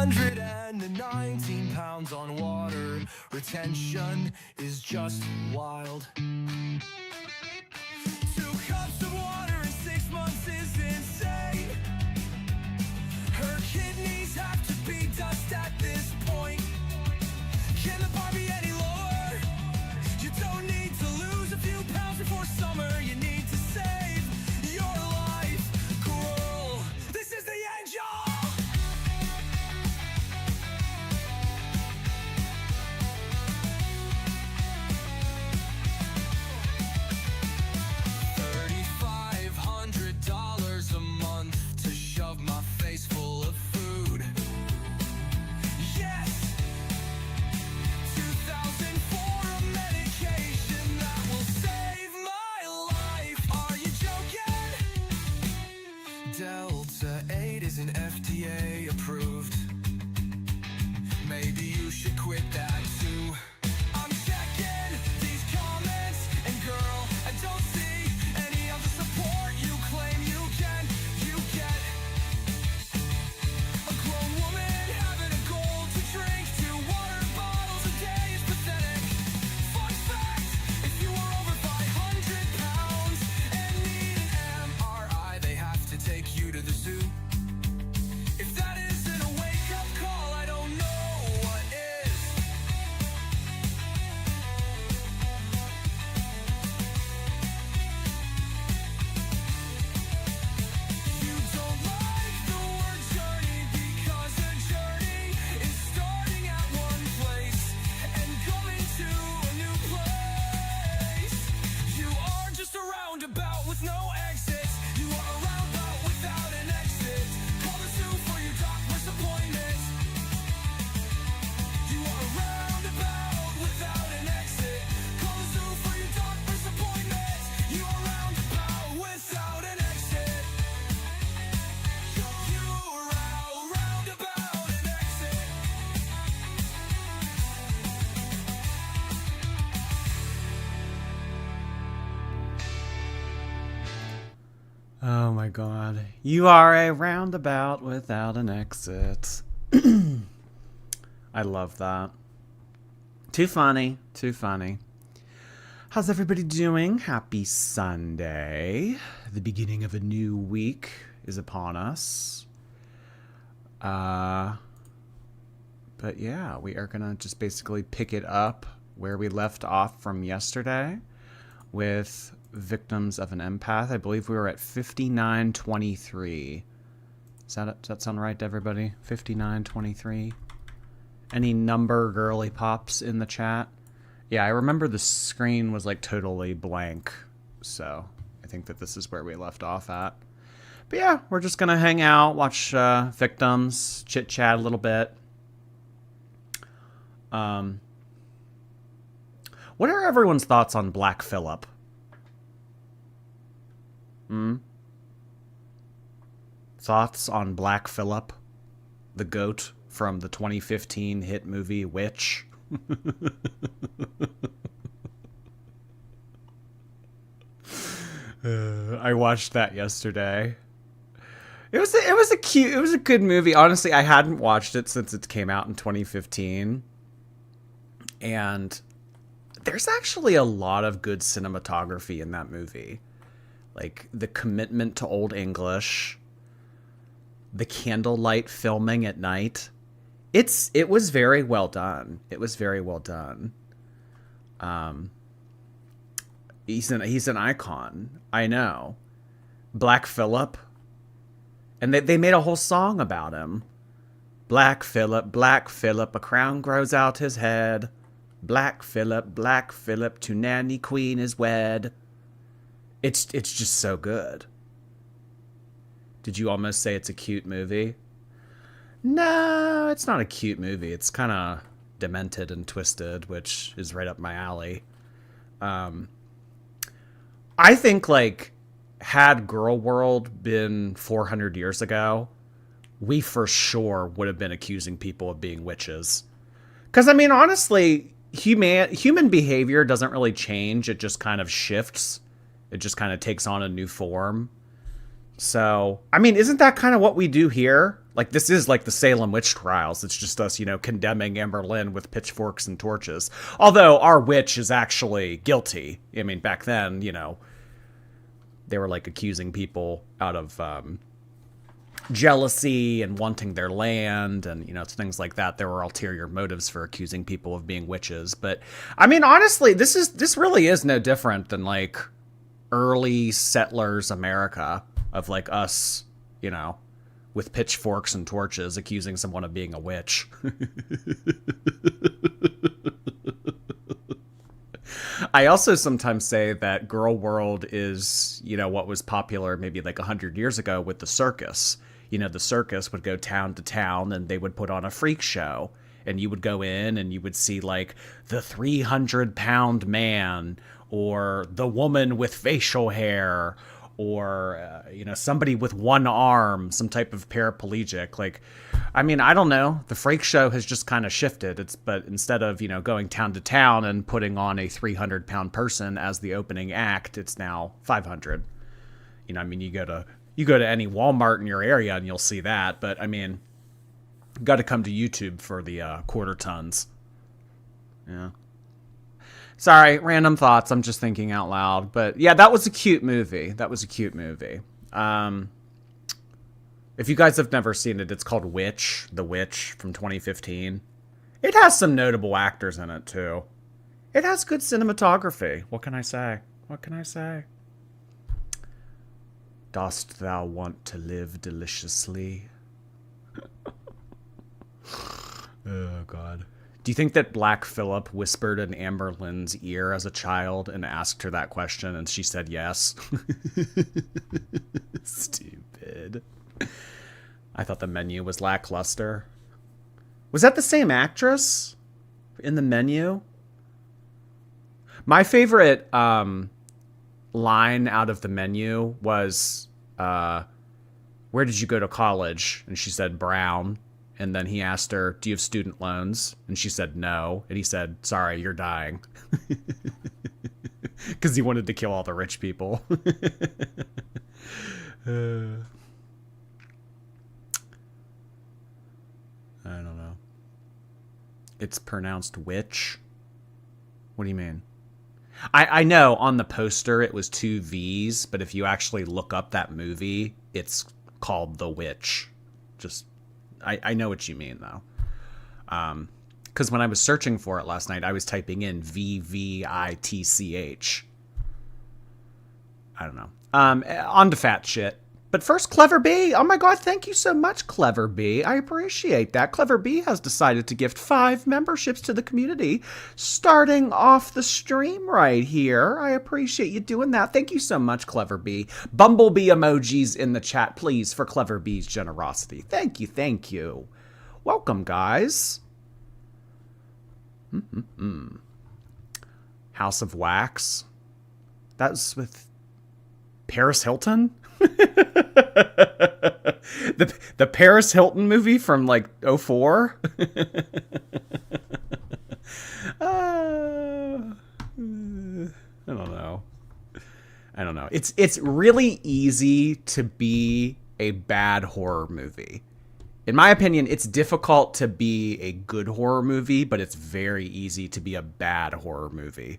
119 pounds on water. Retention is just wild. 2 cups of water in 6 months is insane. Her kidneys have to be dust at this point. Can the bar be any lower? You don't need to lose a few pounds before summer. You need to save your life, girl. This is the end, y'all. $3,500 a month to shove my face full of food. Yes. 2,000 for a medication that will save my life. Are you joking? Delta 8 isn't FDA approved. Maybe you should quit that too. I'm checking these comments, and girl, I don't see any of the support you claim you can. You get a grown woman having a goal to drink 2 water bottles a day is pathetic. Fun fact, if you are over 500 pounds and need an MRI, they have to take you to the zoo. If that isn't a wake-up call, I don't know what is. You don't like the word journey because a journey is starting at one place and going to a new place. You are just a roundabout with no exits. You are a roundabout without an exit. Call the zoo for your doctor's appointment. You are a roundabout without an exit. Call the zoo for your doctor's appointment. You are a roundabout without an exit. You are roundabout an exit. Oh my god. You are a roundabout without an exit. I love that. Too funny. Too funny. How's everybody doing? Happy Sunday. The beginning of a new week is upon us. But yeah, we are gonna just basically pick it up where we left off from yesterday with victims of an empath. I believe we were at 5923. Does that sound right to everybody? 5923. Any number girly pops in the chat? Yeah, I remember the screen was like totally blank, so I think that this is where we left off at. But yeah, we're just gonna hang out, watch victims, chit chat a little bit. What are everyone's thoughts on Black Phillip? Thoughts on Black Phillip, the goat from the 2015 hit movie Witch? I watched that yesterday. It was a good movie. Honestly, I hadn't watched it since it came out in 2015. And there's actually a lot of good cinematography in that movie. Like the commitment to Old English, the candlelight filming at night. It was very well done. It was very well done. He's an icon. I know. Black Phillip. And they made a whole song about him. Black Phillip, a crown grows out his head. Black Phillip, to nanny queen is wed. It's just so good. Did you almost say it's a cute movie? No, it's not a cute movie. It's kind of demented and twisted, which is right up my alley. I think, like, had Girl World been 400 years ago, we for sure would have been accusing people of being witches. Because, I mean, honestly, human behavior doesn't really change. It just kind of shifts. It just kind of takes on a new form. So, I mean, isn't that kind of what we do here? Like, this is like the Salem witch trials. It's just us, condemning Amberlynn with pitchforks and torches. Although our witch is actually guilty. I mean, back then, they were like accusing people out of jealousy and wanting their land and, things like that. There were ulterior motives for accusing people of being witches. But, I mean, honestly, this really is no different than like early settlers America of like us, with pitchforks and torches accusing someone of being a witch. I also sometimes say that girl world is, what was popular maybe like 100 years ago with the circus. The circus would go town to town and they would put on a freak show. And you would go in and you would see like the 300-pound man or the woman with facial hair or, somebody with one arm, some type of paraplegic. Like, I mean, I don't know. The freak show has just kind of shifted. But instead of, going town to town and putting on a 300-pound person as the opening act, it's now 500. I mean, you go to any Walmart in your area and you'll see that. But I mean, got to come to YouTube for the quarter tons. Yeah. Sorry, random thoughts. I'm just thinking out loud. But yeah, that was a cute movie. If you guys have never seen it, it's called Witch, The Witch from 2015. It has some notable actors in it, too. It has good cinematography. What can I say? Dost thou want to live deliciously? Oh, God. Do you think that Black Phillip whispered in Amberlynn's ear as a child and asked her that question and she said yes? Stupid. I thought the menu was lackluster. Was that the same actress in the menu? My favorite line out of the menu was, where did you go to college? And she said Brown. And then he asked her, do you have student loans? And she said no. And he said, sorry, you're dying. Because he wanted to kill all the rich people. I don't know. It's pronounced witch? What do you mean? I know on the poster it was 2 V's, but if you actually look up that movie, it's called The Witch. Just... I know what you mean, though. Because when I was searching for it last night, I was typing in VVITCH. I don't know. On to fat shit. But first, Clever B. Oh my God, thank you so much, Clever B. I appreciate that. Clever B has decided to gift 5 memberships to the community, starting off the stream right here. I appreciate you doing that. Thank you so much, Clever B. Bumblebee emojis in the chat, please, for Clever B's generosity. Thank you. Welcome, guys. House of Wax. That's with Paris Hilton? the Paris Hilton movie from like 2004. I don't know. It's really easy to be a bad horror movie. In my opinion, it's difficult to be a good horror movie, but it's very easy to be a bad horror movie.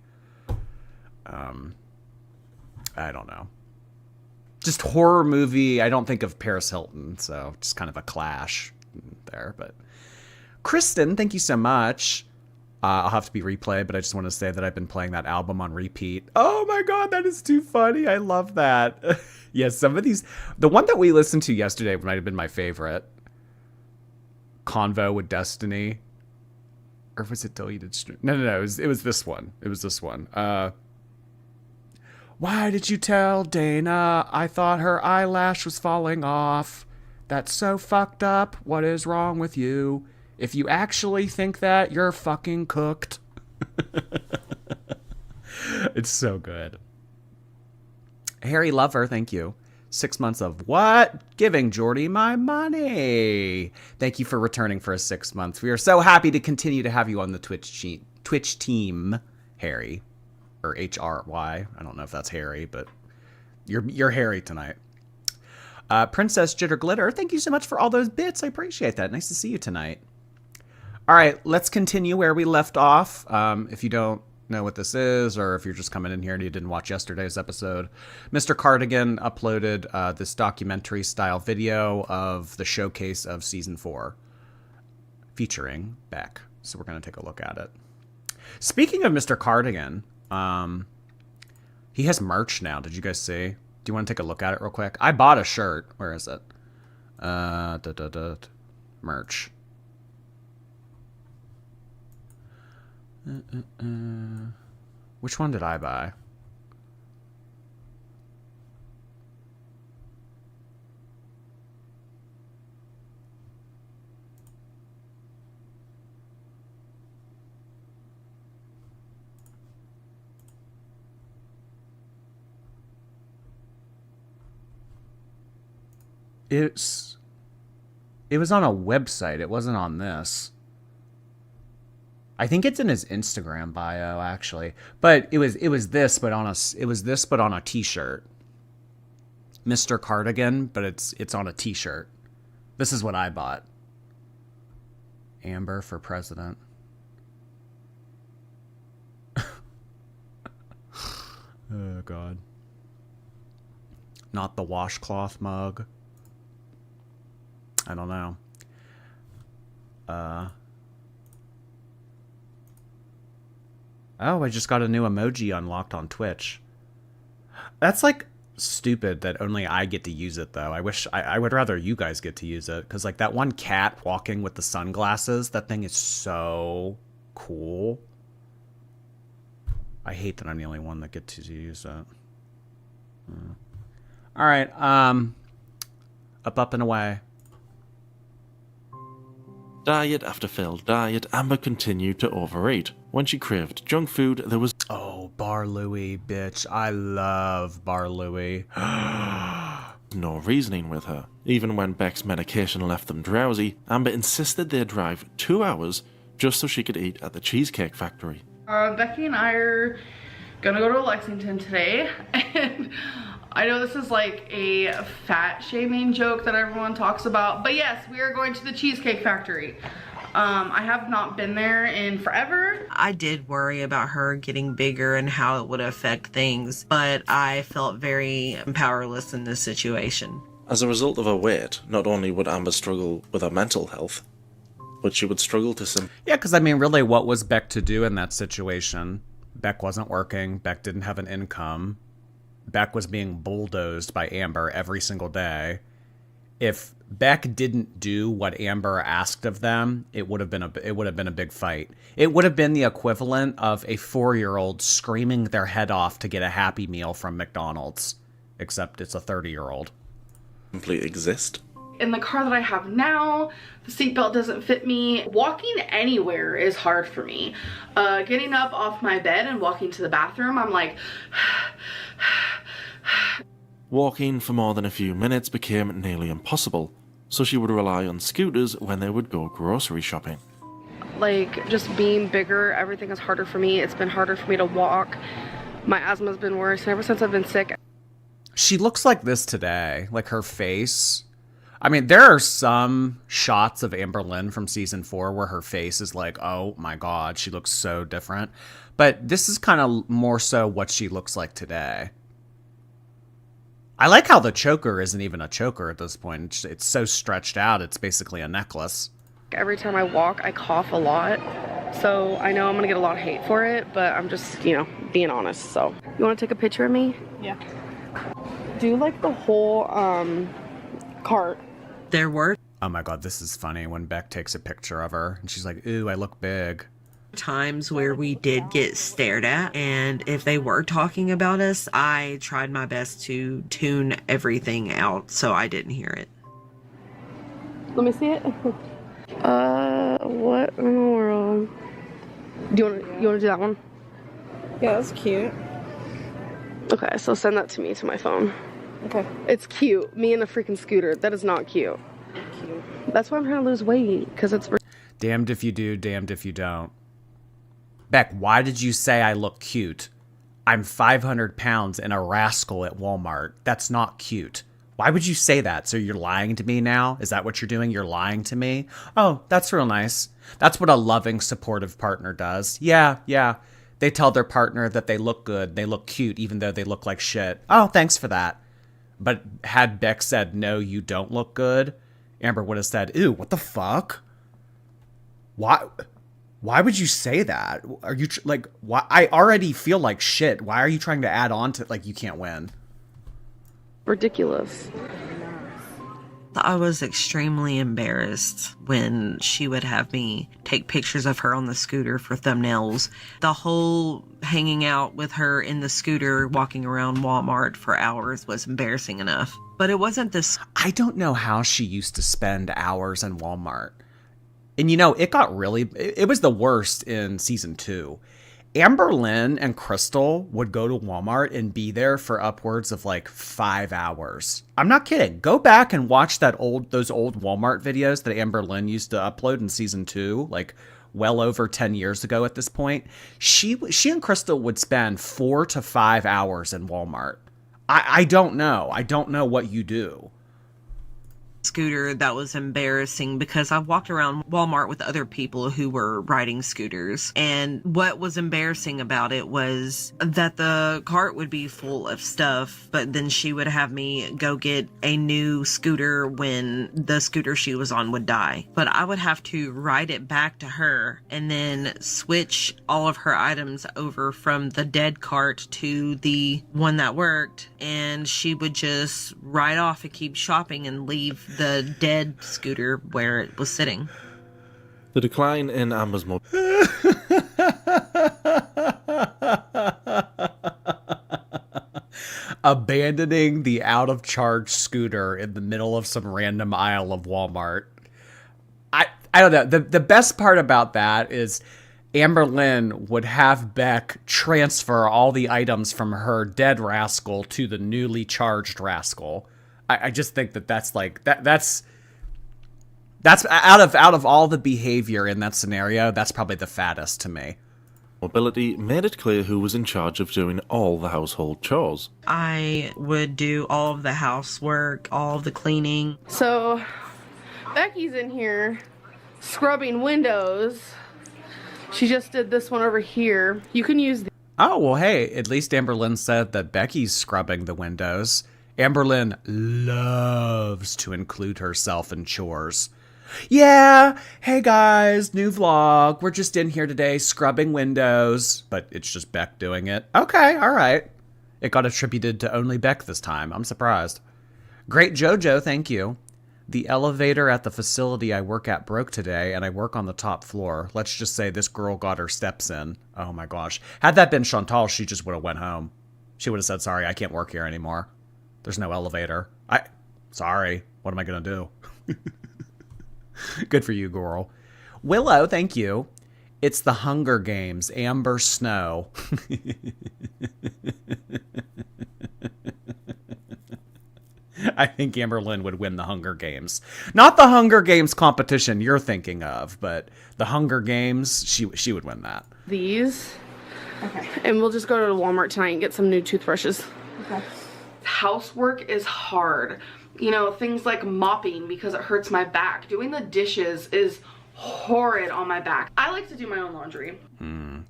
I don't know. Just horror movie, I don't think of Paris Hilton, so just kind of a clash there. But Kristen, thank you so much. I'll have to be replayed, but I just want to say that I've been playing that album on repeat. Oh my God, that is too funny. I love that. Yes, some of these... The one that we listened to yesterday might have been my favorite. Convo with Destiny. Or was it Deleted Stream? No. It was this one. Why did you tell Dana? I thought her eyelash was falling off. That's so fucked up. What is wrong with you? If you actually think that, you're fucking cooked. It's so good. Harry Lover, thank you. 6 months of what? Giving Jordy my money. Thank you for returning for 6 months. We are so happy to continue to have you on the Twitch team, Harry. Or HRY. I don't know if that's Harry, but you're Harry tonight. Princess Jitter Glitter, thank you so much for all those bits. I appreciate that. Nice to see you tonight. All right, let's continue where we left off. If you don't know what this is, or if you're just coming in here and you didn't watch yesterday's episode, Mr. Cardigan uploaded this documentary-style video of the showcase of Season 4, featuring Beck. So we're going to take a look at it. Speaking of Mr. Cardigan, he has merch now. Did you guys see? Do you want to take a look at it real quick? I bought a shirt. Where is it? Merch. Which one did I buy? It was on a website. It wasn't on this. I think it's in his Instagram bio, actually. But it was this, but on a t-shirt. Mr. Cardigan, but it's on a t-shirt. This is what I bought. Amber for president. Oh God. Not the washcloth mug. I don't know. Oh, I just got a new emoji unlocked on Twitch. That's like stupid that only I get to use it though. I would rather you guys get to use it, because like that one cat walking with the sunglasses, that thing is so cool. I hate that I'm the only one that gets to use that. All right, up and away. Diet after failed diet, Amber continued to overeat. When she craved junk food, there was Oh, Bar Louie, bitch. I love Bar Louie. no reasoning with her. Even when Beck's medication left them drowsy, Amber insisted they drive 2 hours just so she could eat at the Cheesecake Factory. Becky and I are gonna go to Lexington today, and I know this is like a fat shaming joke that everyone talks about, but yes, we are going to the Cheesecake Factory. I have not been there in forever. I did worry about her getting bigger and how it would affect things, but I felt very powerless in this situation. As a result of her weight, not only would Amber struggle with her mental health, but she would struggle to Yeah, because I mean, really, what was Beck to do in that situation? Beck wasn't working. Beck didn't have an income. Beck was being bulldozed by Amber every single day. If Beck didn't do what Amber asked of them, it would have been a big fight. It would have been the equivalent of a 4-year-old screaming their head off to get a Happy Meal from McDonald's, except it's a 30-year-old. simply exist. In the car that I have now, the seatbelt doesn't fit me. Walking anywhere is hard for me. Getting up off my bed and walking to the bathroom, I'm like... Walking for more than a few minutes became nearly impossible, so she would rely on scooters when they would go grocery shopping. Like, just being bigger, everything is harder for me. It's been harder for me to walk. My asthma's been worse, and ever since I've been sick... She looks like this today, like her face. I mean, there are some shots of Amberlynn from season 4 where her face is like, oh my God, she looks so different. But this is kind of more so what she looks like today. I like how the choker isn't even a choker at this point. It's so stretched out, it's basically a necklace. Every time I walk, I cough a lot. So I know I'm gonna get a lot of hate for it, but I'm just, you know, being honest. So, you wanna take a picture of me? Yeah. Do like the whole, cart. There were Oh my God, this is funny when Beck takes a picture of her and she's like, ooh, I look big. times where we did get stared at, and if they were talking about us, I tried my best to tune everything out so I didn't hear it. Let me see it. What in the world? You wanna do that one? Yeah, that's cute. Okay, so send that to me to my phone. Okay. It's cute. Me and a freaking scooter. That is not cute. Cute. That's why I'm trying to lose weight, because it's... Damned if you do, damned if you don't. Beck, why did you say I look cute? I'm 500 pounds and a rascal at Walmart. That's not cute. Why would you say that? So you're lying to me now? Is that what you're doing? You're lying to me? Oh, that's real nice. That's what a loving, supportive partner does. Yeah. They tell their partner that they look good, they look cute, even though they look like shit. Oh, thanks for that. But had Beck said, no, you don't look good, Amber would have said, ew, what the fuck? Why would you say that? Are you, why? I already feel like shit. Why are you trying to add on to, you can't win? Ridiculous. I was extremely embarrassed when she would have me take pictures of her on the scooter for thumbnails. The whole hanging out with her in the scooter, walking around Walmart for hours was embarrassing enough. But it wasn't this. I don't know how she used to spend hours in Walmart. And it got it was the worst in season 2. Amberlynn and Crystal would go to Walmart and be there for upwards of 5 hours. I'm not kidding. Go back and watch those old Walmart videos that Amberlynn used to upload in season 2, well over 10 years ago at this point. She and Crystal would spend 4 to 5 hours in Walmart. I don't know. I don't know what you do. Scooter that was embarrassing because I've walked around Walmart with other people who were riding scooters, and what was embarrassing about it was that the cart would be full of stuff, but then she would have me go get a new scooter when the scooter she was on would die. But I would have to ride it back to her and then switch all of her items over from the dead cart to the one that worked, and she would just ride off and keep shopping and leave the dead scooter where it was sitting. The decline in Amber's abandoning the out-of-charge scooter in the middle of some random aisle of Walmart. I don't know. The best part about that is Amberlynn would have Beck transfer all the items from her dead rascal to the newly charged rascal. I just think that's out of all the behavior in that scenario, that's probably the fattest to me. mobility made it clear who was in charge of doing all the household chores. I would do all of the housework, all of the cleaning. So Becky's in here scrubbing windows. She just did this one over here. You can use Oh, well, hey, at least Amberlynn said that Becky's scrubbing the windows. Amberlynn loves to include herself in chores. Yeah, hey guys, new vlog. We're just in here today scrubbing windows. But it's just Beck doing it. Okay, all right. It got attributed to only Beck this time. I'm surprised. Great Jojo, thank you. The elevator at the facility I work at broke today, and I work on the top floor. Let's just say this girl got her steps in. Oh my gosh. Had that been Chantal, she just would have went home. She would have said, sorry, I can't work here anymore. There's no elevator. Sorry. What am I going to do? Good for you, girl. Willow, thank you. It's the Hunger Games. Amber Snow. I think Amberlynn would win the Hunger Games. Not the Hunger Games competition you're thinking of, but the Hunger Games, she would win that. these. Okay. And we'll just go to Walmart tonight and get some new toothbrushes. Okay. Housework is hard. You know, things like mopping because it hurts my back. Doing the dishes is horrid on my back. I like to do my own laundry.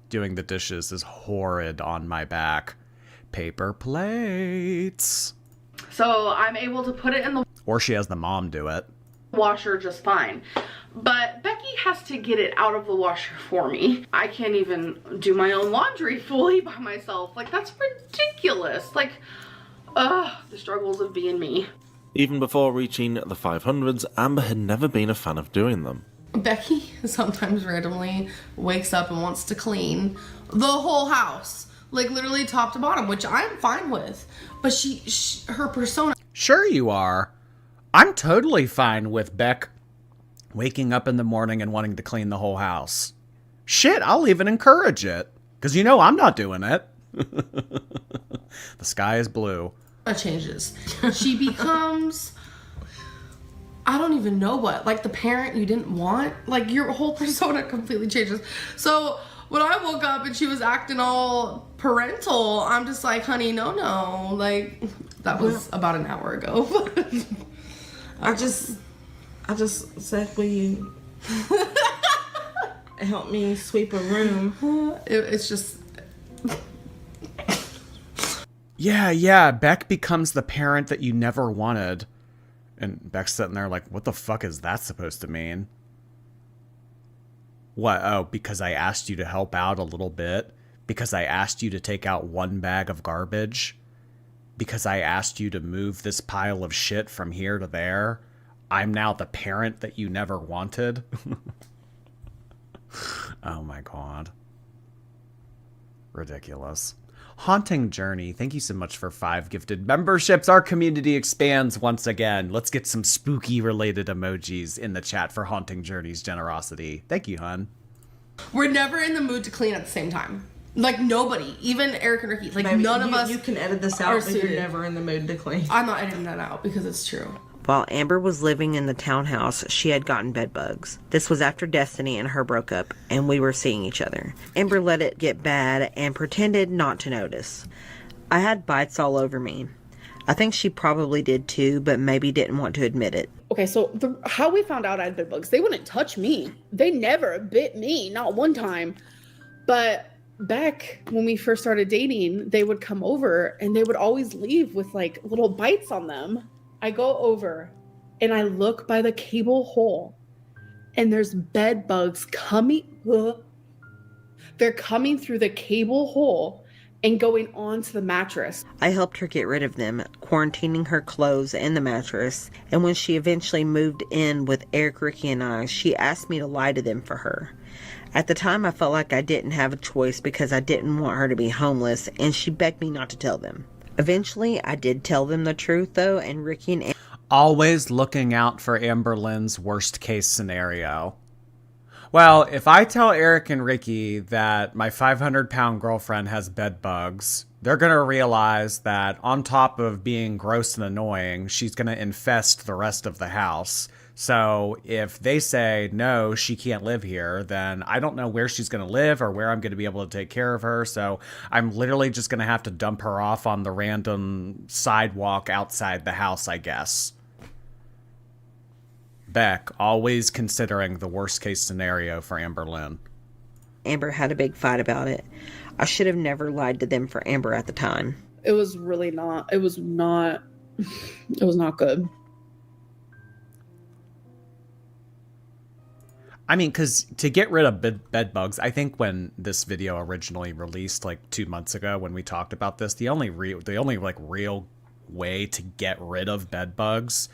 Doing the dishes is horrid on my back. Paper plates. So I'm able to put it in the Or she has the mom do it. washer just fine. But Becky has to get it out of the washer for me. I can't even do my own laundry fully by myself. Like, that's ridiculous. Like, the struggles of being me. Even before reaching the 500s, Amber had never been a fan of doing them. Becky sometimes randomly wakes up and wants to clean the whole house. Like, literally top to bottom, which I'm fine with. But her persona. Sure you are. I'm totally fine with Beck waking up in the morning and wanting to clean the whole house. Shit, I'll even encourage it. Because you know I'm not doing it. The sky is blue. Changes. She becomes, I don't even know what, like the parent you didn't want. Like, your whole persona completely changes. So when I woke up and she was acting all parental, I'm just like, honey, no. Like, that was about an hour ago. I just said, will you help me sweep a room? It's just... Yeah, Beck becomes the parent that you never wanted. And Beck's sitting there like, what the fuck is that supposed to mean? What? Oh, because I asked you to help out a little bit? Because I asked you to take out one bag of garbage? Because I asked you to move this pile of shit from here to there? I'm now the parent that you never wanted? Oh my god. Ridiculous. Haunting Journey, thank you so much for 5 gifted memberships. Our community expands once again. Let's get some spooky related emojis in the chat for Haunting Journey's generosity. Thank you, hun. We're never in the mood to clean at the same time. Like, nobody. Even Eric and Ricky. Like, Baby, none of us You can edit this are out, but you're suited. never in the mood to clean. I'm not editing that out because it's true. While Amber was living in the townhouse, she had gotten bed bugs. This was after Destiny and her broke up, and we were seeing each other. Amber let it get bad and pretended not to notice. I had bites all over me. I think she probably did too, but maybe didn't want to admit it. Okay, so how we found out I had bed bugs, they wouldn't touch me. They never bit me, not one time. But Beck, when we first started dating, they would come over and they would always leave with like little bites on them. I go over and I look by the cable hole and there's bed bugs coming. They're coming through the cable hole and going onto the mattress. I helped her get rid of them, quarantining her clothes and the mattress, and when she eventually moved in with Eric, Ricky, and I, she asked me to lie to them for her. At the time, I felt like I didn't have a choice because I didn't want her to be homeless, and she begged me not to tell them. Eventually, I did tell them the truth, though, and Ricky and Always looking out for Amberlynn's worst case scenario. Well, if I tell Eric and Ricky that my 500-pound girlfriend has bed bugs, they're going to realize that on top of being gross and annoying, she's going to infest the rest of the house. So if they say, no, she can't live here, then I don't know where she's going to live or where I'm going to be able to take care of her. So I'm literally just going to have to dump her off on the random sidewalk outside the house, I guess. Beck, always considering the worst case scenario for Amberlynn. Amber had a big fight about it. I should have never lied to them for Amber at the time. It was really not, it was not good. I mean, because to get rid of bed bugs, I think when this video originally released, like 2 months ago, when we talked about this, the only real way to get rid of bed bugs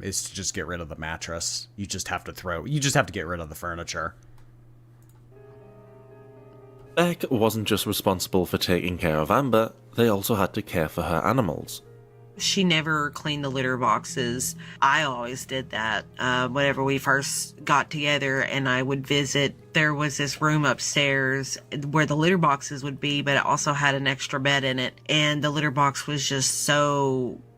is to just get rid of the mattress. You just have to get rid of the furniture. Beck wasn't just responsible for taking care of Amber, they also had to care for her animals. She never cleaned the litter boxes. I always did that. Whenever we first got together and I would visit, there was this room upstairs where the litter boxes would be, but it also had an extra bed in it. And the litter box was just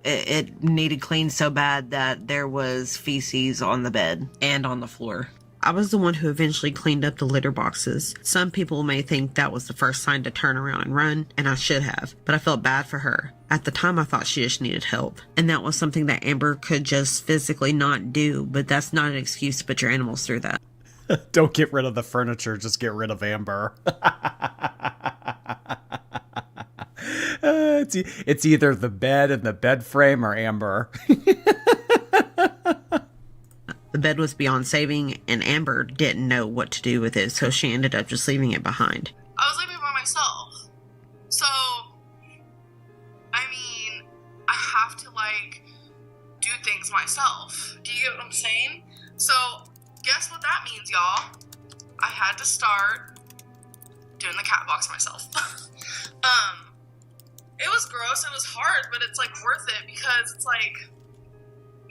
it needed cleaned so bad that there was feces on the bed and on the floor. I was the one who eventually cleaned up the litter boxes. Some people may think that was the first sign to turn around and run, and I should have, but I felt bad for her. At the time, I thought she just needed help, and that was something that Amber could just physically not do, but that's not an excuse to put your animals through that. Don't get rid of the furniture, just get rid of Amber. It's either the bed and the bed frame or Amber. The bed was beyond saving, and Amber didn't know what to do with it, so she ended up just leaving it behind. I was living by myself. So, I mean, I have to, like, do things myself. Do you get what I'm saying? So, guess what that means, y'all? I had to start doing the cat box myself. It was gross, it was hard, but it's, like, worth it because it's, like,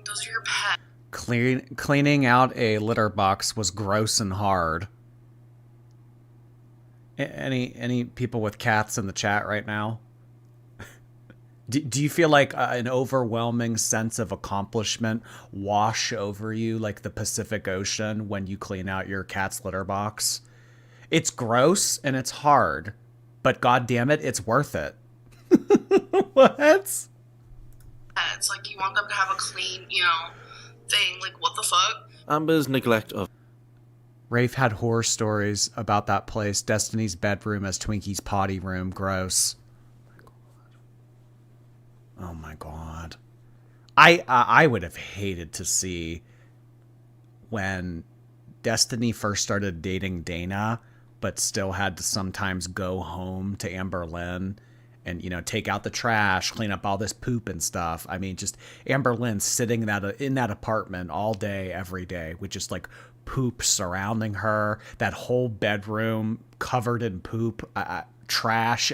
those are your pets. Cleaning out a litter box was gross and hard. Any people with cats in the chat right now? Do you feel like an overwhelming sense of accomplishment wash over you like the Pacific Ocean when you clean out your cat's litter box? It's gross and it's hard, but god damn it, it's worth it. What? It's like you want them to have a clean, thing. Like, what the fuck? Amber's neglect of Rafe had horror stories about that place. Destiny's bedroom as Twinkie's potty room. Gross. Oh my god. I would have hated to see when Destiny first started dating Dana, but still had to sometimes go home to Amberlynn and, take out the trash, clean up all this poop and stuff. I mean, just Amberlynn sitting in that apartment all day, every day, with just like poop surrounding her. That whole bedroom covered in poop, trash.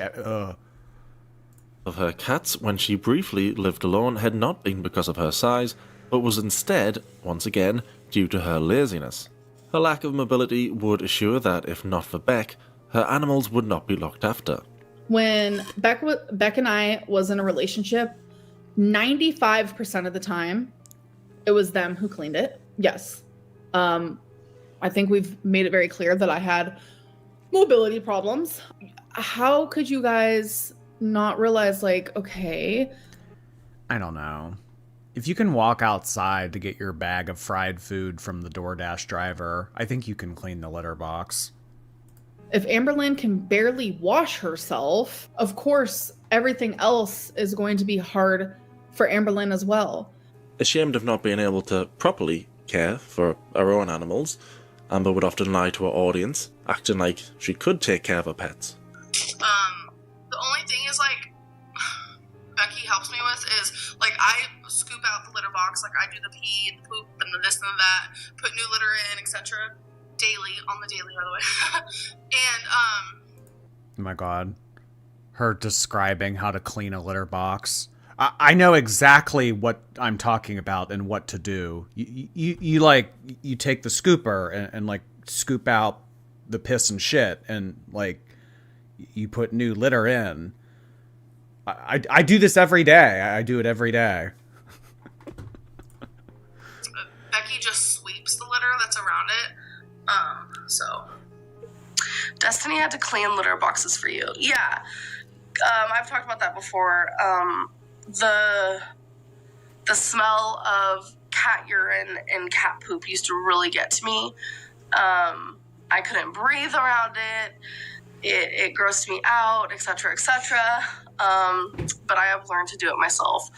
her cats when she briefly lived alone had not been because of her size, but was instead, once again, due to her laziness. Her lack of mobility would assure that if not for Beck, her animals would not be looked after. When Beck and I was in a relationship, 95% of the time, it was them who cleaned it. Yes. I think we've made it very clear that I had mobility problems. How could you guys not realize, like, okay, I don't know. If you can walk outside to get your bag of fried food from the DoorDash driver, I think you can clean the litter box. if Amberlynn can barely wash herself, of course, everything else is going to be hard for Amberlynn as well. Ashamed of not being able to properly care for her own animals, Amber would often lie to her audience, acting like she could take care of her pets. The only thing is, like, Becky helps me with is, like, I scoop out the litter box, like, I do the pee, the poop, and the this and the that, put new litter in, etc. Daily, on the daily, by the way. And, Oh my god. Her describing how to clean a litter box. I know exactly what I'm talking about and what to do. You take the scooper and like scoop out the piss and shit and like you put new litter in. I do this every day. I do it every day. Becky just sweeps the litter that's around it. So Destiny had to clean litter boxes for you. Yeah. I've talked about that before. The smell of cat urine and cat poop used to really get to me. I couldn't breathe around it. It grossed me out, etc., etc. But I have learned to do it myself.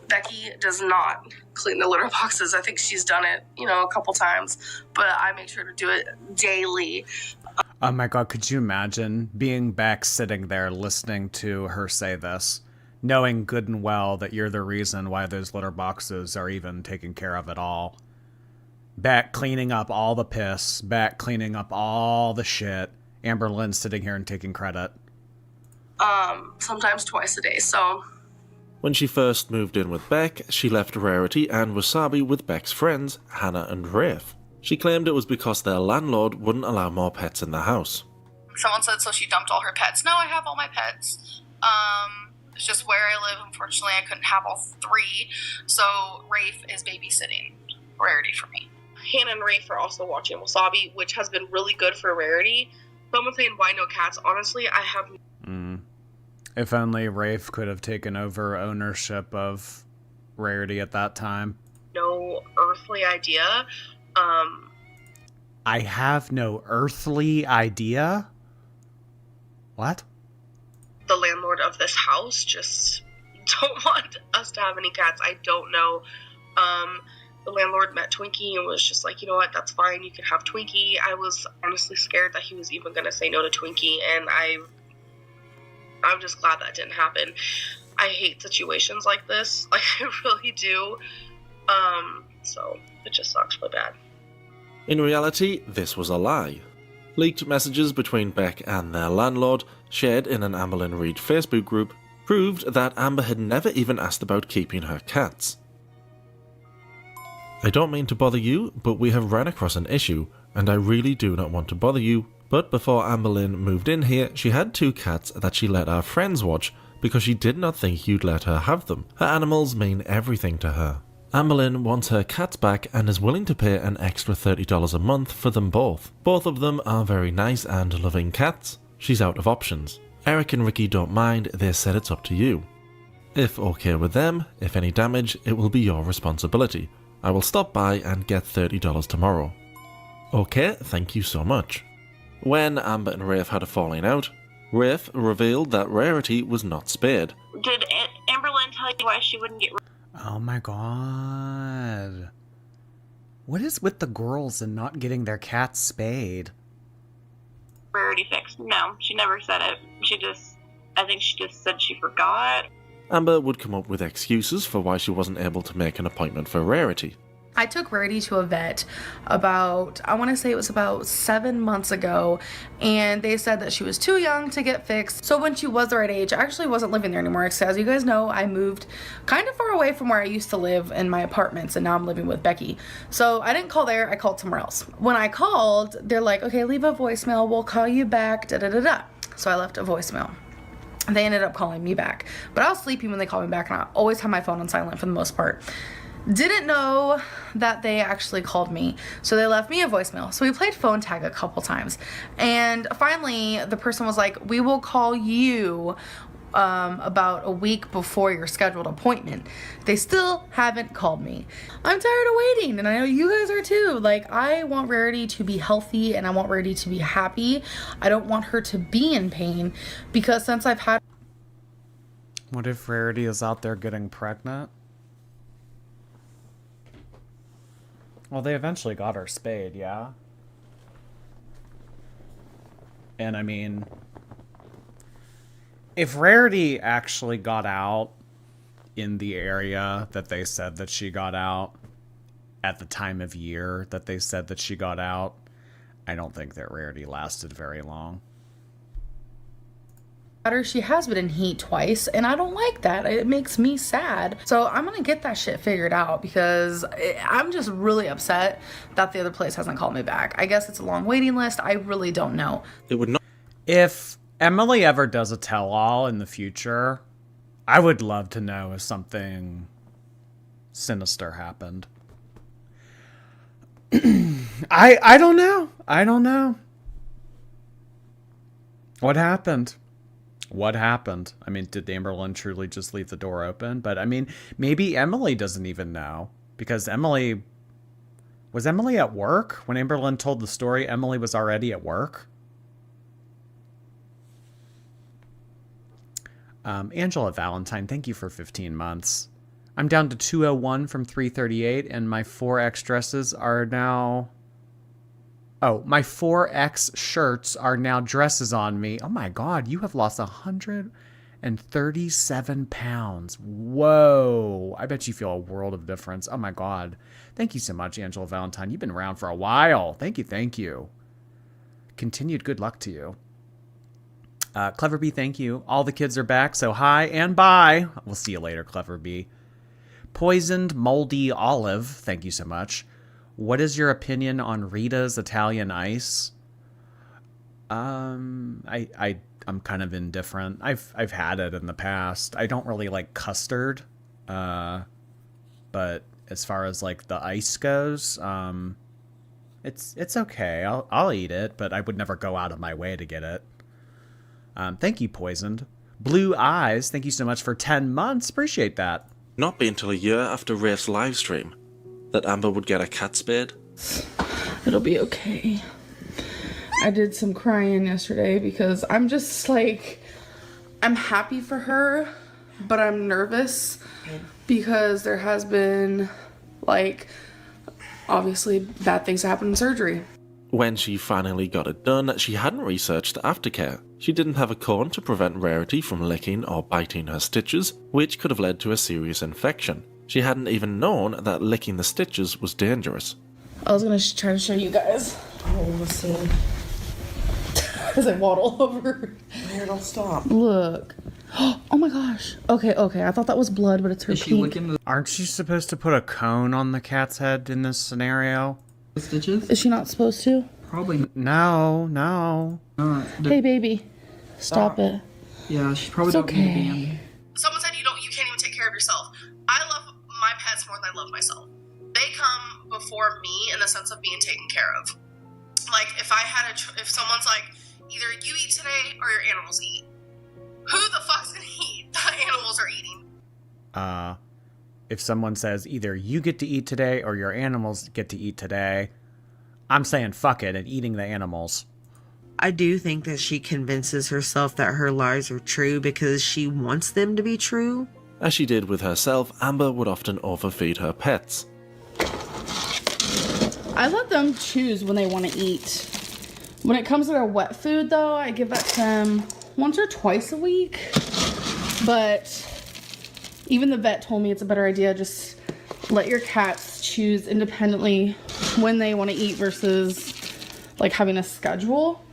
Becky does not clean the litter boxes. I think she's done it, a couple times, but I make sure to do it daily. Oh my god, could you imagine being Beck sitting there listening to her say this, knowing good and well that you're the reason why those litter boxes are even taken care of at all? Beck cleaning up all the piss, Beck cleaning up all the shit, Amberlynn sitting here and taking credit. Sometimes twice a day, so... When she first moved in with Beck, she left Rarity and Wasabi with Beck's friends, Hannah and Rafe. She claimed it was because their landlord wouldn't allow more pets in the house. Someone said so she dumped all her pets. No, I have all my pets. It's just where I live, unfortunately, I couldn't have all three. So Rafe is babysitting Rarity for me. Hannah and Rafe are also watching Wasabi, which has been really good for Rarity. Someone saying, why no cats? Honestly, I have... If only Rafe could have taken over ownership of Rarity at that time. no earthly idea. I have no earthly idea? What? The landlord of this house just don't want us to have any cats. I don't know. The landlord met Twinkie and was just like, you know what, that's fine, you can have Twinkie. I was honestly scared that he was even going to say no to Twinkie, and I'm just glad that didn't happen. I hate situations like this. Like, I really do. So it just sucks really bad. In reality, this was a lie. Leaked messages between Beck and their landlord, shared in an Amberlynn Reid Facebook group, proved that Amber had never even asked about keeping her cats. I don't mean to bother you, but we have ran across an issue, and I really do not want to bother you, but before Amberlynn moved in here, she had 2 cats that she let our friends watch because she did not think you'd let her have them. Her animals mean everything to her. Amberlynn wants her cats back and is willing to pay an extra $30 a month for them both. Both of them are very nice and loving cats. She's out of options. Eric and Ricky don't mind, they said it's up to you. If okay with them, if any damage, it will be your responsibility. I will stop by and get $30 tomorrow. Okay, thank you so much. When Amber and Rafe had a falling out, Rafe revealed that Rarity was not spayed. Did Amberlynn tell you why she wouldn't get Oh my god. What is with the girls and not getting their cats spayed? Rarity fixed? No, she never said it. I think she just said she forgot. Amber would come up with excuses for why she wasn't able to make an appointment for Rarity. I took Rarity to a vet about, I want to say it was about 7 months ago, and they said that she was too young to get fixed. So when she was the right age, I actually wasn't living there anymore, because as you guys know, I moved kind of far away from where I used to live in my apartments, and now I'm living with Becky. So I didn't call there, I called somewhere else. When I called, they're like, okay, leave a voicemail, we'll call you back, da-da-da-da. So I left a voicemail. They ended up calling me back, but I was sleeping when they called me back, and I always have my phone on silent for the most part. Didn't know that they actually called me, so they left me a voicemail. So we played phone tag a couple times, and finally the person was like, we will call you about a week before your scheduled appointment. They still haven't called me. I'm tired of waiting, and I know you guys are too. Like, I want Rarity to be healthy, and I want Rarity to be happy. I don't want her to be in pain, because since I've had... What if Rarity is out there getting pregnant? Well, they eventually got her spayed, yeah? And I mean, if Rarity actually got out in the area that they said that she got out, at the time of year that they said that she got out, I don't think that Rarity lasted very long. She has been in heat twice, and I don't like that. It makes me sad. So I'm gonna get that shit figured out, because I'm just really upset that the other place hasn't called me back. I guess it's a long waiting list. I really don't know. It would not. If Emily ever does a tell-all in the future, I would love to know if something sinister happened. I don't know. I don't know. What happened? What happened? I mean, did Amberlynn truly just leave the door open? But I mean, maybe Emily doesn't even know, because was Emily at work? When Amberlynn told the story, Emily was already at work. Angela Valentine, thank you for 15 months. I'm down to 201 from 338, and my 4X dresses are now... Oh, my 4X shirts are now dresses on me. Oh my god, you have lost 137 pounds. Whoa. I bet you feel a world of difference. Oh my god. Thank you so much, Angela Valentine. You've been around for a while. Thank you, thank you. Continued good luck to you. Clever Bee, thank you. All the kids are back, so hi and bye. We'll see you later, Clever Bee. Poisoned Moldy Olive, thank you so much. What is your opinion on Rita's Italian Ice? I'm kind of indifferent. I've had it in the past. I don't really like custard, but as far as like the ice goes, it's okay. I'll eat it, but I would never go out of my way to get it. Thank you, Poisoned. Blue Eyes, thank you so much for 10 months. Appreciate that. Not be until a year after Rafe's live stream that Amber would get a cat spayed. It'll be okay. I did some crying yesterday because I'm just like, I'm happy for her, but I'm nervous because there has been, like, obviously bad things happen in surgery. When she finally got it done, she hadn't researched aftercare. She didn't have a cone to prevent Rarity from licking or biting her stitches, which could have led to a serious infection. She hadn't even known that licking the stitches was dangerous. I was gonna try to show you guys. Oh, let's see. As I waddle over. Here, don't stop. Look. Oh my gosh. Okay. I thought that was blood, but it's her pink. Aren't you supposed to put a cone on the cat's head in this scenario? Stitches? Is she not supposed to? Probably No. not. Hey, baby. Stop it. Yeah, she probably It's don't need to be okay. in. Someone said you can't even take care of yourself. I love my pets more than I love myself. They come before me in the sense of being taken care of. Like, if I had if someone's like, either you eat today or your animals eat, who the fuck's gonna eat? The animals are eating. If someone says either you get to eat today or your animals get to eat today, I'm saying fuck it and eating the animals. I do think that she convinces herself that her lies are true because she wants them to be true. As she did with herself, Amber would often overfeed her pets. I let them choose when they want to eat. When it comes to their wet food, though, I give that to them once or twice a week. But even the vet told me it's a better idea. Just let your cats choose independently when they want to eat versus like having a schedule.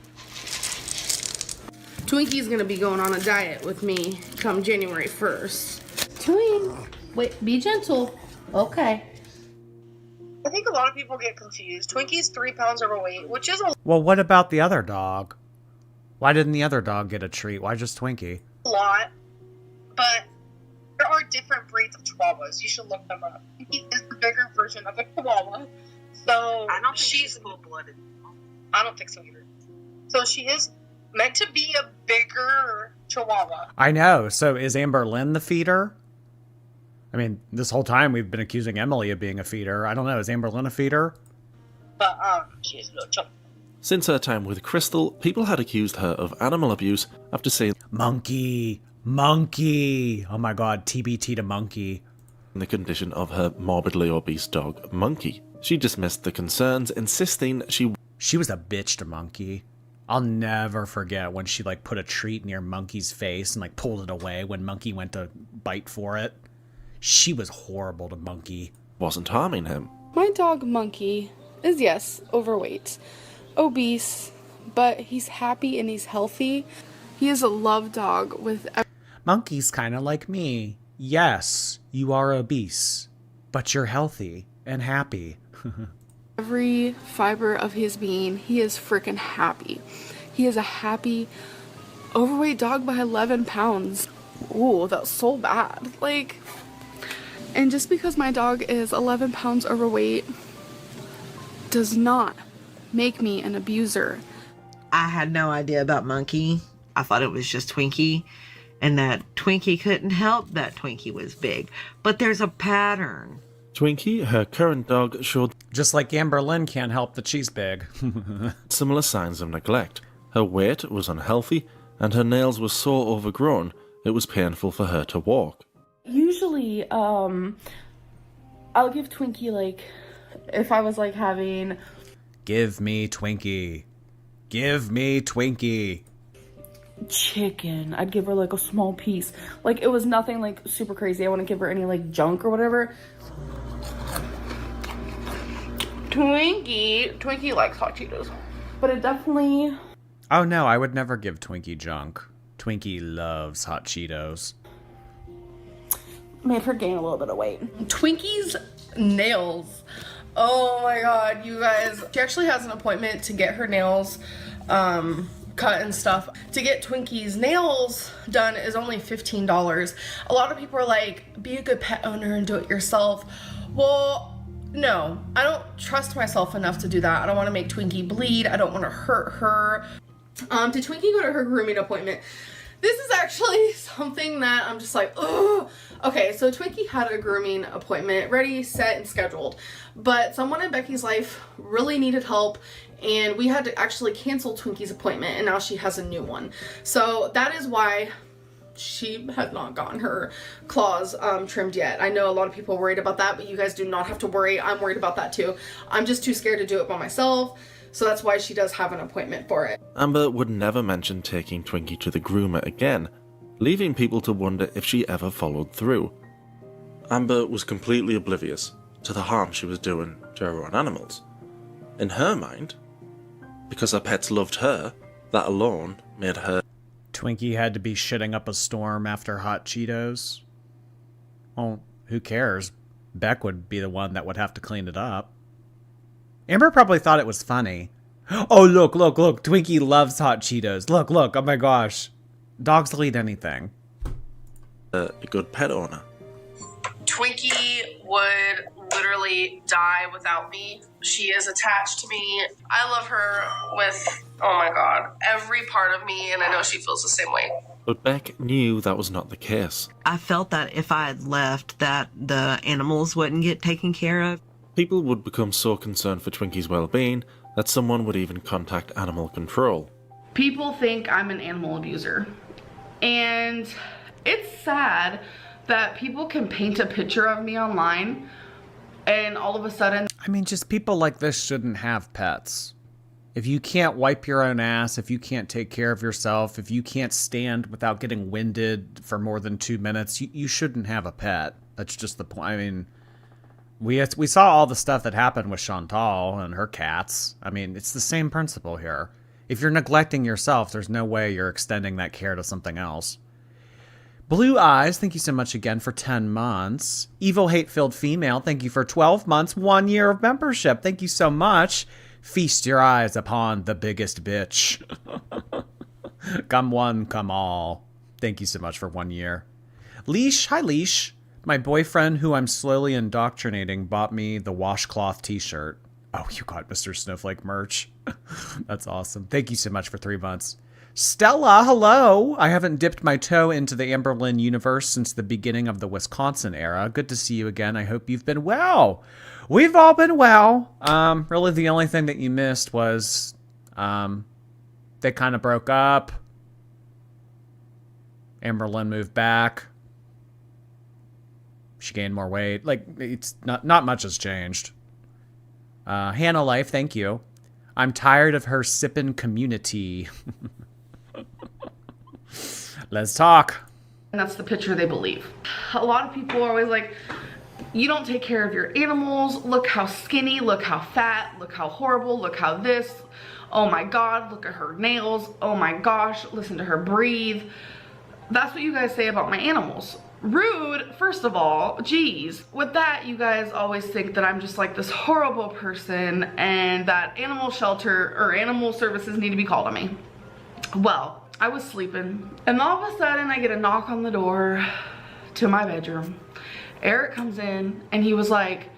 Twinkie's gonna be going on a diet with me come January 1st. Twink, wait, be gentle. Okay. I think a lot of people get confused. Twinkie's 3 pounds overweight, which is Well, what about the other dog? Why didn't the other dog get a treat? Why just Twinkie? a lot, but there are different breeds of chihuahuas. You should look them up. Twinkie is the bigger version of a chihuahua. So I don't think she's full-blooded. I don't think so either. So she is meant to be a bigger chihuahua. I know. So is Amberlynn the feeder? I mean, this whole time we've been accusing Emily of being a feeder. I don't know. Is Amberlynn a feeder? But she is a little chunky. Since her time with Crystal, people had accused her of animal abuse after saying Monkey. Oh my god, TBT to Monkey. the condition of her morbidly obese dog, Monkey. She dismissed the concerns, insisting She was a bitch to Monkey. I'll never forget when she like put a treat near Monkey's face and like pulled it away when Monkey went to bite for it. She was horrible to Monkey. wasn't harming him. My dog Monkey is, yes, overweight, obese, but he's happy and he's healthy. He is a love dog with Monkey's kind of like me. Yes, you are obese, but you're healthy and happy. every fiber of his being. He is freaking happy. He is a happy, overweight dog by 11 pounds. Ooh, that's so bad. Like, and just because my dog is 11 pounds overweight does not make me an abuser. I had no idea about Monkey. I thought it was just Twinkie, and that Twinkie couldn't help that Twinkie was big. But there's a pattern. Twinkie, her current dog, showed Just like Amberlynn can't help that she's big. similar signs of neglect. Her weight was unhealthy, and her nails were so overgrown it was painful for her to walk. Usually, I'll give Twinkie, like, if I was, like, having... Give me Twinkie. Give me Twinkie. chicken, I'd give her, like, a small piece. Like, it was nothing, like, super crazy. I wouldn't give her any, like, junk or whatever. Twinkie likes hot Cheetos. But it definitely... Oh no, I would never give Twinkie junk. Twinkie loves hot Cheetos. made her gain a little bit of weight. Twinkie's nails. Oh my god, you guys. She actually has an appointment to get her nails cut and stuff. To get Twinkie's nails done is only $15. A lot of people are like, be a good pet owner and do it yourself. Well, no, I don't trust myself enough to do that. I don't want to make Twinkie bleed. I don't want to hurt her. Did Twinkie go to her grooming appointment? This is actually something that I'm just like, ugh. Okay, so Twinkie had a grooming appointment ready, set, and scheduled. But someone in Becky's life really needed help, and we had to actually cancel Twinkie's appointment, and now she has a new one. So that is why she has not gotten her claws trimmed yet. I know a lot of people are worried about that, but you guys do not have to worry. I'm worried about that too. I'm just too scared to do it by myself. So that's why she does have an appointment for it. Amber would never mention taking Twinkie to the groomer again, leaving people to wonder if she ever followed through. Amber was completely oblivious to the harm she was doing to her own animals. In her mind, because her pets loved her, that alone made her... Twinkie had to be shitting up a storm after hot Cheetos. Well, who cares? Beck would be the one that would have to clean it up. Amber probably thought it was funny. Oh, look, Twinkie loves hot Cheetos. Look, oh my gosh. Dogs will eat anything. a good pet owner. Twinkie would literally die without me. She is attached to me. I love her with, oh my god, every part of me, and I know she feels the same way. But Beck knew that was not the case. I felt that if I had left, that the animals wouldn't get taken care of. People would become so concerned for Twinkie's well-being that someone would even contact animal control. People think I'm an animal abuser. And it's sad that people can paint a picture of me online and all of a sudden... I mean, just people like this shouldn't have pets. If you can't wipe your own ass, if you can't take care of yourself, if you can't stand without getting winded for more than 2 minutes, you shouldn't have a pet. That's just the point. I mean, we saw all the stuff that happened with Chantal and her cats. I mean, it's the same principle here. If you're neglecting yourself, there's no way you're extending that care to something else. Blue Eyes, thank you so much again for 10 months. Evil Hate-Filled Female, thank you for 12 months, 1 year of membership. Thank you so much. Feast your eyes upon the biggest bitch. Come one, come all. Thank you so much for 1 year. Leash, hi Leash. My boyfriend, who I'm slowly indoctrinating, bought me the washcloth t-shirt. Oh, you got Mr. Snowflake merch. That's awesome. Thank you so much for 3 months. Stella, hello. I haven't dipped my toe into the Amberlynn universe since the beginning of the Wisconsin era. Good to see you again. I hope you've been well. We've all been well. Really the only thing that you missed was they kind of broke up. Amberlynn moved back. She gained more weight. Like, it's not much has changed. Hannah Life, thank you. I'm tired of her sippin' community. Let's talk. And that's the picture they believe. A lot of people are always like, you don't take care of your animals. Look how skinny, look how fat, look how horrible, look how this. Oh my God, look at her nails. Oh my gosh, listen to her breathe. That's what you guys say about my animals. Rude, first of all, geez. With that, you guys always think that I'm just like this horrible person and that animal shelter or animal services need to be called on me. Well, I was sleeping and all of a sudden I get a knock on the door to my bedroom. Eric comes in and he was like,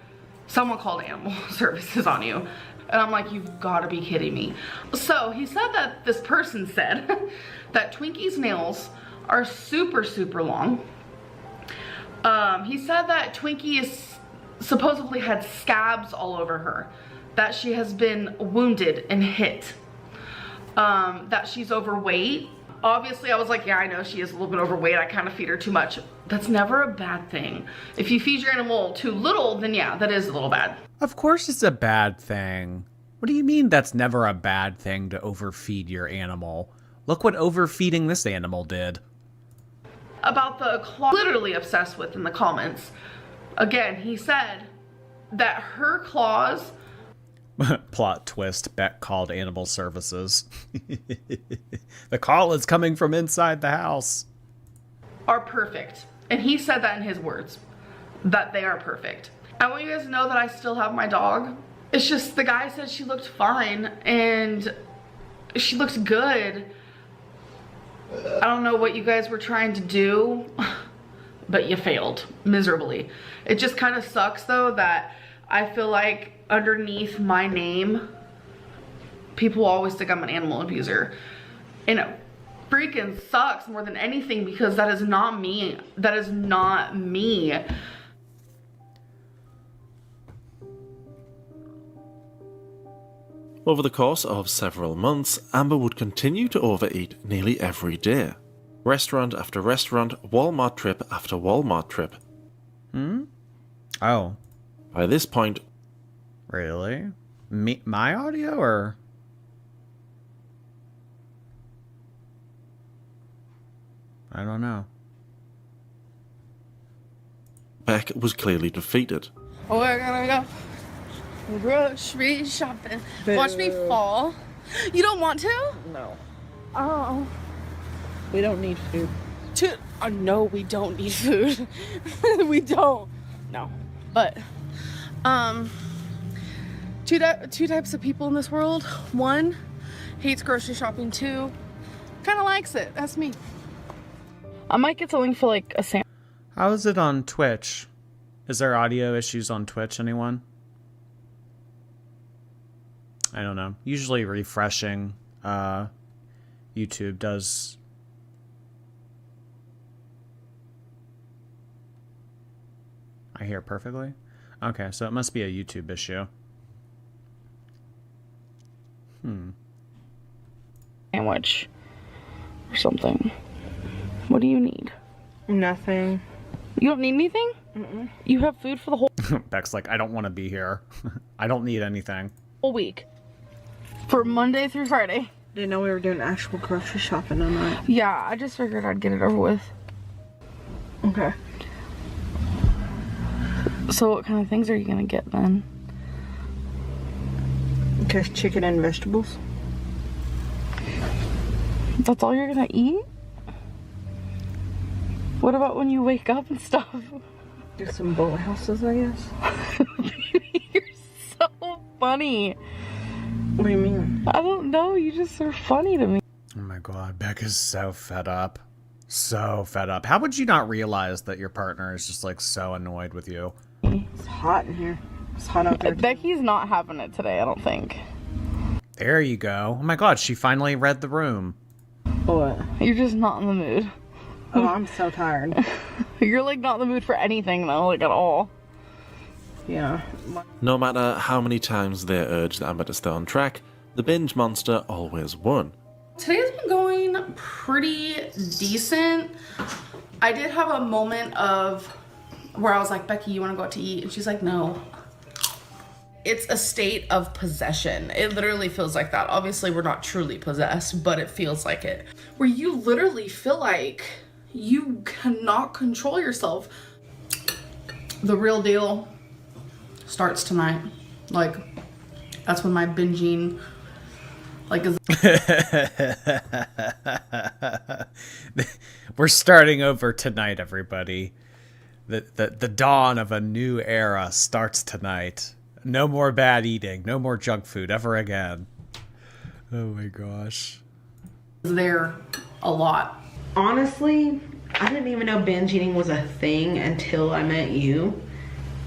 someone called animal services on you. And I'm like, you've got to be kidding me. So he said that this person said that Twinkie's nails are super, super long. He said that Twinkie is supposedly had scabs all over her, that she has been wounded and hit, that she's overweight. Obviously, I was like, yeah, I know she is a little bit overweight. I kind of feed her too much. That's never a bad thing. If you feed your animal too little, then yeah, that is a little bad. Of course it's a bad thing. What do you mean that's never a bad thing to overfeed your animal? Look what overfeeding this animal did. About the claw, literally obsessed with in the comments. Again, he said that her claws... Plot twist, Beck called animal services. The call is coming from inside the house. Are perfect. And he said that in his words, that they are perfect. I want you guys to know that I still have my dog. It's just the guy said she looked fine and she looks good. I don't know what you guys were trying to do, but you failed miserably. It just kind of sucks though that I feel like underneath my name, people always think I'm an animal abuser. And it freaking sucks more than anything because that is not me. That is not me. Over the course of several months, Amber would continue to overeat nearly every day. Restaurant after restaurant, Walmart trip after Walmart trip. Oh. By this point... Really? My audio, or...? I don't know. Beck was clearly defeated. We're gonna go grocery shopping. Watch me fall. You don't want to? No. Oh. We don't need food. No, we don't need food. We don't. No. But, two types of people in this world. One hates grocery shopping. Two kind of likes it. That's me. I might get something for like a sandwich. How is it on Twitch? Is there audio issues on Twitch, anyone? I don't know. Usually refreshing YouTube does. I hear perfectly. Okay, so it must be a YouTube issue. Sandwich or something. What do you need? Nothing. You don't need anything? You have food for the Beck's like, I don't want to be here. I don't need anything. whole week. For Monday through Friday. Didn't know we were doing actual grocery shopping on that. Yeah, I just figured I'd get it over with. Okay. So what kind of things are you gonna get then? Just chicken and vegetables. That's all you're gonna eat? What about when you wake up and stuff? There's some boat houses, I guess. You're so funny. What do you mean? I don't know, you just are funny to me. Oh my god, Beck is so fed up. So fed up. How would you not realize that your partner is just like so annoyed with you? It's hot in here. It's hot out there. Becky's not having it today, I don't think. There you go. Oh my god, she finally read the room. What? You're just not in the mood. Oh, I'm so tired. You're like not in the mood for anything though, like at all. Yeah. No matter how many times they urged Amber to stay on track, the binge monster always won. Today's been going pretty decent. I did have a moment of where I was like, Becky, you want to go out to eat? And she's like, no. It's a state of possession. It literally feels like that. Obviously, we're not truly possessed, but it feels like it. Where you literally feel like you cannot control yourself. The real deal starts tonight. Like, that's when my binging, like, is. We're starting over tonight, everybody. The dawn of a new era starts tonight. No more bad eating. No more junk food ever again. Oh my gosh. There a lot. Honestly, I didn't even know binge eating was a thing until I met you.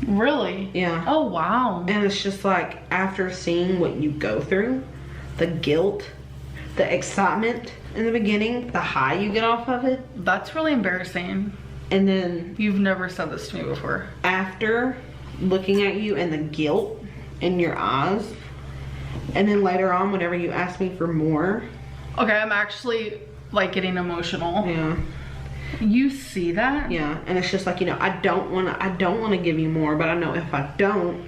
Really? Yeah. Oh, wow. And it's just like, after seeing what you go through, the guilt, the excitement in the beginning, the high you get off of it, That's really embarrassing. and then You've never said this to me before. after looking at you and the guilt in your eyes, and then later on whenever you ask me for more, Okay, I'm actually like getting emotional. yeah, You see that? yeah, and it's just like, you know, I don't want to give you more, but I know if I don't,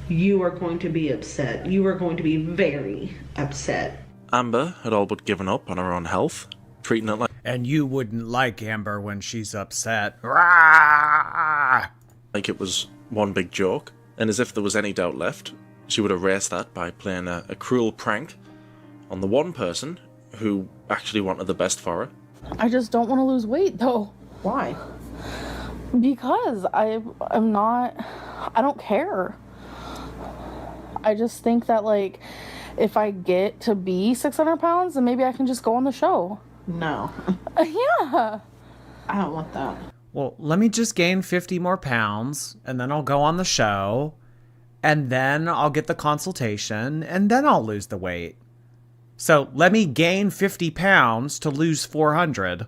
you are going to be upset. You are going to be very upset. Amber had all but given up on her own health, treating it And you wouldn't like Amber when she's upset. Rah! like it was one big joke, and as if there was any doubt left, she would erase that by playing a cruel prank on the one person who actually wanted the best for her. I just don't want to lose weight though. Why? Because I don't care. I just think that like if I get to be 600 pounds, then maybe I can just go on the show. No, Yeah. I don't want that. Well, let me just gain 50 more pounds, and then I'll go on the show, and then I'll get the consultation, and then I'll lose the weight. So let me gain 50 pounds to lose 400.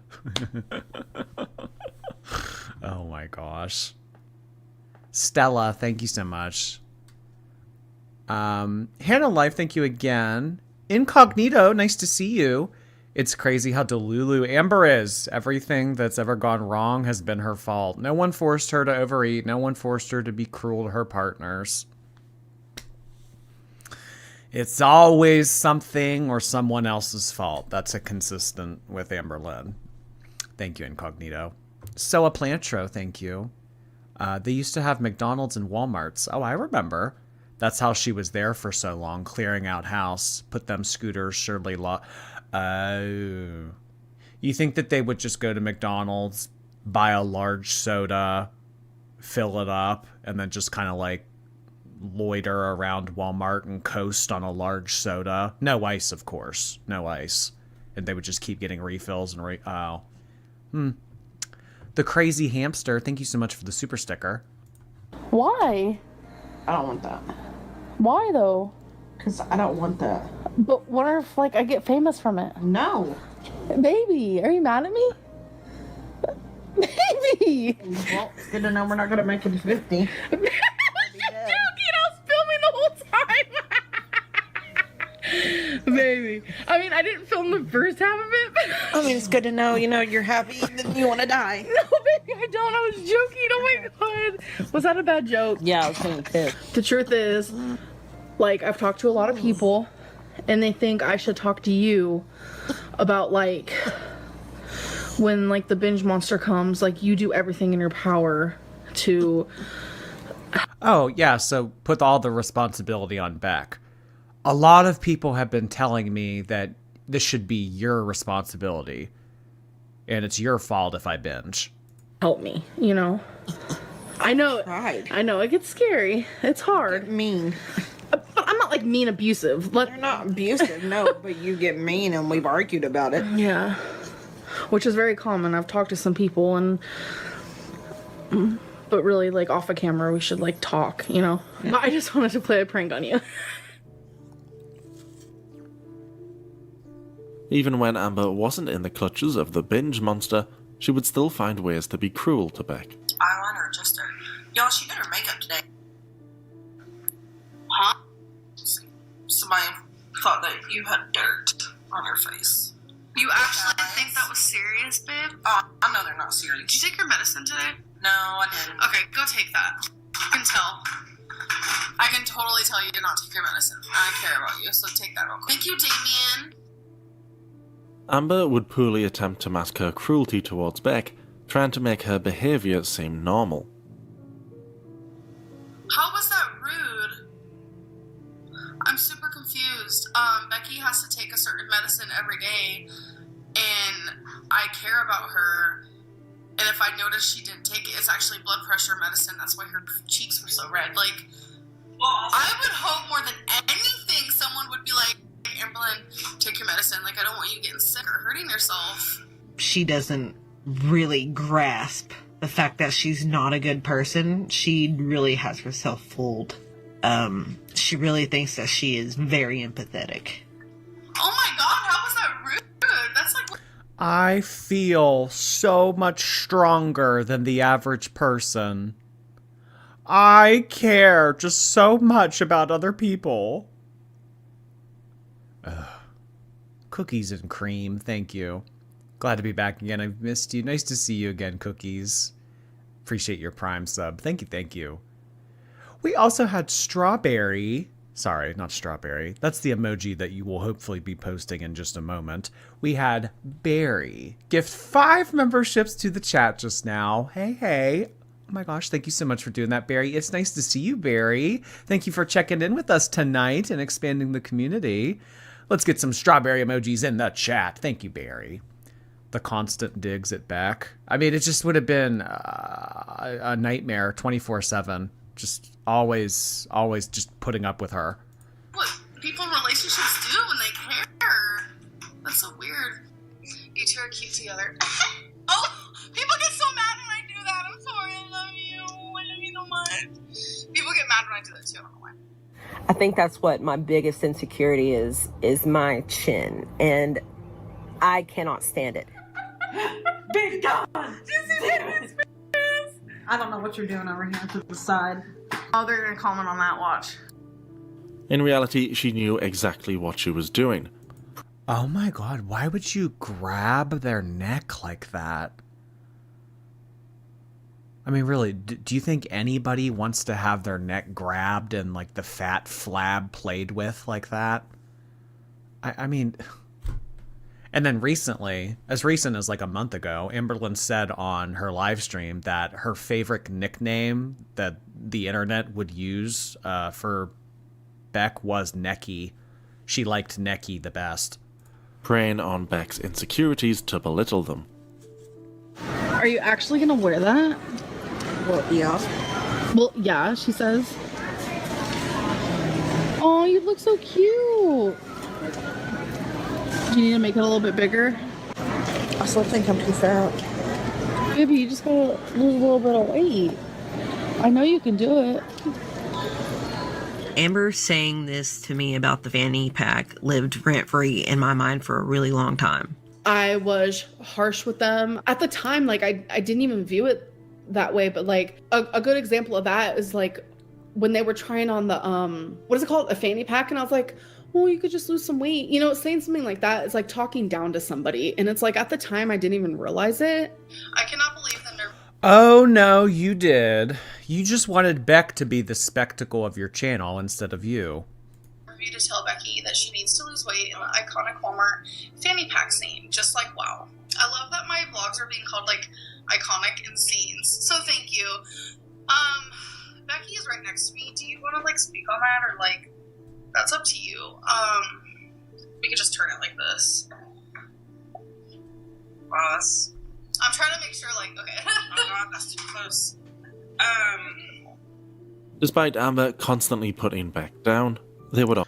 Oh my gosh. Stella, thank you so much. Hannah Life, thank you again. Incognito, nice to see you. It's crazy how delulu Amber is. Everything that's ever gone wrong has been her fault. No one forced her to overeat. No one forced her to be cruel to her partners. It's always something or someone else's fault. That's a consistent with Amberlynn. Thank you, Incognito. So a Plantro, thank you. They used to have McDonald's and Walmarts. Oh, I remember. That's how she was there for so long, clearing out house. Put them scooters, surely Oh. You think that they would just go to McDonald's, buy a large soda, fill it up, and then just kind of like loiter around Walmart and coast on a large soda? No ice, of course. No ice. And they would just keep getting refills and The Crazy Hamster, thank you so much for the super sticker. Why? I don't want that. Why though? Because I don't want that. But what if like I get famous from it? No. Baby, are you mad at me? Baby! Well, it's good to know we're not going to make it to 50. I was filming the whole time. Baby. I mean, I didn't film the first half of it. I mean, it's good to know, you're happy that you want to die. No, baby, I don't. I was joking. Oh my god. Was that a bad joke? Yeah, I was being pissed. The truth is, like, I've talked to a lot of people, and they think I should talk to you about, like, when, like, the binge monster comes, like, you do everything in your power to... Oh, yeah, so put all the responsibility on Beck. A lot of people have been telling me that this should be your responsibility, and it's your fault if I binge. help me, you know? I know, Right. I know, it gets scary. It's hard. Mean. But I'm not, like, mean abusive. You're not abusive, no, but you get mean and we've argued about it. Yeah. Which is very common. I've talked to some people and... But really, like, off of camera, we should, like, talk, you know? But I just wanted to play a prank on you. Even when Amber wasn't in the clutches of the binge monster, she would still find ways to be cruel to Beck. Eyeliner just her. Y'all, she did her makeup today. Huh? Somebody thought that you had dirt on your face. You actually think that was serious, babe? Oh, I know they're not serious. Did you take your medicine today? No, I didn't. Okay, go take that. I can tell. I can totally tell you to not take your medicine. I care about you, so take that real quick. Thank you, Damien. Amber would poorly attempt to mask her cruelty towards Beck, trying to make her behaviour seem normal. How was that rude? I'm super confused. Becky has to take a certain medicine every day, and I care about her. And if I notice she didn't take it, it's actually blood pressure medicine. That's why her cheeks were so red. Like, I would hope more than anything someone would be like, Amberlynn, take your medicine. Like, I don't want you getting sick or hurting yourself. She doesn't really grasp the fact that she's not a good person. She really has herself fooled. She really thinks that she is very empathetic. Oh my god, how was that rude? That's like... I feel so much stronger than the average person. I care just so much about other people. Cookies and cream, thank you. Glad to be back again. I've missed you. Nice to see you again, Cookies. Appreciate your Prime sub. Thank you, thank you. We also had Strawberry. Sorry, not Strawberry. That's the emoji that you will hopefully be posting in just a moment. We had Barry gift 5 memberships to the chat just now. Hey, hey. Oh my gosh, thank you so much for doing that, Barry. It's nice to see you, Barry. Thank you for checking in with us tonight and expanding the community. Let's get some strawberry emojis in the chat. Thank you, Barry. The constant digs at Beck. I mean, it just would have been a nightmare 24/7. Just always just putting up with her. What people in relationships do when they care. That's so weird. You two are cute together. Oh, people get so mad when I do that. I'm sorry. I love you. I love you so much. People get mad when I do that too. I don't know why. I think that's what my biggest insecurity is my chin, and I cannot stand it. Big God! Did you see David's face? I don't know what you're doing over here to the side. Oh, they're gonna comment on that. Watch. In reality, she knew exactly what she was doing. Oh my god, why would you grab their neck like that? I mean, really, do you think anybody wants to have their neck grabbed and, like, the fat flab played with like that? I mean... And then recently, as recent as, like, a month ago, Amberlynn said on her live stream that her favorite nickname that the internet would use for Beck was Necky. She liked Necky the best. Preying on Beck's insecurities to belittle them. Are you actually gonna wear that? Well, yeah. Well, yeah, she says. Oh, you look so cute. Do you need to make it a little bit bigger? I still think I'm too fat. Maybe you just gotta lose a little bit of weight. I know you can do it. Amber saying this to me about the fanny pack lived rent-free in my mind for a really long time. I was harsh with them. At the time, like, I didn't even view it that way, but like a good example of that is like when they were trying on the what is it called, a fanny pack, and I was like, well, you could just lose some weight, you know. Saying something like that is like talking down to somebody, and it's like at the time I didn't even realize it. I cannot believe that they're Oh, no, you did. You just wanted Beck to be the spectacle of your channel instead of you. for you to tell Becky that she needs to lose weight in the iconic Walmart fanny pack scene. Just like, wow. I love that my vlogs are being called like iconic in scenes. So thank you. Becky is right next to me. Do you want to like speak on that, or like that's up to you? We could just turn it like this. Wow, that's. I'm trying to make sure, like, okay. Oh god, that's too close. Despite Amber constantly putting Beck down, they would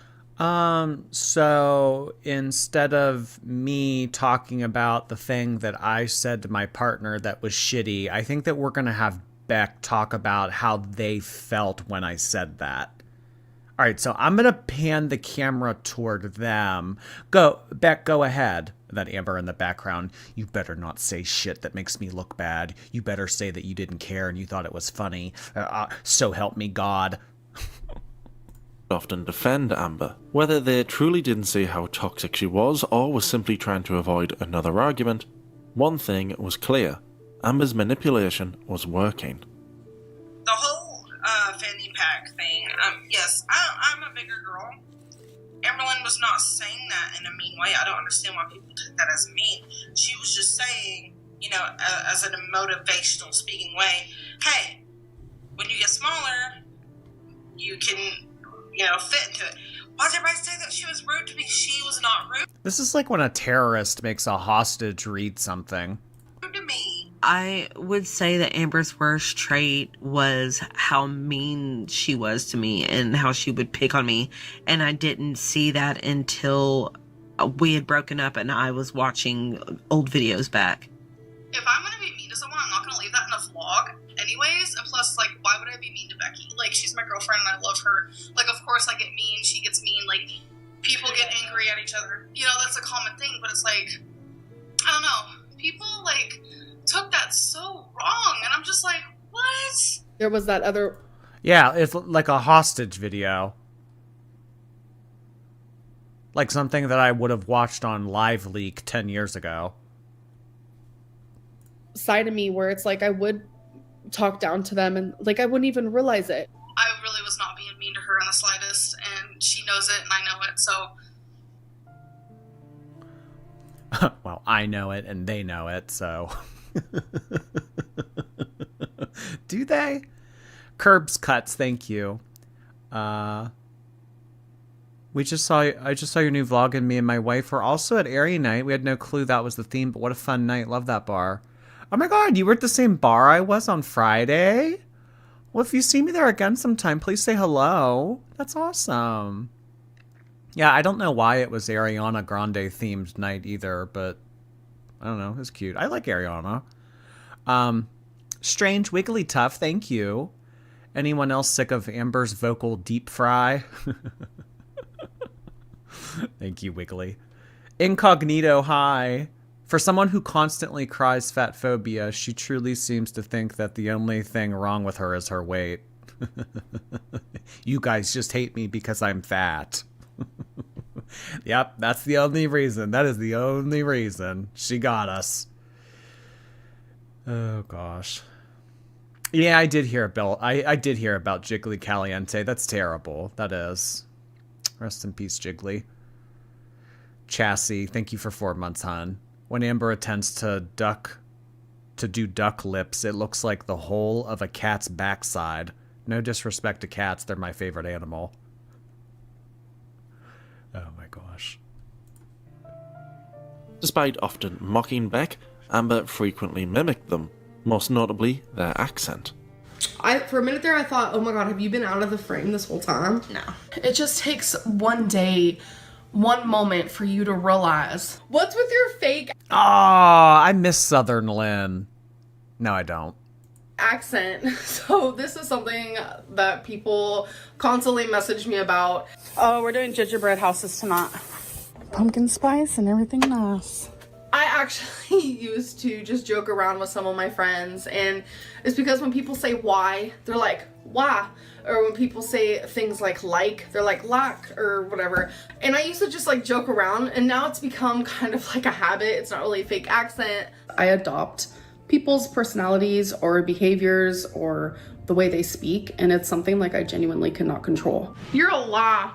So instead of me talking about the thing that I said to my partner that was shitty, I think that we're going to have Beck talk about how they felt when I said that. All right, so I'm going to pan the camera toward them. Go, Beck, go ahead. That Amber in the background. You better not say shit that makes me look bad. You better say that you didn't care and you thought it was funny. So help me God. often defend Amber. Whether they truly didn't see how toxic she was or was simply trying to avoid another argument, one thing was clear. Amber's manipulation was working. The whole fanny pack thing, yes, I'm a bigger girl. Amberlynn was not saying that in a mean way. I don't understand why people took that as mean. She was just saying, you know, as in a motivational speaking way, hey, when you get smaller, you can, you know, fit into it. Why did everybody say that she was rude to me? She was not rude This is like when a terrorist makes a hostage read something. to me. I would say that Amber's worst trait was how mean she was to me and how she would pick on me. And I didn't see that until we had broken up and I was watching old videos back. If I'm going to be mean to someone, I'm not going to leave that in a vlog anyways. And plus, like, why would I be mean to Becky? Like, she's my girlfriend and I love her. Like, of course I get mean. She gets mean. Like, people get angry at each other. You know, that's a common thing. But it's like, I don't know. People, like, took that so wrong. And I'm just like, what? There was that other. Yeah, it's like a hostage video. Like something that I would have watched on Live Leak 10 years ago. Side of me where it's like I would talk down to them and like I wouldn't even realize it. I really was not being mean to her in the slightest. And she knows it and I know it. So Well, I know it and they know it, so. Do they? Curbs cuts, thank you. I just saw your new vlog, and me and my wife were also at Airy Night. We had no clue that was the theme, but what a fun night. Love that bar. Oh my god, you were at the same bar I was on Friday? Well, if you see me there again sometime, please say hello. That's awesome. Yeah, I don't know why it was Ariana Grande themed night either, but I don't know. It was cute. I like Ariana. Strange Wiggly Tough, thank you. Anyone else sick of Amber's vocal deep fry? Thank you, Wiggly. Incognito, hi. For someone who constantly cries fat phobia, she truly seems to think that the only thing wrong with her is her weight. You guys just hate me because I'm fat. Yep, that's the only reason. That is the only reason. She got us. Oh, gosh. Yeah, I did hear about I did hear about Jiggly Caliente. That's terrible. That is. Rest in peace, Jiggly. Chassis, thank you for 4 months, hon. When Amber attempts to do duck lips, it looks like the whole of a cat's backside. No disrespect to cats, they're my favorite animal. Oh my gosh. Despite often mocking Beck, Amber frequently mimicked them, most notably their accent. For a minute there, I thought, oh my god, have you been out of the frame this whole time? No. It just takes one day, one moment for you to realize, what's with your fake? Oh, I miss Southern Lynn. No, I don't. accent. So this is something that people constantly message me about. Oh, we're doing gingerbread houses tonight. Pumpkin spice and everything nice. I actually used to just joke around with some of my friends, and it's because when people say why, they're like, why? Or when people say things like, they're like, or whatever. And I used to just like joke around, and now it's become kind of like a habit. It's not really a fake accent. I adopt people's personalities or behaviors or the way they speak, and it's something like I genuinely cannot control. You're a lie.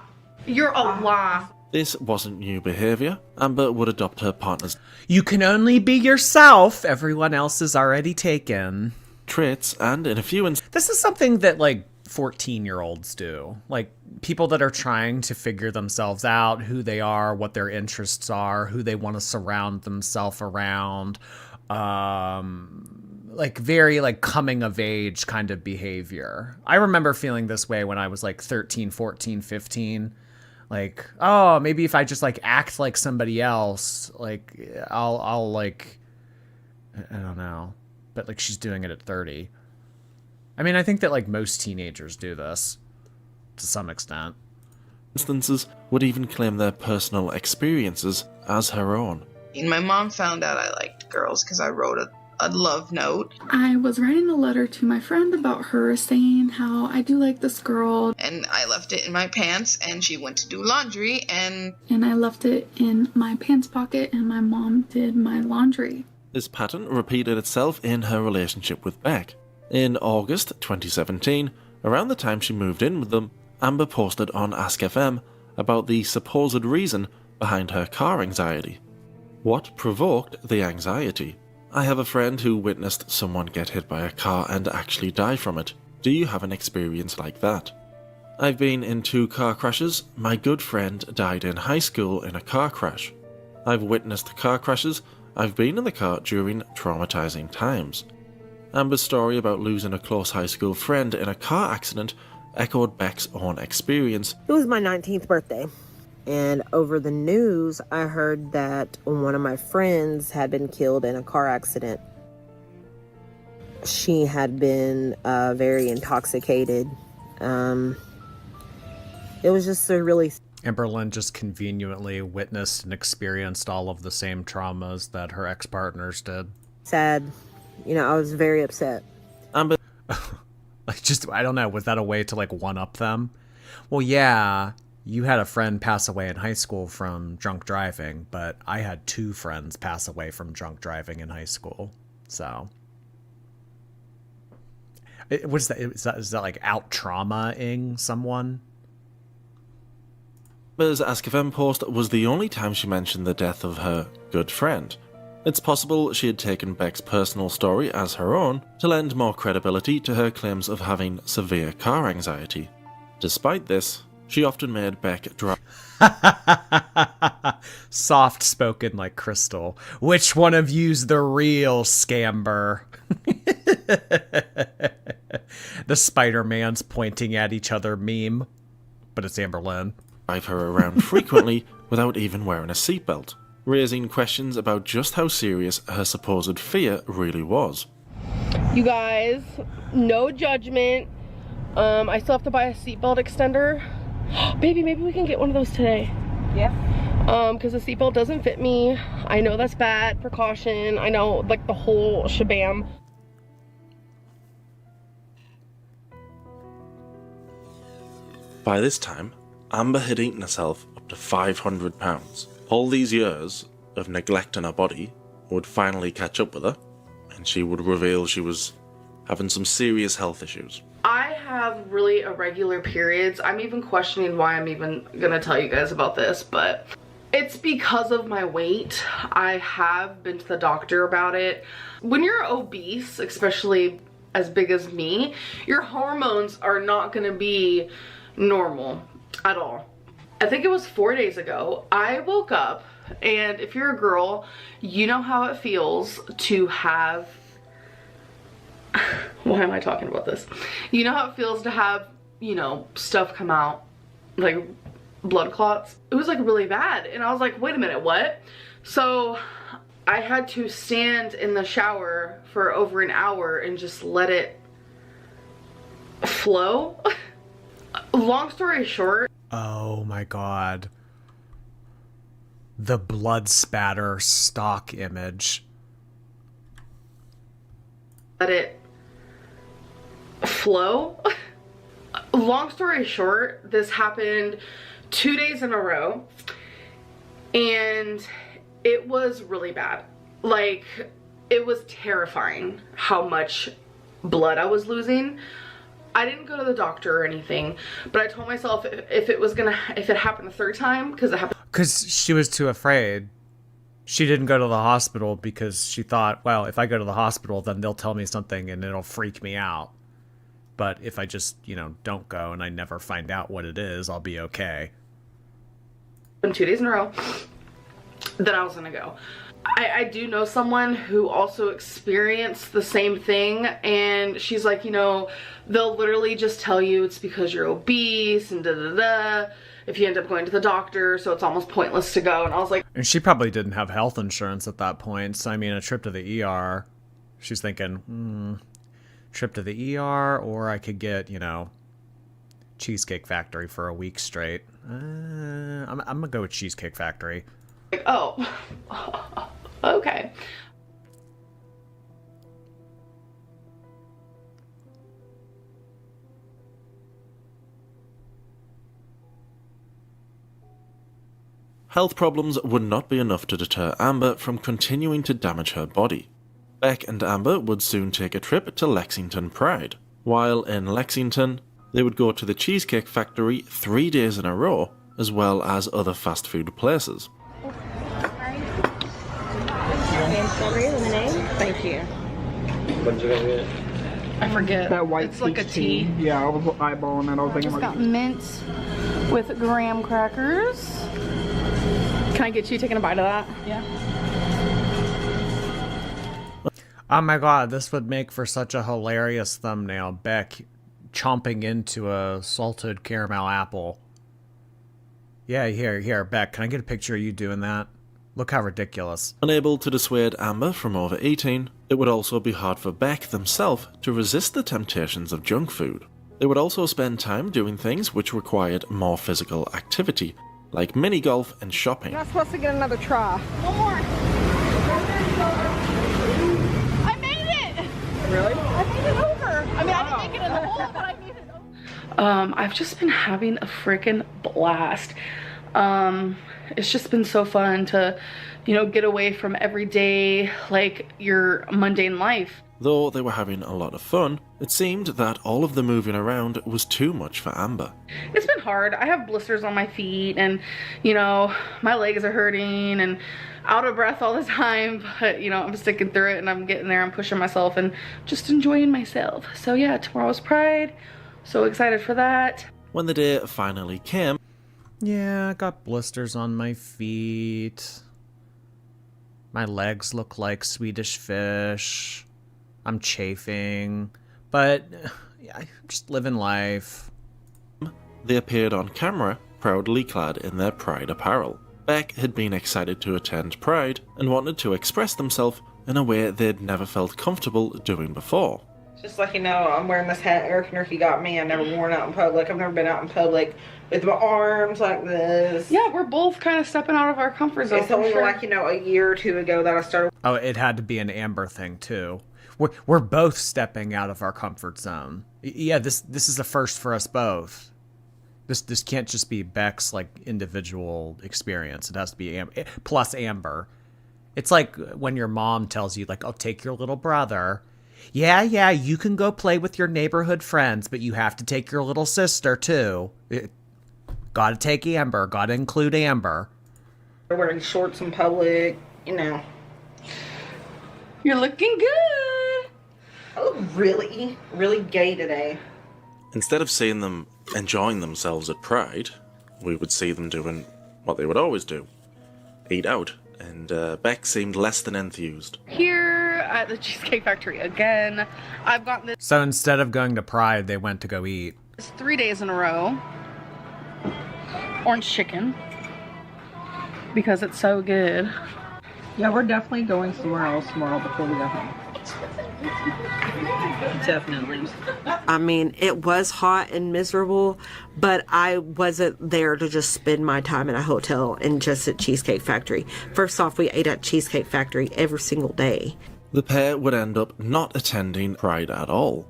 You're a lie. This wasn't new behaviour. Amber would adopt her partner's You can only be yourself. Everyone else is already taken. traits, and in a few instances, This is something that, like, 14-year-olds do. Like, people that are trying to figure themselves out, who they are, what their interests are, who they want to surround themselves around. Like, very, like, coming-of-age kind of behavior. I remember feeling this way when I was, like, 13, 14, 15. Like, oh, maybe if I just, like, act like somebody else, like, I'll like, I don't know. But, like, she's doing it at 30. I mean, I think that, like, most teenagers do this to some extent. would even claim their personal experiences as her own. My mom found out I liked girls because I wrote a love note. I was writing a letter to my friend about her saying how I do like this girl. And I left it in my pants, and she went to do laundry, and I left it in my pants pocket, and my mom did my laundry. This pattern repeated itself in her relationship with Beck. In August 2017, around the time she moved in with them, Amber posted on Ask FM about the supposed reason behind her car anxiety. What provoked the anxiety? I have a friend who witnessed someone get hit by a car and actually die from it. Do you have an experience like that? I've been in 2 car crashes. My good friend died in high school in a car crash. I've witnessed car crashes. I've been in the car during traumatizing times. Amber's story about losing a close high school friend in a car accident echoed Beck's own experience. It was my 19th birthday. And over the news, I heard that one of my friends had been killed in a car accident. She had been very intoxicated. It was just a really... Amberlynn just conveniently witnessed and experienced all of the same traumas that her ex-partners did. sad. You know, I was very upset. Amber... Like, just, I don't know, was that a way to, like, one-up them? Well, yeah... You had a friend pass away in high school from drunk driving, but I had 2 friends pass away from drunk driving in high school. So, what is that? Is that like out trauma-ing someone? Amber's Ask FM post was the only time she mentioned the death of her good friend. It's possible she had taken Beck's personal story as her own to lend more credibility to her claims of having severe car anxiety. Despite this, she often made Beck drive. Soft spoken like Crystal. Which one of you's the real scamber? The Spider-Man's pointing at each other meme. But it's Amberlynn. Drive her around frequently without even wearing a seatbelt, raising questions about just how serious her supposed fear really was. You guys, no judgment. I still have to buy a seatbelt extender. Baby, maybe we can get one of those today. Yeah. Because the seatbelt doesn't fit me. I know that's bad. Precaution. I know, like, the whole shabam. By this time, Amber had eaten herself up to 500 pounds. All these years of neglecting her body would finally catch up with her, and she would reveal she was having some serious health issues. I have really irregular periods. I'm even questioning why I'm even gonna tell you guys about this, but it's because of my weight. I have been to the doctor about it. When you're obese, especially as big as me, your hormones are not gonna be normal at all. I think it was 4 days ago, I woke up, and if you're a girl, you know how it feels to have why am I talking about this? You know how it feels to have, you know, stuff come out, like blood clots? It was like really bad, and I was like, wait a minute, what? So I had to stand in the shower for over an hour and just let it flow. Long story short. Oh my god. The blood spatter stock image. Let it flow. Long story short, this happened 2 days in a row, and it was really bad. Like, it was terrifying how much blood I was losing. I didn't go to the doctor or anything, but I told myself if it happened a third time, because she was too afraid. She didn't go to the hospital because she thought, well, if I go to the hospital, then they'll tell me something and it'll freak me out. But if I just, don't go and I never find out what it is, I'll be okay. 2 days in a row, then I was gonna go. I do know someone who also experienced the same thing, and she's like, they'll literally just tell you it's because you're obese and da-da-da if you end up going to the doctor, so it's almost pointless to go. And I was like... And she probably didn't have health insurance at that point, so I mean, a trip to the ER, she's thinking, trip to the ER, or I could get, Cheesecake Factory for a week straight. I'm gonna go with Cheesecake Factory. Like, oh, okay. Health problems would not be enough to deter Amber from continuing to damage her body. Beck and Amber would soon take a trip to Lexington Pride. While in Lexington, they would go to the Cheesecake Factory 3 days in a row, as well as other fast food places. Strawberry lemonade? Thank you. What did you guys get? I forget. That white it's like a tea. Yeah, I was eyeballing that. I was thinking Just like... got mint with graham crackers. Can I get you taking a bite of that? Yeah. Oh my god, this would make for such a hilarious thumbnail. Beck chomping into a salted caramel apple. Yeah, here, Beck, can I get a picture of you doing that? Look how ridiculous. Unable to dissuade Amber from overeating, it would also be hard for Beck themselves to resist the temptations of junk food. They would also spend time doing things which required more physical activity, like mini golf and shopping. You're not supposed to get another try. One more. I made it! Really? I made it over. I mean, I didn't make it in the hole, but I made it over. I've just been having a freaking blast. It's just been so fun to, get away from everyday, like, your mundane life. Though they were having a lot of fun, it seemed that all of the moving around was too much for Amber. It's been hard. I have blisters on my feet and, my legs are hurting and out of breath all the time. But, I'm sticking through it and I'm getting there. I'm pushing myself and just enjoying myself. So yeah, tomorrow's Pride. So excited for that. When the day finally came... Yeah, I got blisters on my feet. My legs look like Swedish fish. I'm chafing, but I'm just living life. They appeared on camera, proudly clad in their Pride apparel. Beck had been excited to attend Pride and wanted to express themselves in a way they'd never felt comfortable doing before. Just like I'm wearing this hat Eric Nurky got me. I've never worn it out in public. I've never been out in public with my arms like this. Yeah, we're both kind of stepping out of our comfort zone. It's only like, a year or two ago that I started. Oh, it had to be an Amber thing too. We're both stepping out of our comfort zone. Yeah, this is a first for us both. This can't just be Beck's like individual experience. It has to be plus Amber. It's like when your mom tells you like, "Oh, take your little brother." Yeah, you can go play with your neighborhood friends, but you have to take your little sister too. Gotta take Amber. Gotta include Amber. We're wearing shorts in public, You're looking good. I look really, really gay today. Instead of seeing them enjoying themselves at Pride, we would see them doing what they would always do. Eat out. And Beck seemed less than enthused. Here at the Cheesecake Factory again, I've gotten this. So instead of going to Pride, they went to go eat. 3 days in a row. Orange chicken. Because it's so good. Yeah, we're definitely going somewhere else tomorrow before we go home. Definitely. I mean, it was hot and miserable, but I wasn't there to just spend my time in a hotel and just at Cheesecake Factory. First off, we ate at Cheesecake Factory every single day. The pair would end up not attending Pride at all.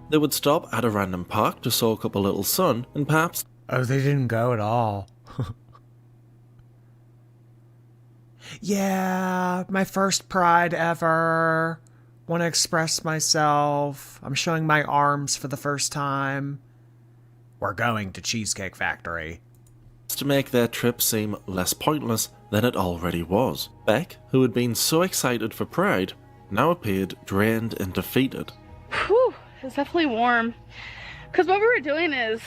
They would stop at a random park to soak up a little sun and perhaps... Oh, they didn't go at all. Yeah, my first Pride ever. Want to express myself. I'm showing my arms for the first time. We're going to Cheesecake Factory. to make their trip seem less pointless than it already was. Beck, who had been so excited for Pride, now appeared drained and defeated. Whew, it's definitely warm. Because what we were doing is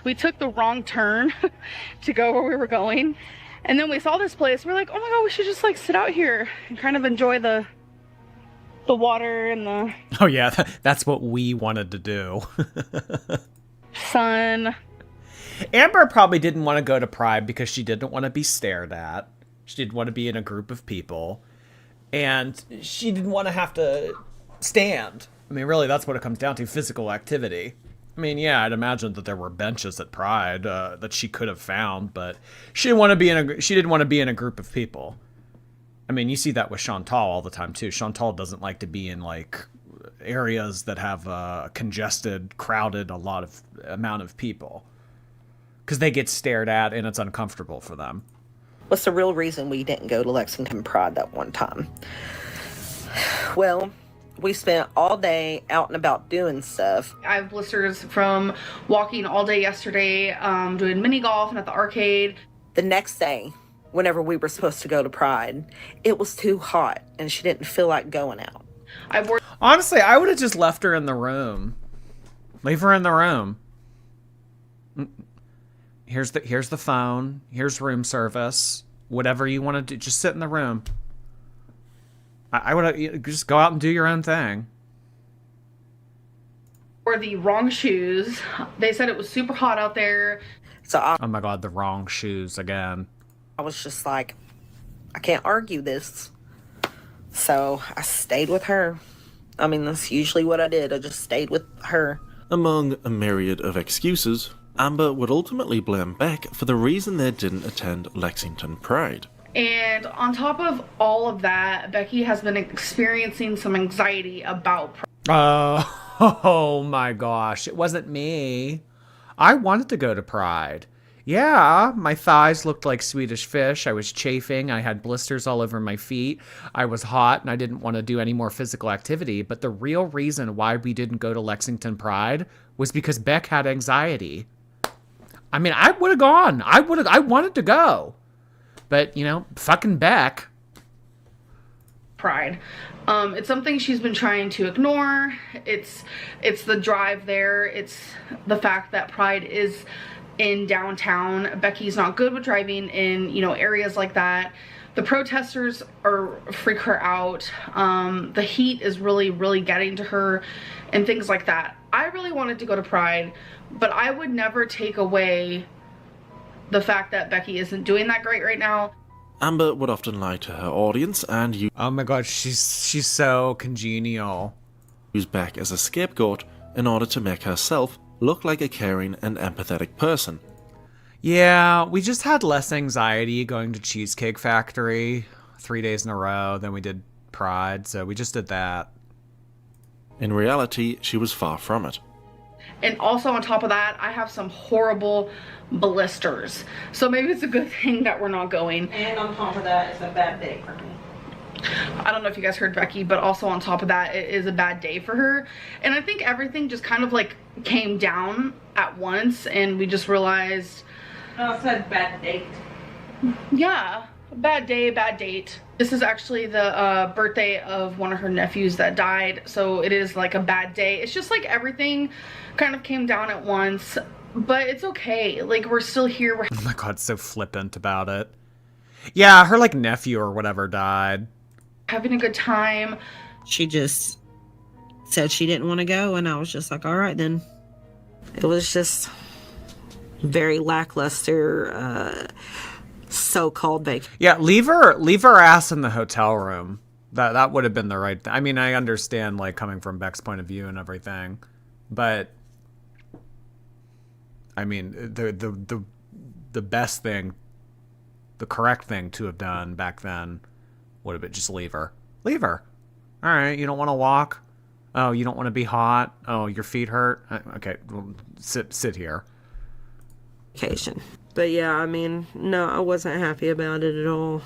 we took the wrong turn to go where we were going. And then we saw this place. We're like, oh my god, we should just like sit out here and kind of enjoy the water and the... Oh yeah, that's what we wanted to do. sun. Amber probably didn't want to go to Pride because she didn't want to be stared at. She didn't want to be in a group of people. And she didn't want to have to stand. I mean, really, that's what it comes down to, physical activity. I mean, yeah, I'd imagine that there were benches at Pride that she could have found, but she didn't want to be in a group of people. I mean, you see that with Chantal all the time, too. Chantal doesn't like to be in, like, areas that have congested, crowded, amount of people. Because they get stared at and it's uncomfortable for them. What's the real reason we didn't go to Lexington Pride that one time? Well, we spent all day out and about doing stuff. I have blisters from walking all day yesterday, doing mini golf and at the arcade. The next day, whenever we were supposed to go to Pride, it was too hot and she didn't feel like going out. Honestly, I would have just left her in the room. Leave her in the room. Here's the phone. Here's room service. Whatever you want to do, just sit in the room. I would just go out and do your own thing. Or the wrong shoes. They said it was super hot out there. Oh my god, the wrong shoes again. I was just like, I can't argue this. So I stayed with her. I mean, that's usually what I did. I just stayed with her. Among a myriad of excuses, Amber would ultimately blame Beck for the reason they didn't attend Lexington Pride. And on top of all of that, Becky has been experiencing some anxiety about Pride. Oh my gosh, it wasn't me. I wanted to go to Pride. Yeah, my thighs looked like Swedish fish. I was chafing. I had blisters all over my feet. I was hot and I didn't want to do any more physical activity. But the real reason why we didn't go to Lexington Pride was because Beck had anxiety. I mean, I would have gone. I wanted to go. But, you know, fucking Beck. Pride. It's something she's been trying to ignore. It's the drive there. It's the fact that Pride is in downtown. Becky's not good with driving in, you know, areas like that. The protesters freak her out. The heat is really, really getting to her and things like that. I really wanted to go to Pride, but I would never take away the fact that Becky isn't doing that great right now. Amber would often lie to her audience and use... Oh my god, she's so congenial. ...use Beck as a scapegoat in order to make herself look like a caring and empathetic person. Yeah, we just had less anxiety going to Cheesecake Factory 3 days in a row than we did Pride, so we just did that. In reality, she was far from it. And also on top of that, I have some horrible blisters. So maybe it's a good thing that we're not going. And on top of that, it's a bad day for me. I don't know if you guys heard Becky, but also on top of that, it is a bad day for her. And I think everything just kind of like came down at once and we just realized... No, it said bad date. Yeah, bad day, bad date. This is actually the birthday of one of her nephews that died, so it is like a bad day. It's just like everything kind of came down at once, but it's okay. Like, we're still here. Oh my god, so flippant about it. Yeah, her like nephew or whatever died. Having a good time. She just said she didn't want to go, and I was just like, all right then. It was just very lackluster. so-called vacation. Yeah, leave her ass in the hotel room. That would have been the right thing. I mean, I understand, like, coming from Beck's point of view and everything, but I mean, the best thing, the correct thing to have done back then would have been just leave her. Leave her. All right, you don't want to walk? Oh, you don't want to be hot? Oh, your feet hurt? Okay, well, sit here. Vacation. But yeah, I mean, no, I wasn't happy about it at all.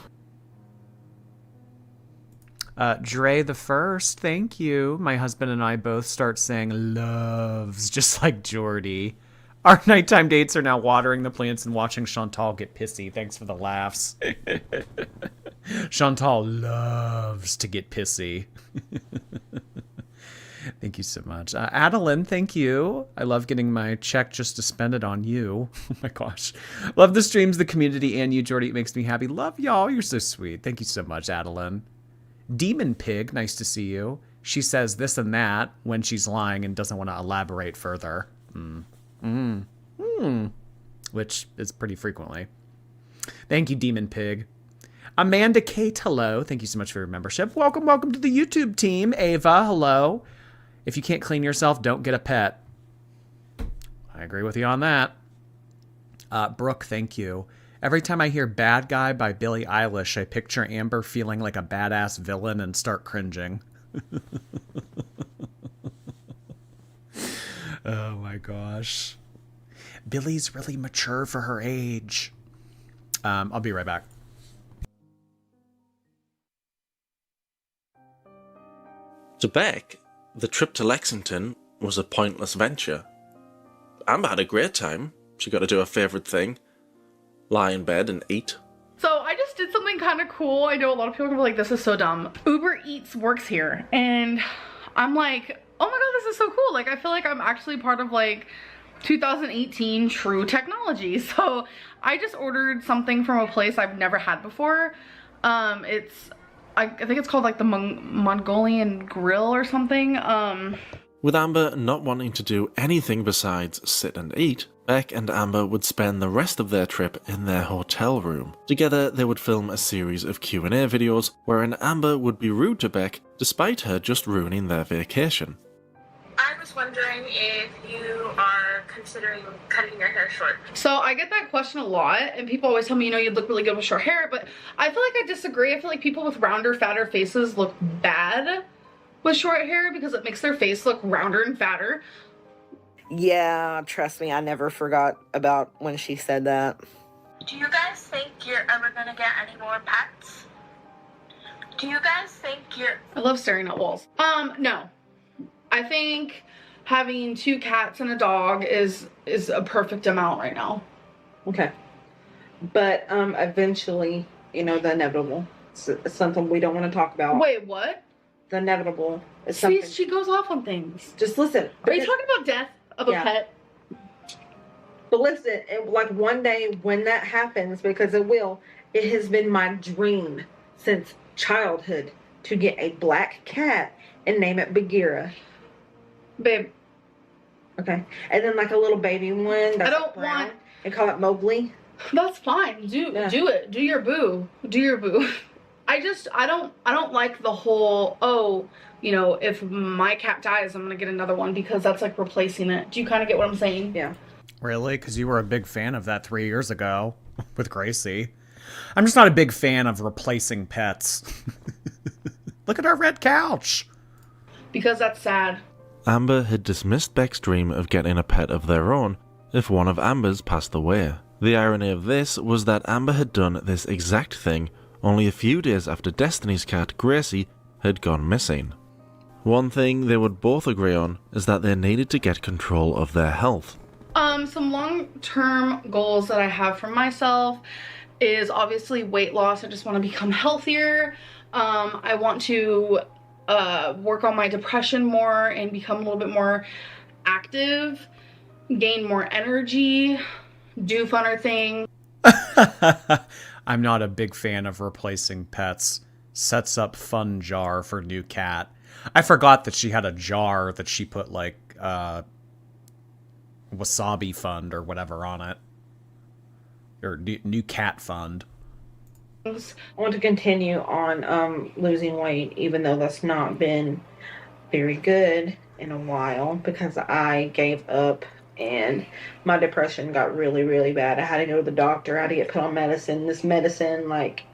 Dre the First, thank you. My husband and I both start saying loves, just like Jordy. Our nighttime dates are now watering the plants and watching Chantal get pissy. Thanks for the laughs. Chantal loves to get pissy. Thank you so much. Adeline, thank you. I love getting my check just to spend it on you. Oh my gosh. Love the streams, the community, and you, Jordy. It makes me happy. Love y'all. You're so sweet. Thank you so much, Adeline. Demon Pig, nice to see you. She says this and that when she's lying and doesn't want to elaborate further. Which is pretty frequently. Thank you, Demon Pig. Amanda Kate, hello. Thank you so much for your membership. Welcome to the YouTube team. Ava, hello. If you can't clean yourself, don't get a pet. I agree with you on that. Brooke, thank you. Every time I hear Bad Guy by Billie Eilish, I picture Amber feeling like a badass villain and start cringing. Oh my gosh. Billie's really mature for her age. I'll be right back. To Beck, the trip to Lexington was a pointless venture. Amber had a great time. She got to do her favourite thing. Lie in bed and eat. So I just did something kind of cool. I know a lot of people are gonna be like, this is so dumb. Uber Eats works here. And I'm like, oh my God, this is so cool. Like, I feel like I'm actually part of like 2018 true technology. So I just ordered something from a place I've never had before. I think it's called like the Mongolian Grill or something. With Amber not wanting to do anything besides sit and eat, Beck and Amber would spend the rest of their trip in their hotel room. Together, they would film a series of Q&A videos wherein Amber would be rude to Beck despite her just ruining their vacation. I was wondering if you are considering cutting your hair short. So I get that question a lot, and people always tell me, you know, you'd look really good with short hair, but I feel like I disagree. I feel like people with rounder, fatter faces look bad with short hair because it makes their face look rounder and fatter. Yeah, trust me, I never forgot about when she said that. Do you guys think you're ever gonna get any more pets? Do you guys think you're... I love staring at walls. No. I think having 2 cats and a dog is a perfect amount right now. Okay. But eventually, you know, the inevitable. It's something we don't want to talk about. Wait, what? The inevitable is See, something. she goes off on things. Just listen. Are you talking about death of a pet? But listen, like one day when that happens, because it will, it has been my dream since childhood to get a black cat and name it Bagheera. Babe. Okay. And then like a little baby one that's I don't brown, want... and call it Mowgli. That's fine. Do it. Do your boo. Do your boo. I don't like the whole, oh, you know, if my cat dies, I'm gonna get another one because that's like replacing it. Do you kind of get what I'm saying? Yeah. Really? Because you were a big fan of that 3 years ago with Gracie. I'm just not a big fan of replacing pets. Look at our red couch. Because that's sad. Amber had dismissed Beck's dream of getting a pet of their own if one of Amber's passed away. The irony of this was that Amber had done this exact thing only a few days after Destiny's cat, Gracie, had gone missing. One thing they would both agree on is that they needed to get control of their health. Some long-term goals that I have for myself is obviously weight loss. I just want to become healthier. I want to work on my depression more and become a little bit more active, gain more energy, do funner things. I'm not a big fan of replacing pets. Sets up fun jar for new cat. I forgot that she had a jar that she put like wasabi fund or whatever on it. Or new cat fund. I want to continue on losing weight, even though that's not been very good in a while because I gave up and my depression got really, really bad. I had to go to the doctor. I had to get put on medicine. This medicine, like,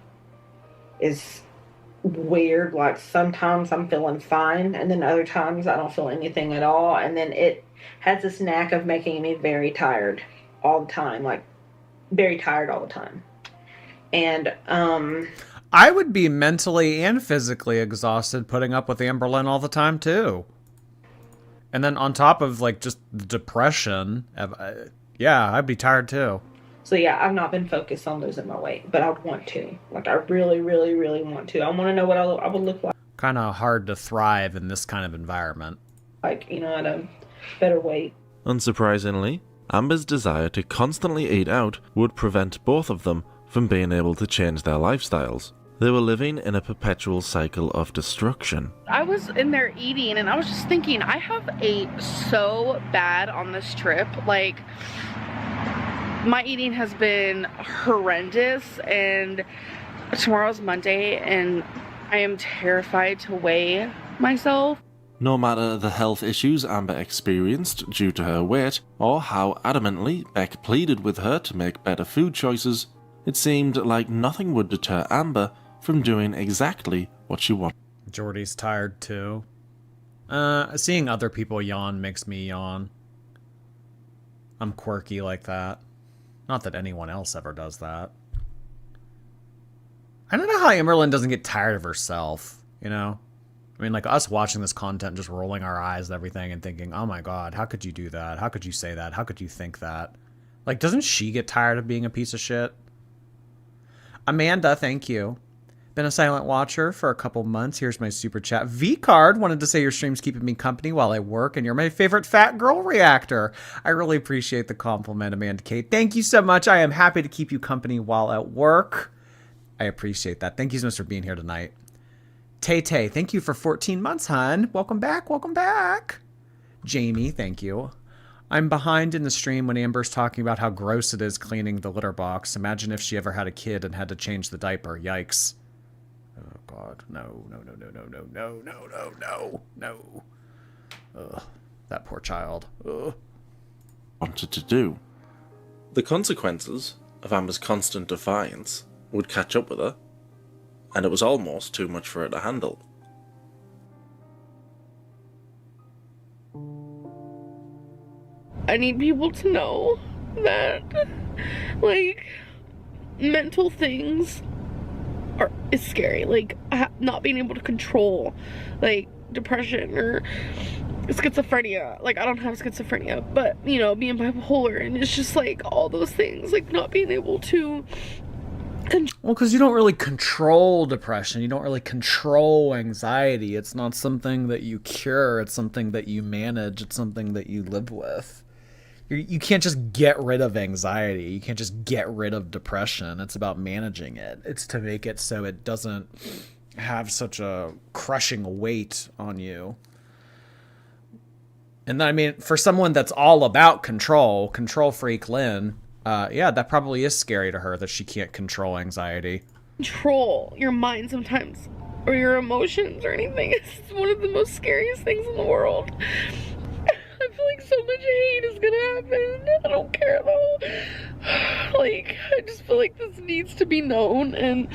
is weird. Like, sometimes I'm feeling fine, and then other times I don't feel anything at all. And then it has this knack of making me very tired all the time. Like, very tired all the time. And, I would be mentally and physically exhausted putting up with Amberlynn all the time, too. And then on top of, like, just the depression, yeah, I'd be tired, too. So, yeah, I've not been focused on losing my weight, but I want to. Like, I really, really, really want to. I want to know what I would look like. Kind of hard to thrive in this kind of environment. Like, you know, at a better weight. Unsurprisingly, Amber's desire to constantly eat out would prevent both of them from being able to change their lifestyles. They were living in a perpetual cycle of destruction. I was in there eating and I was just thinking, I have ate so bad on this trip. Like, my eating has been horrendous, and tomorrow's Monday and I am terrified to weigh myself. No matter the health issues Amber experienced due to her weight, or how adamantly Beck pleaded with her to make better food choices, it seemed like nothing would deter Amber from doing exactly what she wanted. Jordy's tired too. Seeing other people yawn makes me yawn. I'm quirky like that. Not that anyone else ever does that. I don't know how Amberlynn doesn't get tired of herself, you know? I mean, like, us watching this content, just rolling our eyes at everything and thinking, oh my god, how could you do that? How could you say that? How could you think that? Like, doesn't she get tired of being a piece of shit? Amanda, thank you. Been a silent watcher for a couple months. Here's my super chat. V-Card wanted to say your stream's keeping me company while I work, and you're my favorite fat girl reactor. I really appreciate the compliment, Amanda Kate. Thank you so much. I am happy to keep you company while at work. I appreciate that. Thank you so much for being here tonight. Tay-Tay, thank you for 14 months, hon. Welcome back, welcome back. Jamie, thank you. I'm behind in the stream when Amber's talking about how gross it is cleaning the litter box. Imagine if she ever had a kid and had to change the diaper. Yikes. Oh, God. No, no, no, no, no, no, no, no, no, no, no. Ugh, that poor child. Ugh. Wanted to do. The consequences of Amber's constant defiance would catch up with her, and it was almost too much for her to handle. I need people to know that, like, mental things is scary. Like, not being able to control, like, depression or schizophrenia. Like, I don't have schizophrenia, but, you know, being bipolar, and it's just, like, all those things. Like, not being able to... Well, because you don't really control depression. You don't really control anxiety. It's not something that you cure. It's something that you manage. It's something that you live with. You can't just get rid of anxiety. You can't just get rid of depression. It's about managing it. It's to make it so it doesn't have such a crushing weight on you. And I mean, for someone that's all about control freak Lynn, yeah, that probably is scary to her that she can't control anxiety. Control your mind sometimes, or your emotions or anything. It's one of the most scariest things in the world. I feel like so much hate is gonna happen. I don't care though. Like, I just feel like this needs to be known, and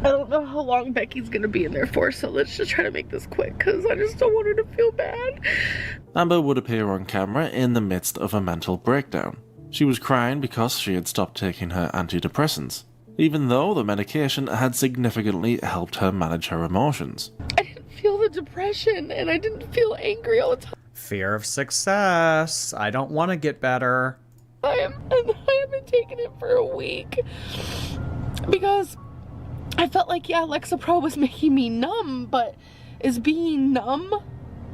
I don't know how long Becky's gonna be in there for, so let's just try to make this quick, because I just don't want her to feel bad. Amber would appear on camera in the midst of a mental breakdown. She was crying because she had stopped taking her antidepressants, even though the medication had significantly helped her manage her emotions. I didn't feel the depression, and I didn't feel angry all the time. Fear of success. I don't want to get better. I haven't taken it for a week because I felt like, yeah, Lexapro was making me numb, but is being numb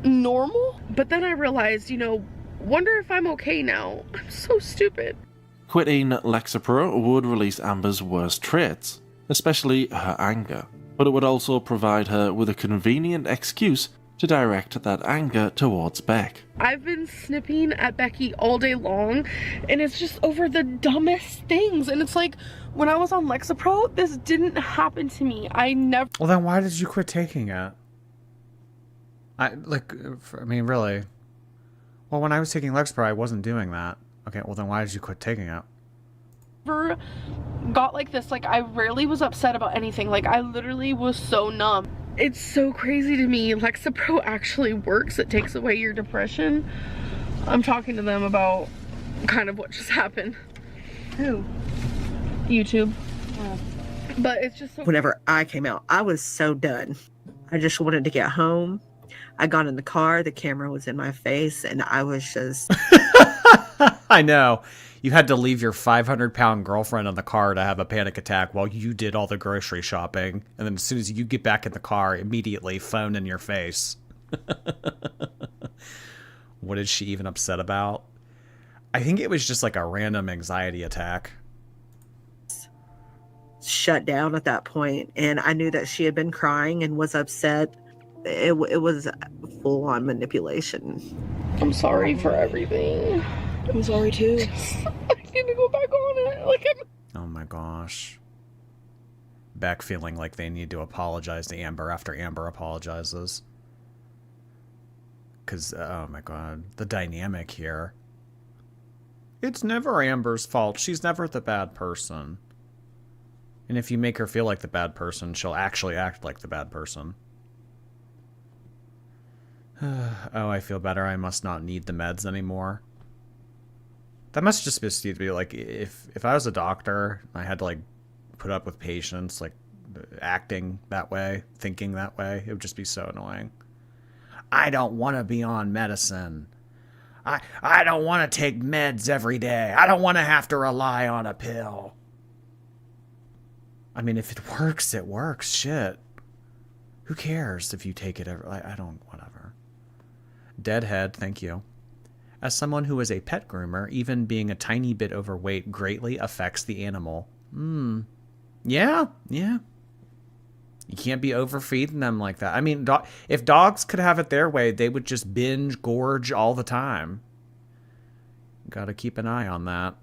normal? But then I realized, you know, wonder if I'm okay now. I'm so stupid. Quitting Lexapro would release Amber's worst traits, especially her anger, but it would also provide her with a convenient excuse to direct that anger towards Beck. I've been snipping at Becky all day long, and it's just over the dumbest things. And it's like, when I was on Lexapro, this didn't happen to me. I never... Well, then why did you quit taking it? I mean, really. Well, when I was taking Lexapro, I wasn't doing that. Okay, well then why did you quit taking it? Never got like this. Like, I rarely was upset about anything. Like, I literally was so numb. It's so crazy to me. Lexapro actually works. It takes away your depression. I'm talking to them about kind of what just happened. Who? YouTube. But it's just so... Whenever I came out, I was so done. I just wanted to get home. I got in the car, the camera was in my face, and I was just... I know. You had to leave your 500-pound girlfriend in the car to have a panic attack while you did all the grocery shopping. And then as soon as you get back in the car, immediately phone in your face. What is she even upset about? I think it was just like a random anxiety attack. Shut down at that point, and I knew that she had been crying and was upset. It was full-on manipulation. I'm sorry for everything. I'm sorry too. I need to go back on it. Like, Oh my gosh. Beck feeling like they need to apologize to Amber after Amber apologizes. Because, oh my god, the dynamic here. It's never Amber's fault. She's never the bad person. And if you make her feel like the bad person, she'll actually act like the bad person. Oh, I feel better. I must not need the meds anymore. That must just be like, if I was a doctor, I had to like put up with patients like acting that way, thinking that way, it would just be so annoying. I don't want to be on medicine. I don't want to take meds every day. I don't want to have to rely on a pill. I mean, if it works, it works. Shit. Who cares if you take it every... I don't... Whatever. Deadhead, thank you. As someone who is a pet groomer, even being a tiny bit overweight greatly affects the animal. Yeah. You can't be overfeeding them like that. I mean, if dogs could have it their way, they would just binge, gorge all the time. Gotta keep an eye on that.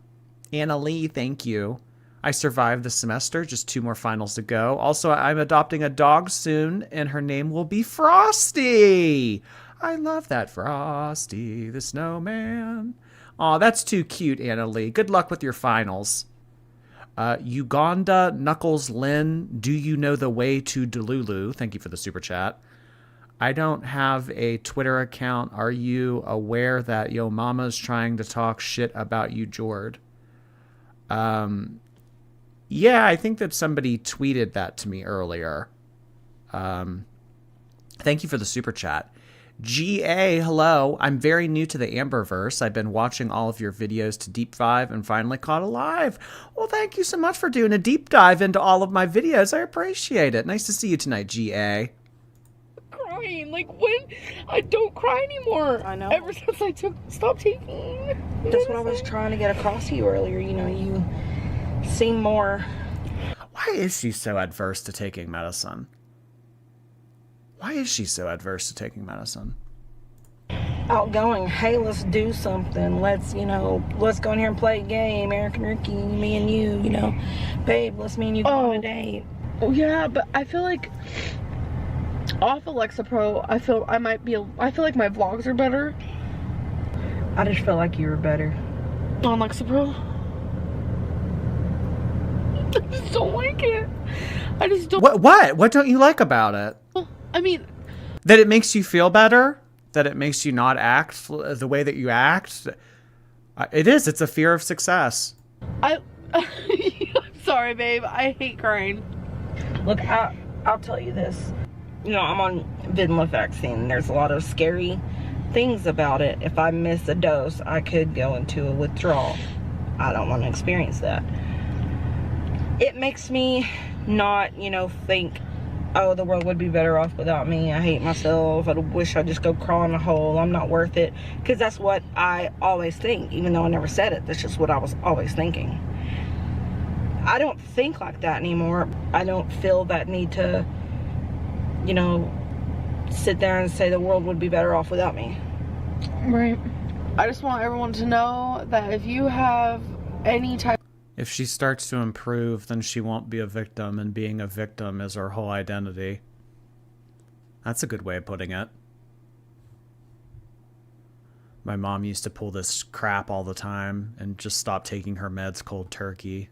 Anna Lee, thank you. I survived the semester, just 2 more finals to go. Also, I'm adopting a dog soon, and her name will be Frosty. I love that, Frosty, the snowman. Aw, that's too cute, Anna Lee. Good luck with your finals. Uganda Knuckles Lynn, do you know the way to Delulu? Thank you for the super chat. I don't have a Twitter account. Are you aware that yo mama's trying to talk shit about you, Jord? Yeah, I think that somebody tweeted that to me earlier. Thank you for the super chat. GA, hello. I'm very new to the Amberverse. I've been watching all of your videos to deep dive and finally caught alive. Well, thank you so much for doing a deep dive into all of my videos. I appreciate it. Nice to see you tonight, GA. crying. Like, when? I don't cry anymore. I know. Ever since I stopped taking. That's what I was trying to get across to you earlier. You know, you seem more... Why is she so adverse to taking medicine? Why is she so adverse to taking medicine? outgoing. Hey, let's do something. Let's go in here and play a game. Eric and Ricky, me and you, babe, let's me and you go on a date. Oh, yeah, but I feel like off Alexa Pro, I feel like my vlogs are better. I just feel like you were better on Alexa Pro. I just don't like it. I just don't. What don't you like about it? I mean, that it makes you feel better? That it makes you not act the way that you act? It's a fear of success. I'm sorry, babe. I hate crying. Look, I'll tell you this. I'm on Vidma vaccine. There's a lot of scary things about it. If I miss a dose, I could go into a withdrawal. I don't want to experience that. It makes me not, think, oh, the world would be better off without me. I hate myself. I wish I'd just go crawl in a hole. I'm not worth it. Because that's what I always think, even though I never said it. That's just what I was always thinking. I don't think like that anymore. I don't feel that need to, sit there and say the world would be better off without me. Right. I just want everyone to know that if you have any type. If she starts to improve, then she won't be a victim, and being a victim is her whole identity. That's a good way of putting it. My mom used to pull this crap all the time and just stop taking her meds cold turkey.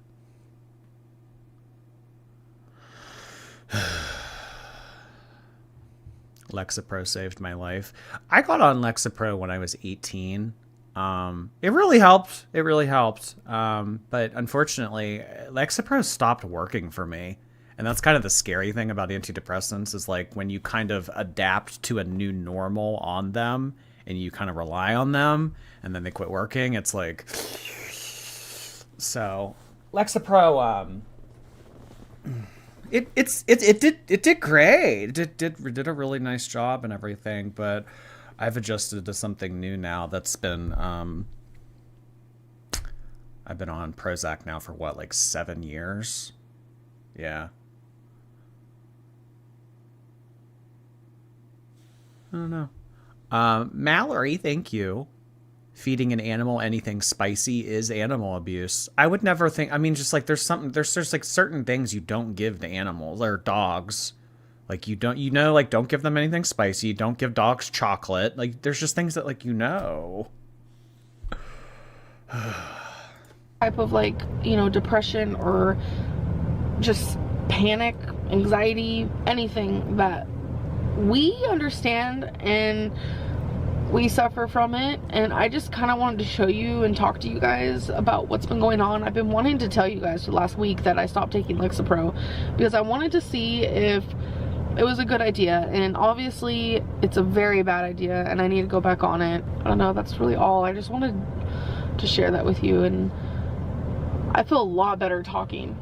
Lexapro saved my life. I got on Lexapro when I was 18. It really helped. It really helped. But unfortunately, Lexapro stopped working for me. And that's kind of the scary thing about antidepressants is like when you kind of adapt to a new normal on them and you kind of rely on them and then they quit working. It's like, so Lexapro, it did great. It did a really nice job and everything, but I've adjusted to something new now that's been, I've been on Prozac now for what, like 7 years? Yeah. I don't know. Mallory, thank you. Feeding an animal anything spicy is animal abuse. I would never think, I mean, just like there's like certain things you don't give to animals or dogs. Like you don't give them anything spicy. Don't give dogs chocolate. Like there's just things that like, Type of like, depression or just panic, anxiety, anything that we understand and we suffer from it. And I just kind of wanted to show you and talk to you guys about what's been going on. I've been wanting to tell you guys for the last week that I stopped taking Lexapro because I wanted to see if it was a good idea, and obviously it's a very bad idea and I need to go back on it. I don't know, that's really all. I just wanted to share that with you, and I feel a lot better talking.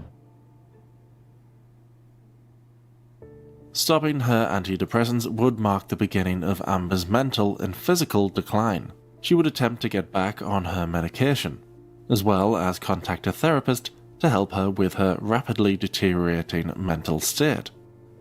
Stopping her antidepressants would mark the beginning of Amber's mental and physical decline. She would attempt to get back on her medication, as well as contact a therapist to help her with her rapidly deteriorating mental state.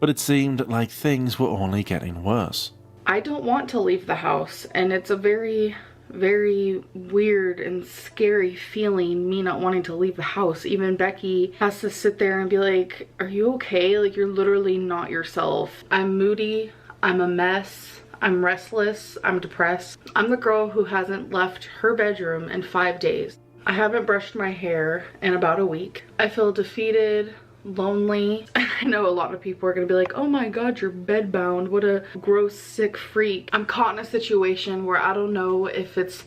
But it seemed like things were only getting worse. I don't want to leave the house, and it's a very, very weird and scary feeling, me not wanting to leave the house. Even Becky has to sit there and be like, are you okay? Like, you're literally not yourself. I'm moody, I'm a mess, I'm restless, I'm depressed. I'm the girl who hasn't left her bedroom in 5 days. I haven't brushed my hair in about a week. I feel defeated, lonely. I know a lot of people are gonna be like, oh my god, you're bedbound, what a gross sick freak. I'm caught in a situation where I don't know if it's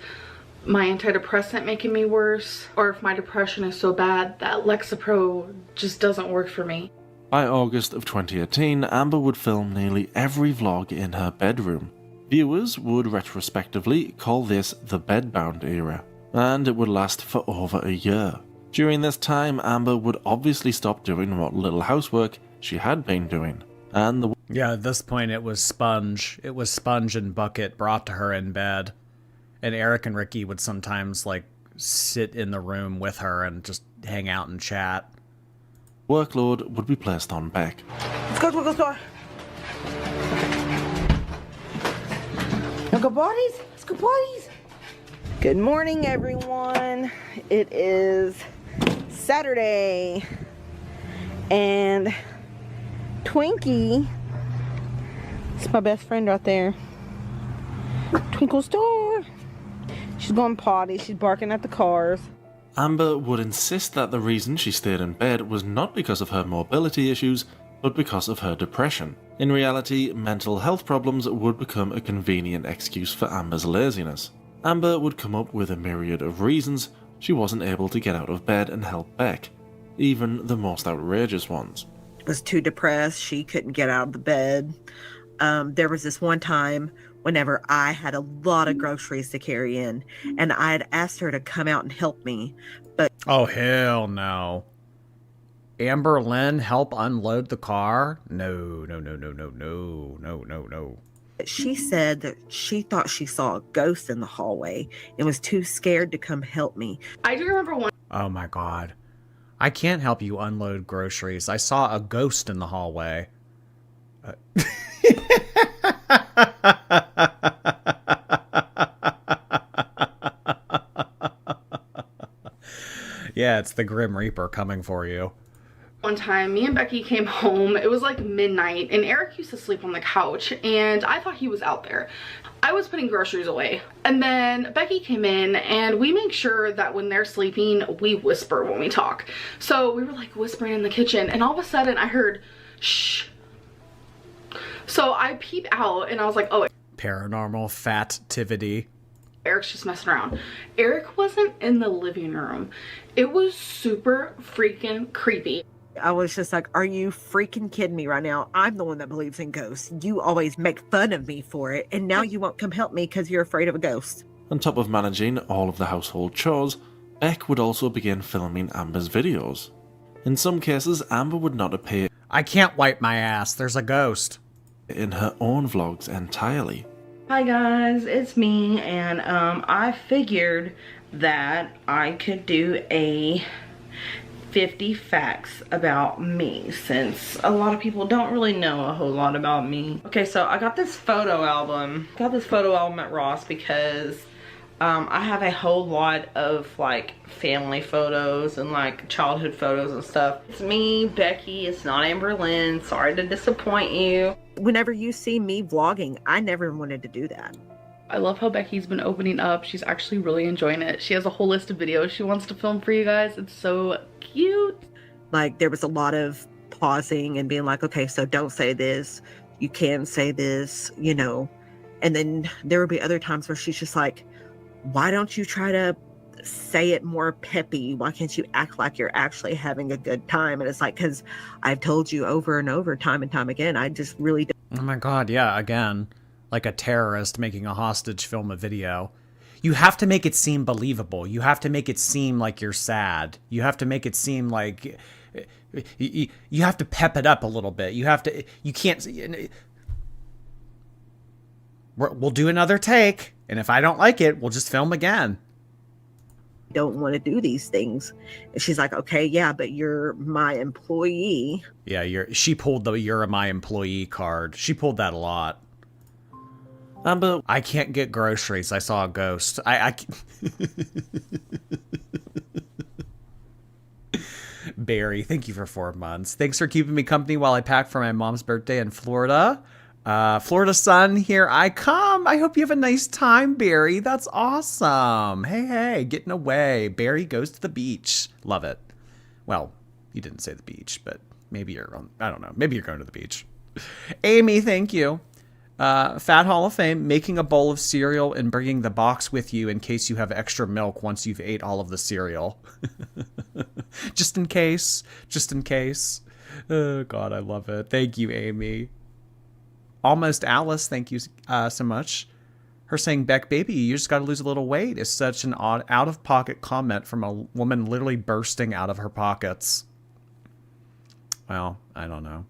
my antidepressant making me worse or if my depression is so bad that Lexapro just doesn't work for me. By August of 2018, Amber would film nearly every vlog in her bedroom. Viewers would retrospectively call this the bedbound era, and it would last for over a year. During this time, Amber would obviously stop doing what little housework she had been doing, and yeah, at this point it was Sponge. It was Sponge and Bucket brought to her in bed, and Eric and Ricky would sometimes like sit in the room with her and just hang out and chat. Workload would be placed on Beck. Let's go to the store. Let's go parties. Let's go parties. Good morning, everyone. It is Saturday, and Twinkie, it's my best friend right there. Twinkle Star. She's going potty. She's barking at the cars. Amber would insist that the reason she stayed in bed was not because of her mobility issues, but because of her depression. In reality, mental health problems would become a convenient excuse for Amber's laziness. Amber would come up with a myriad of reasons she wasn't able to get out of bed and help Beck, even the most outrageous ones. Was too depressed. She couldn't get out of the bed. There was this one time whenever I had a lot of groceries to carry in, and I had asked her to come out and help me, but oh hell no. Amberlynn help unload the car? No. she said that she thought she saw a ghost in the hallway and was too scared to come help me. I do remember one. Oh my god. I can't help you unload groceries. I saw a ghost in the hallway. Yeah, it's the Grim Reaper coming for you. One time, me and Becky came home. It was like midnight, and Eric used to sleep on the couch, and I thought he was out there. I was putting groceries away, and then Becky came in, and we make sure that when they're sleeping, we whisper when we talk. So we were like whispering in the kitchen, and all of a sudden I heard, shh. So I peep out, and I was like, oh. Paranormal fativity. Eric's just messing around. Eric wasn't in the living room. It was super freaking creepy. I was just like, are you freaking kidding me right now? I'm the one that believes in ghosts. You always make fun of me for it, and now you won't come help me because you're afraid of a ghost. On top of managing all of the household chores, Beck would also begin filming Amber's videos. In some cases, Amber would not appear. I can't wipe my ass, there's a ghost. In her own vlogs entirely. Hi guys, it's me, and I figured that I could do a 50 facts about me, since a lot of people don't really know a whole lot about me. Okay, so I got this photo album. At Ross because I have a whole lot of like family photos and like childhood photos and stuff. It's me, Becky, it's not Amberlynn. Sorry to disappoint you. Whenever you see me vlogging, I never wanted to do that. I love how Becky's been opening up. She's actually really enjoying it. She has a whole list of videos she wants to film for you guys. It's so cute. Like, there was a lot of pausing and being like, okay, so don't say this. You can say this, you know. And then there would be other times where she's just like, why don't you try to say it more peppy? Why can't you act like you're actually having a good time? And it's like, because I've told you over and over, time and time again, I just really don't. Oh my god, yeah, again. Like a terrorist making a hostage film a video. You have to make it seem believable. You have to make it seem like you're sad. You have to make it seem like... You have to pep it up a little bit. You have to... You can't... We'll do another take, and if I don't like it, we'll just film again. Don't want to do these things. And she's like, okay, yeah, but you're my employee. Yeah, she pulled the "you're my employee" card. She pulled that a lot. Amber, I can't get groceries. I saw a ghost. Barry, thank you for 4 months. Thanks for keeping me company while I pack for my mom's birthday in Florida. Florida sun, here I come. I hope you have a nice time, Barry. That's awesome. Hey, getting away. Barry goes to the beach. Love it. Well, you didn't say the beach, but maybe you're on, I don't know. Maybe you're going to the beach. Amy, thank you. Fat Hall of Fame, making a bowl of cereal and bringing the box with you in case you have extra milk once you've ate all of the cereal. Just in case. Oh, God, I love it. Thank you, Amy. Almost Alice, thank you so much. Her saying, Beck, baby, you just got to lose a little weight is such an odd out-of-pocket comment from a woman literally bursting out of her pockets. Well, I don't know.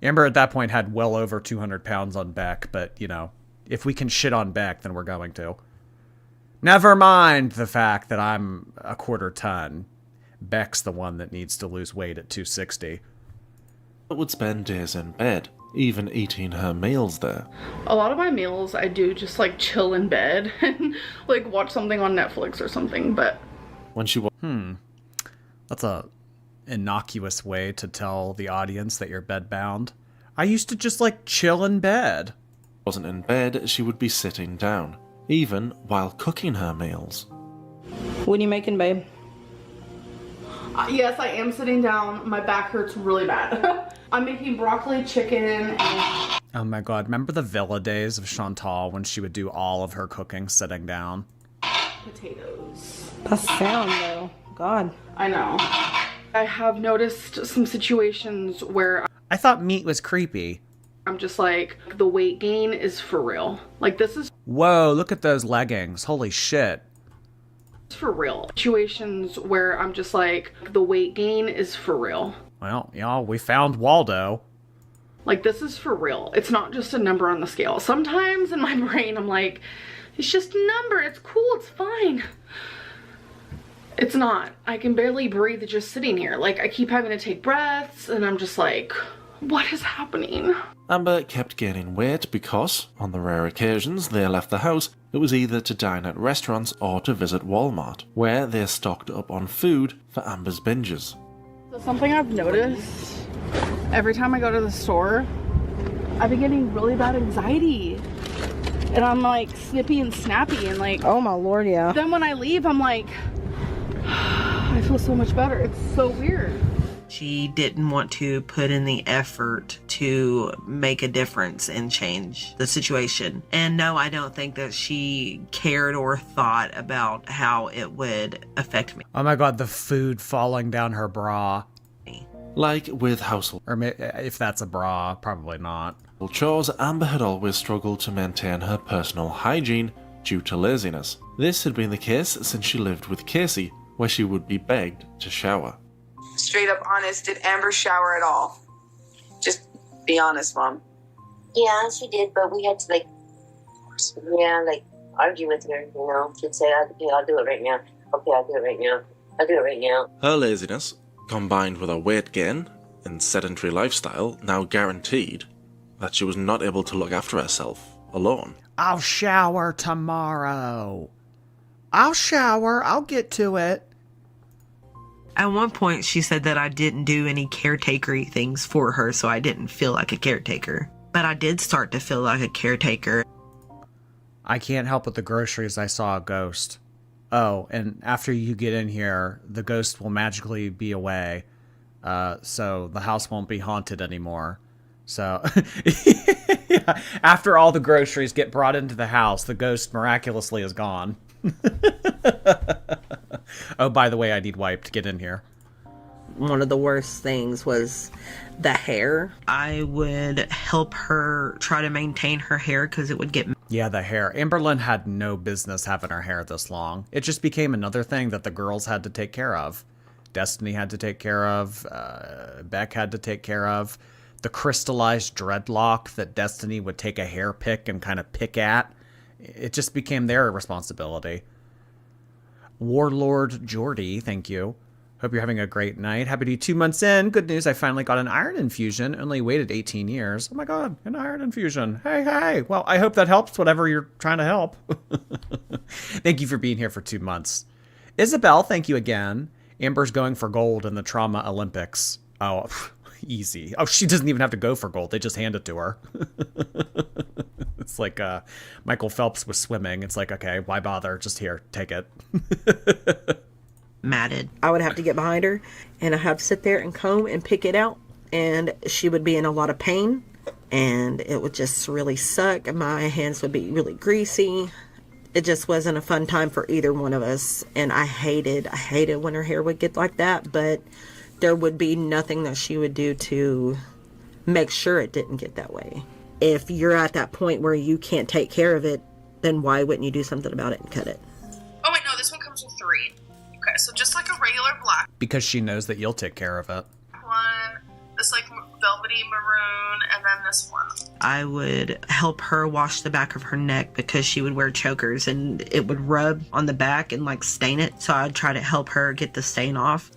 Amber at that point had well over 200 pounds on Beck, but, you know, if we can shit on Beck, then we're going to. Never mind the fact that I'm a quarter ton. Beck's the one that needs to lose weight at 260. Would spend days in bed, even eating her meals there. A lot of my meals I do just like chill in bed and like watch something on Netflix or something, but... When she That's a innocuous way to tell the audience that you're bedbound. I used to just like chill in bed. Wasn't in bed, she would be sitting down, even while cooking her meals. What are you making, babe? Yes, I am sitting down. My back hurts really bad. I'm making broccoli, chicken, and... Oh my god, remember the Villa days of Chantal when she would do all of her cooking sitting down? potatoes. That sound though. God. I know. I have noticed some situations where I thought meat was creepy. I'm just like, the weight gain is for real. Like, this is Whoa, look at those leggings. Holy shit. for real. Situations where I'm just like, the weight gain is for real. Well, y'all, we found Waldo. Like, this is for real. It's not just a number on the scale. Sometimes in my brain, I'm like, it's just a number. It's cool. It's fine. It's not. I can barely breathe just sitting here. Like, I keep having to take breaths, and I'm just like, What is happening? Amber kept gaining weight because, on the rare occasions they left the house, it was either to dine at restaurants or to visit Walmart, where they stocked up on food for Amber's binges. So something I've noticed, every time I go to the store, I've been getting really bad anxiety. And I'm like snippy and snappy and like, oh my lord, yeah. Then when I leave, I'm like, I feel so much better. It's so weird. She didn't want to put in the effort to make a difference and change the situation. And no, I don't think that she cared or thought about how it would affect me. Oh my god, the food falling down her bra. Like with household, or if that's a bra, probably not. Chores, Amber had always struggled to maintain her personal hygiene due to laziness. This had been the case since she lived with Casey, where she would be begged to shower. Straight up honest, did Amber shower at all? Just be honest, Mom. Yeah, she did, but we had to argue with her, you know. She'd say, okay, I'll do it right now. Okay, I'll do it right now. I'll do it right now. Her laziness, combined with her weight gain and sedentary lifestyle, now guaranteed that she was not able to look after herself alone. I'll shower tomorrow. I'll get to it. At one point, she said that I didn't do any caretakery things for her, so I didn't feel like a caretaker. But I did start to feel like a caretaker. I can't help with the groceries. I saw a ghost. Oh, and after you get in here, the ghost will magically be away. So the house won't be haunted anymore. So yeah, after all the groceries get brought into the house, the ghost miraculously is gone. Oh, by the way, I need wipe to get in here. One of the worst things was the hair. I would help her try to maintain her hair because it would get... Yeah, the hair. Amberlynn had no business having her hair this long. It just became another thing that the girls had to take care of. Destiny had to take care of. Beck had to take care of. The crystallized dreadlock that Destiny would take a hair pick and kind of pick at. It just became their responsibility. Warlord Jordy, thank you. Hope you're having a great night. Happy to be 2 months in. Good news, I finally got an iron infusion. Only waited 18 years. Oh my god, an iron infusion. Hey. Well, I hope that helps, whatever you're trying to help. Thank you for being here for 2 months. Isabel, thank you again. Amber's going for gold in the Trauma Olympics. Oh, easy. Oh, she doesn't even have to go for gold. They just hand it to her. It's like Michael Phelps was swimming. It's like, okay, why bother? Just here, take it. Matted. I would have to get behind her, and I'd have to sit there and comb and pick it out, and she would be in a lot of pain, and it would just really suck, and my hands would be really greasy. It just wasn't a fun time for either one of us, and I hated when her hair would get like that, but there would be nothing that she would do to make sure it didn't get that way. If you're at that point where you can't take care of it, then why wouldn't you do something about it and cut it? Oh wait, no, this one comes with 3. Okay, so just like a regular black Because she knows that you'll take care of it. one, this like velvety maroon, and then this one. I would help her wash the back of her neck because she would wear chokers and it would rub on the back and like stain it. So I'd try to help her get the stain off.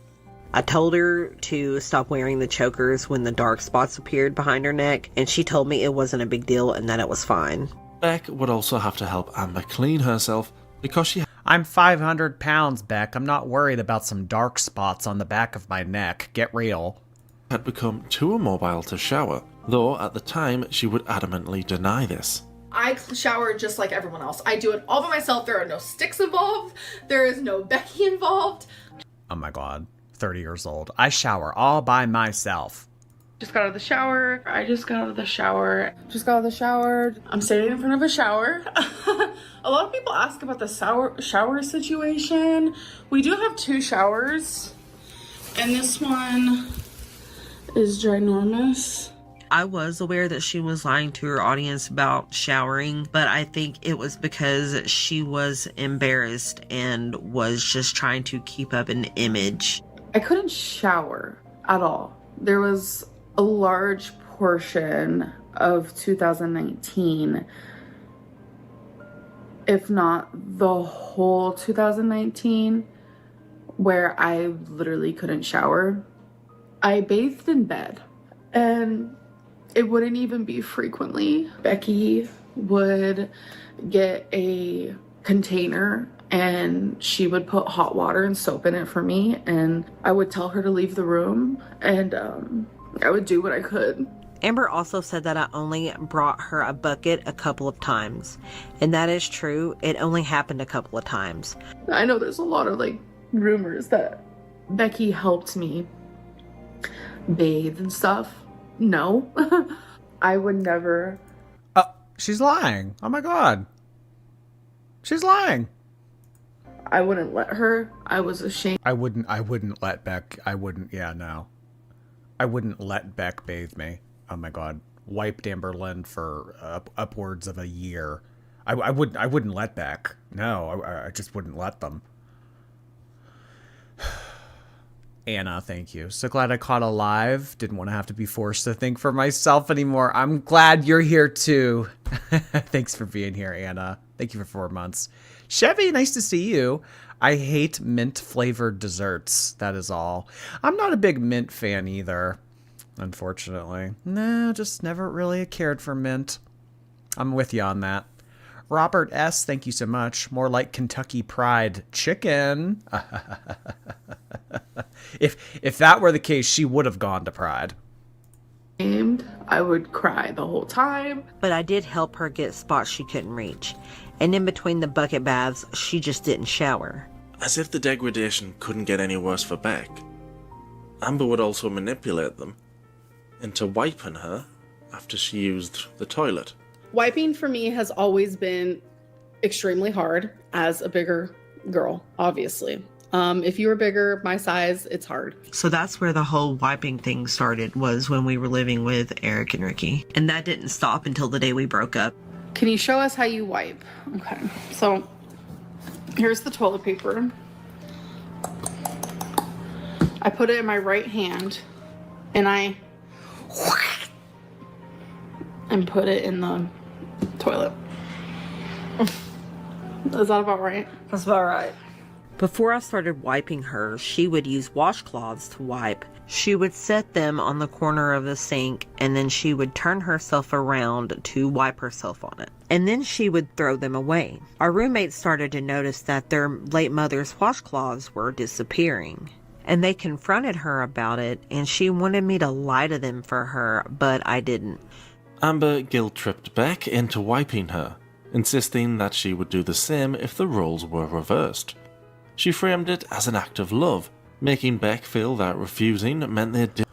I told her to stop wearing the chokers when the dark spots appeared behind her neck, and she told me it wasn't a big deal and that it was fine. Beck would also have to help Amber clean herself because she... I'm 500 pounds, Beck. I'm not worried about some dark spots on the back of my neck. Get real. ...had become too immobile to shower, though at the time she would adamantly deny this. I shower just like everyone else. I do it all by myself. There are no sticks involved. There is no Becky involved. Oh my god. 30 years old. I shower all by myself. Just got out of the shower. I just got out of the shower. Just got out of the shower. I'm standing in front of a shower. A lot of people ask about the shower situation. We do have 2 showers. And this one is ginormous. I was aware that she was lying to her audience about showering, but I think it was because she was embarrassed and was just trying to keep up an image. I couldn't shower at all. There was a large portion of 2019, if not the whole 2019, where I literally couldn't shower. I bathed in bed And it wouldn't even be frequently. Becky would get a container and she would put hot water and soap in it for me, and I would tell her to leave the room, and I would do what I could. Amber also said that I only brought her a bucket a couple of times. And that is true. It only happened a couple of times. I know there's a lot of like rumors that Becky helped me bathe and stuff. No. I would never. She's lying. Oh my god. She's lying. I wouldn't let her. I was ashamed. I wouldn't let Beck. I wouldn't let Beck bathe me. Oh my god. Wiped Amberlynn for upwards of a year. I wouldn't let Beck. No, I just wouldn't let them. Anna, thank you. So glad I caught alive. Didn't want to have to be forced to think for myself anymore. I'm glad you're here too. Thanks for being here, Anna. Thank you for 4 months. Chevy, nice to see you. I hate mint flavored desserts. That is all. I'm not a big mint fan either, unfortunately. No, just never really cared for mint. I'm with you on that. Robert S., thank you so much. More like Kentucky Pride Chicken. If that were the case, she would have gone to Pride. I would cry the whole time. But I did help her get spots she couldn't reach. And in between the bucket baths, she just didn't shower. As if the degradation couldn't get any worse for Beck, Amber would also manipulate them into wiping her after she used the toilet. Wiping for me has always been extremely hard as a bigger girl, obviously. If you were bigger, my size, it's hard. So that's where the whole wiping thing started, was when we were living with Eric and Ricky. And that didn't stop until the day we broke up. Can you show us how you wipe? Okay, so here's the toilet paper. I put it in my right hand and I put it in the toilet. Is that about right? That's about right. Before I started wiping her, she would use washcloths to wipe. She would set them on the corner of the sink, and then she would turn herself around to wipe herself on it. And then she would throw them away. Our roommates started to notice that their late mother's washcloths were disappearing. And they confronted her about it, and she wanted me to lie to them for her, but I didn't. Amber guilt-tripped Beck into wiping her, insisting that she would do the same if the roles were reversed. She framed it as an act of love, making Beck feel that refusing meant they did.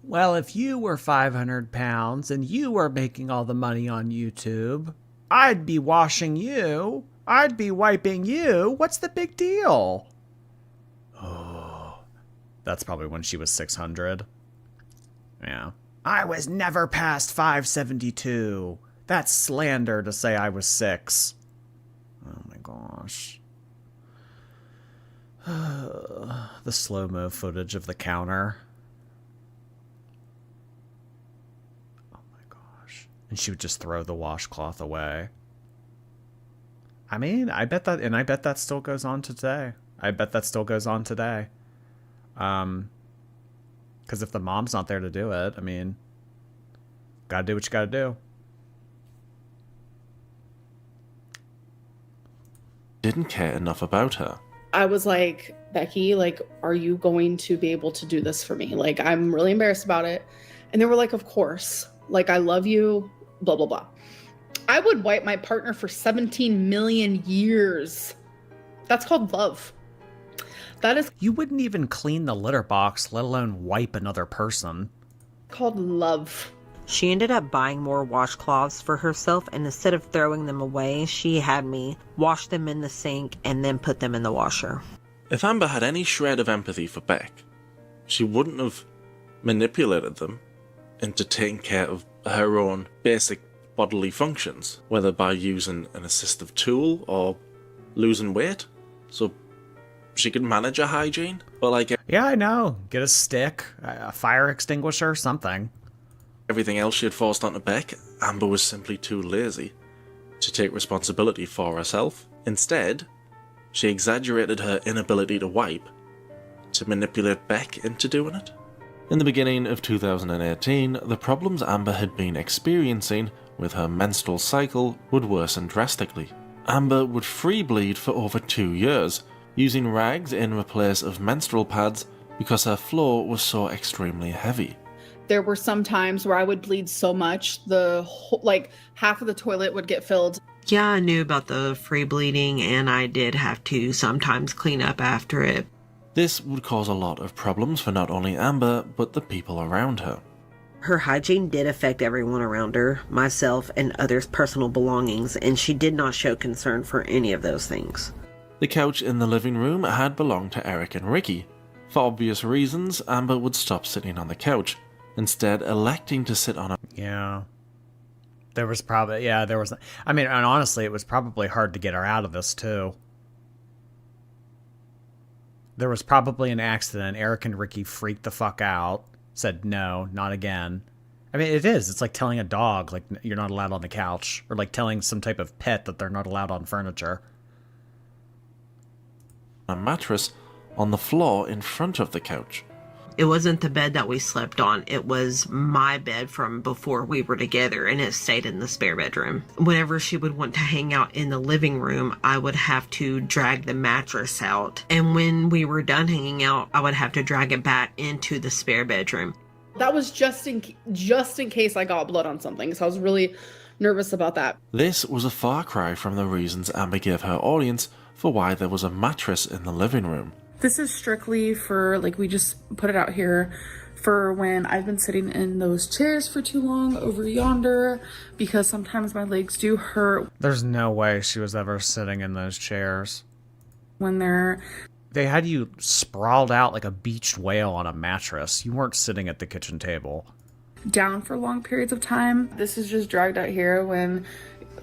Well, if you were 500 pounds and you were making all the money on YouTube, I'd be washing you. I'd be wiping you. What's the big deal? Oh, that's probably when she was 600. Yeah. I was never past 572. That's slander to say I was 6. Oh my gosh. The slow-mo footage of the counter. Oh my gosh. And she would just throw the washcloth away. I mean, I bet that still goes on today. Because if the mom's not there to do it, I mean, gotta do what you gotta do. Didn't care enough about her. I was like, Becky, like, are you going to be able to do this for me? Like, I'm really embarrassed about it. And they were like, of course. Like, I love you, blah, blah, blah. I would wipe my partner for 17 million years. That's called love. That is... You wouldn't even clean the litter box, let alone wipe another person. Called love. She ended up buying more washcloths for herself, and instead of throwing them away, she had me wash them in the sink and then put them in the washer. If Amber had any shred of empathy for Beck, she wouldn't have manipulated them into taking care of her own basic bodily functions, whether by using an assistive tool or losing weight, so she could manage her hygiene. But like, yeah, I know. Get a stick, a fire extinguisher, something. Everything else she had forced onto Beck, Amber was simply too lazy to take responsibility for herself. Instead, she exaggerated her inability to wipe to manipulate Beck into doing it. In the beginning of 2018, the problems Amber had been experiencing with her menstrual cycle would worsen drastically. Amber would free bleed for over 2 years, using rags in place of menstrual pads because her floor was so extremely heavy. There were some times where I would bleed so much, half of the toilet would get filled. Yeah, I knew about the free bleeding, and I did have to sometimes clean up after it. This would cause a lot of problems for not only Amber, but the people around her. Her hygiene did affect everyone around her, myself, and others' personal belongings, and she did not show concern for any of those things. The couch in the living room had belonged to Eric and Ricky. For obvious reasons, Amber would stop sitting on the couch, instead electing to sit on a... Yeah. There was probably... Yeah, there was... I mean, and honestly, it was probably hard to get her out of this, too. There was probably an accident. Eric and Ricky freaked the fuck out. Said, no, not again. I mean, it is. It's like telling a dog, like, you're not allowed on the couch. Or like telling some type of pet that they're not allowed on furniture. A mattress on the floor in front of the couch. It wasn't the bed that we slept on. It was my bed from before we were together, and it stayed in the spare bedroom. Whenever she would want to hang out in the living room, I would have to drag the mattress out. And when we were done hanging out, I would have to drag it back into the spare bedroom. That was just in case I got blood on something, so I was really nervous about that. This was a far cry from the reasons Amber gave her audience for why there was a mattress in the living room. This is strictly for, like, we just put it out here for when I've been sitting in those chairs for too long over yonder, because sometimes my legs do hurt. There's no way she was ever sitting in those chairs. When they had you sprawled out like a beached whale on a mattress. You weren't sitting at the kitchen table. Down for long periods of time. This is just dragged out here when,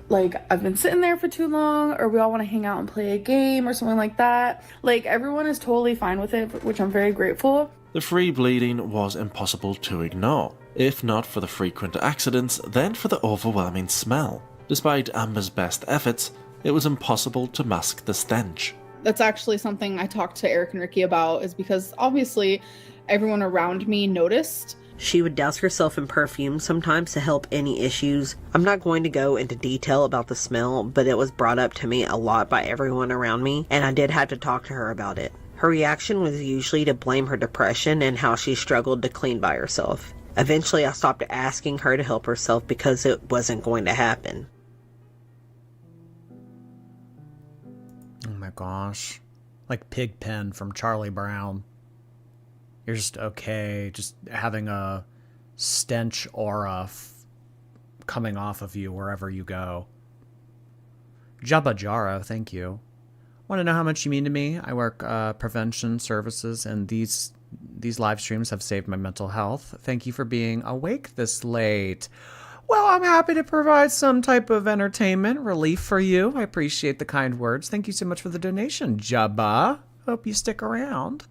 like, I've been sitting there for too long, or we all want to hang out and play a game or something like that. Like, everyone is totally fine with it, which I'm very grateful. The free bleeding was impossible to ignore. If not for the frequent accidents, then for the overwhelming smell. Despite Amber's best efforts, it was impossible to mask the stench. That's actually something I talked to Eric and Ricky about, is because obviously everyone around me noticed. She would douse herself in perfume sometimes to help any issues. I'm not going to go into detail about the smell, but it was brought up to me a lot by everyone around me, and I did have to talk to her about it. Her reaction was usually to blame her depression and how she struggled to clean by herself. Eventually, I stopped asking her to help herself because it wasn't going to happen. Oh my gosh. Like Pigpen from Charlie Brown. You're just okay, just having a stench aura coming off of you wherever you go. Jabba Jara, thank you. Want to know how much you mean to me? I work prevention services, and these live streams have saved my mental health. Thank you for being awake this late. Well, I'm happy to provide some type of entertainment relief for you. I appreciate the kind words. Thank you so much for the donation, Jabba. Hope you stick around.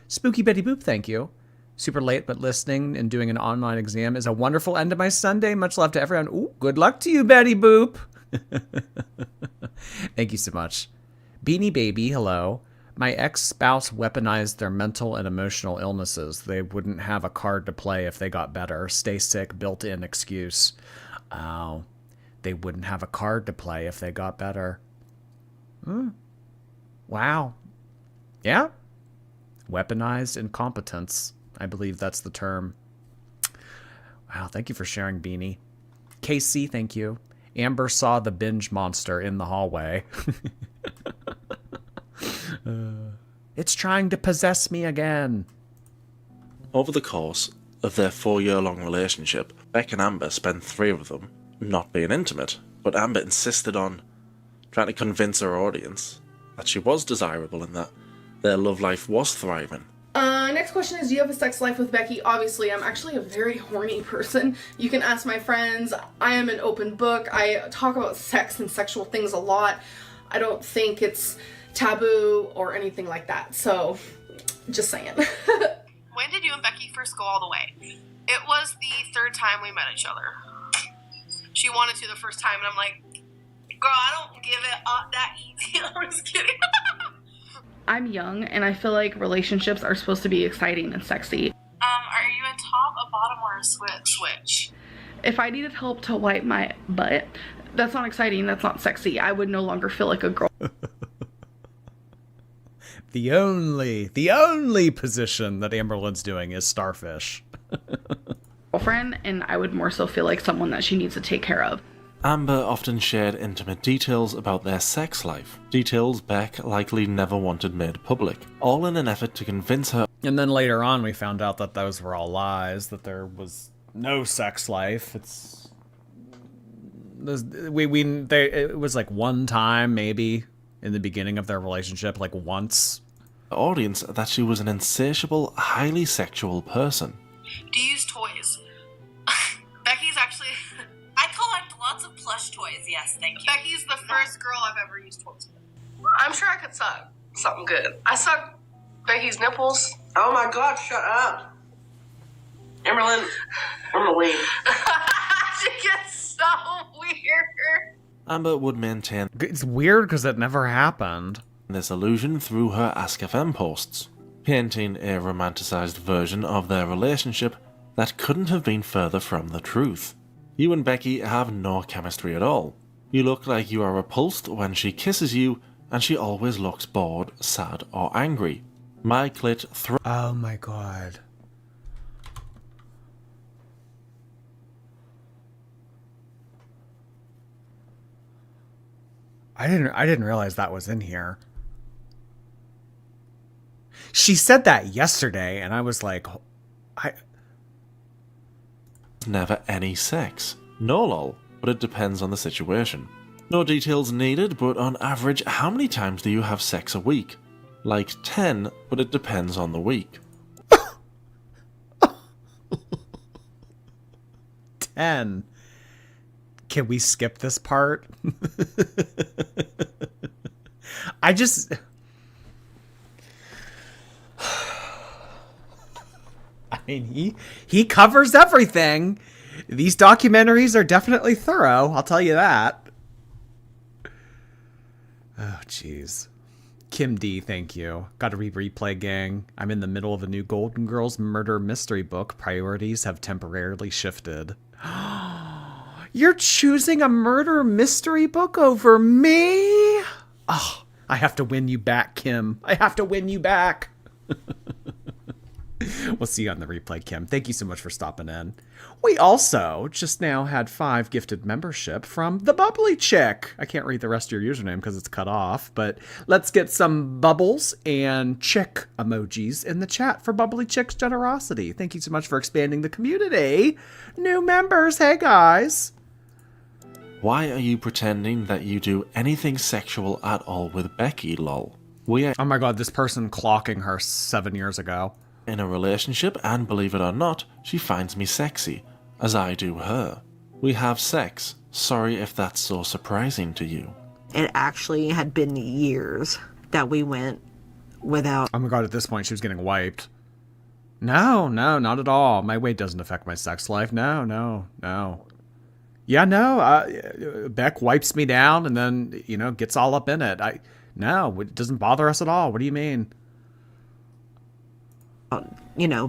Spooky Betty Boop, thank you. Super late, but listening and doing an online exam is a wonderful end to my Sunday. Much love to everyone. Ooh, good luck to you, Betty Boop. Thank you so much. Beanie Baby, hello. My ex-spouse weaponized their mental and emotional illnesses. They wouldn't have a card to play if they got better. Stay sick, built-in excuse. Oh, they wouldn't have a card to play if they got better. Wow. Yeah. Weaponized incompetence. I believe that's the term. Wow, thank you for sharing, Beanie. KC, thank you. Amber saw the binge monster in the hallway. It's trying to possess me again. Over the course of their 4-year-long relationship, Beck and Amber spent 3 of them not being intimate, but Amber insisted on trying to convince her audience that she was desirable and that their love life was thriving. Next question is, do you have a sex life with Becky? Obviously, I'm actually a very horny person. You can ask my friends. I am an open book. I talk about sex and sexual things a lot. I don't think it's taboo or anything like that. So, just saying. When did you and Becky first go all the way? It was the 3rd time we met each other. She wanted to the first time, and I'm like, girl, I don't give it up that easy. I'm just kidding. I'm young, and I feel like relationships are supposed to be exciting and sexy. Are a switch. If I needed help to wipe my butt, that's not exciting, that's not sexy. I would no longer feel like a girl. The only position that Amberlynn's doing is starfish. Girlfriend, and I would more so feel like someone that she needs to take care of. Amber often shared intimate details about their sex life, details Beck likely never wanted made public, all in an effort to convince her. And then later on we found out that those were all lies, that there was no sex life. It was like one time maybe in the beginning of their relationship, like once. The audience that she was an insatiable, highly sexual person. Do you use toys? Becky's actually... I collect lots of plush toys, yes, thank you. Becky's the first girl I've ever used toys with. I'm sure I could suck something good. I sucked Becky's nipples. Oh my god, shut up. Amberlynn, I'm gonna leave. She gets so weird. Amber would maintain it's weird because it never happened. This illusion through her AskFM posts, painting a romanticized version of their relationship that couldn't have been further from the truth. You and Becky have no chemistry at all. You look like you are repulsed when she kisses you, and she always looks bored, sad, or angry. My clit oh my god. I didn't realize that was in here. She said that yesterday, and I was like, never any sex. No lol, but it depends on the situation. No details needed, but on average, how many times do you have sex a week? Like 10, but it depends on the week. 10. Can we skip this part? I just... I mean, he covers everything. These documentaries are definitely thorough, I'll tell you that. Oh, jeez. Kim D, thank you. Got to replay, gang. I'm in the middle of a new Golden Girls murder mystery book. Priorities have temporarily shifted. You're choosing a murder mystery book over me? Oh, I have to win you back, Kim. I have to win you back. We'll see you on the replay, Kim. Thank you so much for stopping in. We also just now had 5 gifted membership from the Bubbly Chick. I can't read the rest of your username because it's cut off, but let's get some bubbles and chick emojis in the chat for Bubbly Chick's generosity. Thank you so much for expanding the community. New members, hey guys. Why are you pretending that you do anything sexual at all with Becky, lol? We are oh my god, this person clocking her 7 years ago. In a relationship, and believe it or not, she finds me sexy, as I do her. We have sex. Sorry if that's so surprising to you. It actually had been years that we went without... Oh my god, at this point she was getting wiped. No, not at all. My weight doesn't affect my sex life. No. Yeah, no, Beck wipes me down and then, gets all up in it. No, it doesn't bother us at all. What do you mean?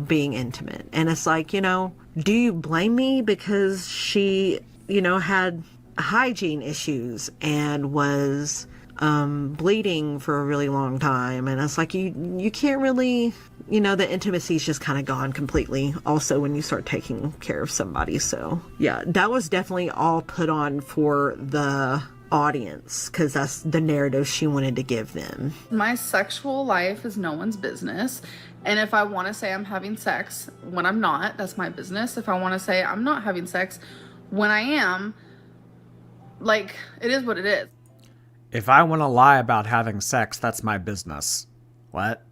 Being intimate. And it's like, do you blame me because she, had hygiene issues and was bleeding for a really long time? And it's like, you can't really, the intimacy's just kind of gone completely also when you start taking care of somebody. So yeah, that was definitely all put on for the audience because that's the narrative she wanted to give them. My sexual life is no one's business. And if I want to say I'm having sex when I'm not, that's my business. If I want to say I'm not having sex when I am, it is what it is. If I want to lie about having sex, that's my business. What?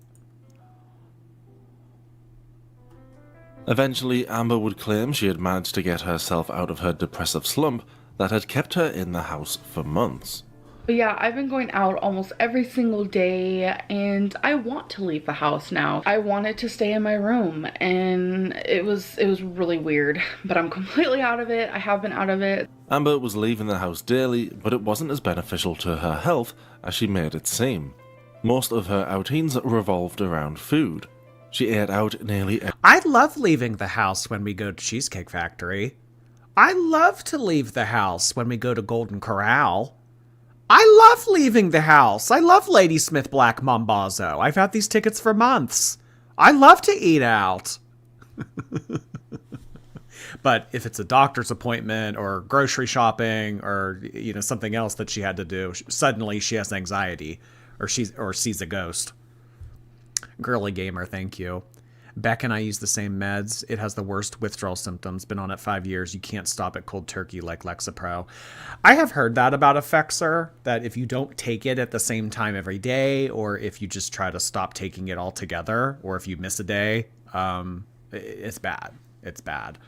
Eventually, Amber would claim she had managed to get herself out of her depressive slump that had kept her in the house for months. But yeah, I've been going out almost every single day and I want to leave the house now. I wanted to stay in my room and it was really weird, but I'm completely out of it. I have been out of it. Amber was leaving the house daily, but it wasn't as beneficial to her health as she made it seem. Most of her outings revolved around food. She ate out nearly I love leaving the house when we go to Cheesecake Factory. I love to leave the house when we go to Golden Corral. I love leaving the house. I love Ladysmith Black Mambazo. I've had these tickets for months. I love to eat out. But if it's a doctor's appointment or grocery shopping or, you know, something else that she had to do, suddenly she has anxiety or sees a ghost. Girly gamer, thank you. Beck and I use the same meds. It has the worst withdrawal symptoms. Been on it 5 years. You can't stop it cold turkey like Lexapro. I have heard that about Effexor, that if you don't take it at the same time every day, or if you just try to stop taking it altogether, or if you miss a day, it's bad. It's bad.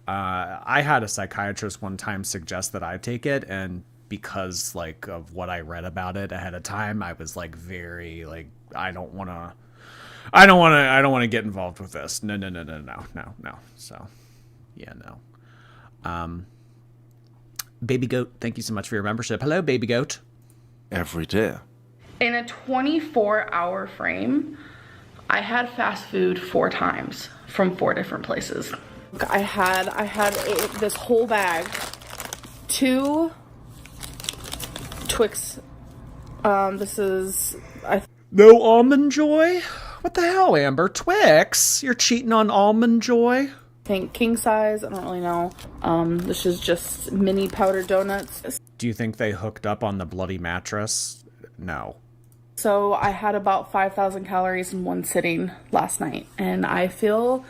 I had a psychiatrist one time suggest that I take it, and because like of what I read about it ahead of time, I was like very like, I don't want to get involved with this. No. So, yeah, no. Baby Goat, thank you so much for your membership. Hello, Baby Goat. every day. In a 24-hour frame, I had fast food 4 times from 4 different places. I had this whole bag, 2 Twix. No Almond Joy? What the hell, Amber? Twix? You're cheating on Almond Joy? I think king size. I don't really know. This is just mini powdered donuts. Do you think they hooked up on the bloody mattress? No. So I had about 5,000 calories in one sitting last night, and I feel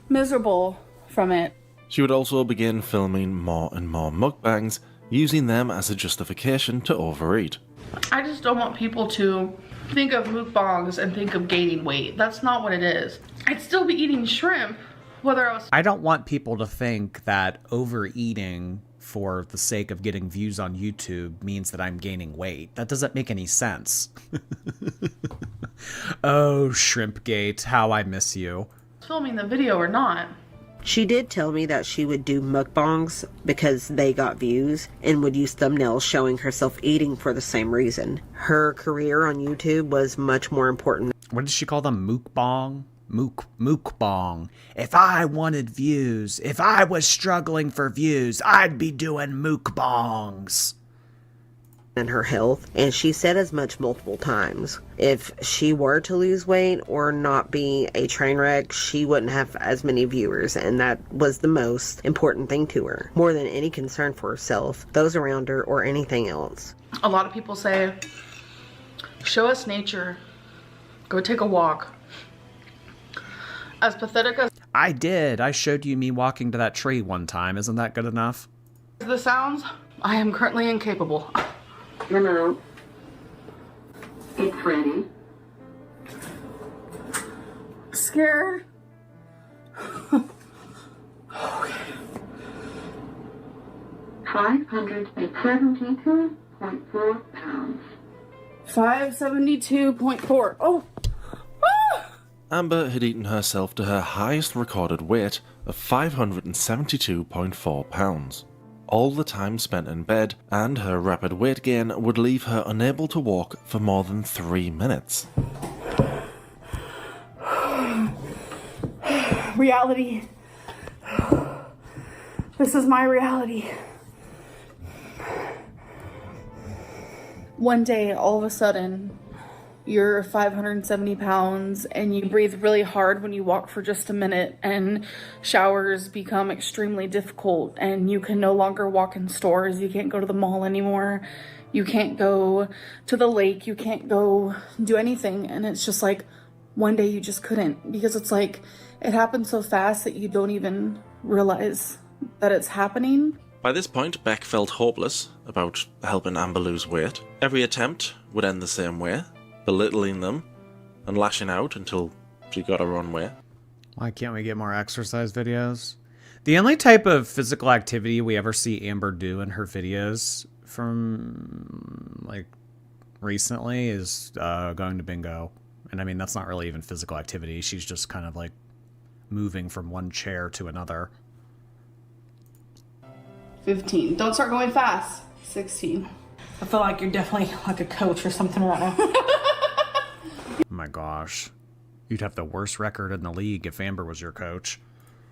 miserable from it. She would also begin filming more and more mukbangs, using them as a justification to overeat. I just don't want people to think of mukbangs and think of gaining weight. That's not what it is. I'd still be eating shrimp, whether I was... I don't want people to think that overeating for the sake of getting views on YouTube means that I'm gaining weight. That doesn't make any sense. Oh, Shrimpgate, how I miss you. filming the video or not. She did tell me that she would do mukbangs because they got views and would use thumbnails showing herself eating for the same reason. Her career on YouTube was much more important. What did she call them? Mukbang? Mukbang. If I wanted views, if I was struggling for views, I'd be doing mukbangs. And her health, and she said as much multiple times. If she were to lose weight or not be a train wreck, she wouldn't have as many viewers, and that was the most important thing to her, more than any concern for herself, those around her, or anything else. A lot of people say, show us nature, go take a walk. As pathetic as I did. I showed you me walking to that tree one time. Isn't that good enough? this sounds, I am currently incapable. Hello. It's ready. Scared. Okay. 572.4 pounds. 572.4. Oh. Amber had eaten herself to her highest recorded weight of 572.4 pounds. All the time spent in bed, and her rapid weight gain would leave her unable to walk for more than 3 minutes. Reality. This is my reality. One day, all of a sudden, you're 570 pounds and you breathe really hard when you walk for just a minute, and showers become extremely difficult, and you can no longer walk in stores. You can't go to the mall anymore. You can't go to the lake. You can't go do anything. And it's just like one day you just couldn't, because it's like it happened so fast that you don't even realize that it's happening. By this point, Beck felt hopeless about helping Amber lose weight. Every attempt would end the same way, belittling them and lashing out until she got her own way. Why can't we get more exercise videos? The only type of physical activity we ever see Amber do in her videos from, like, recently is going to bingo. And I mean, that's not really even physical activity. She's just kind of like moving from one chair to another. 15. Don't start going fast. 16. I feel like you're definitely like a coach or something right now. Oh my gosh. You'd have the worst record in the league if Amber was your coach.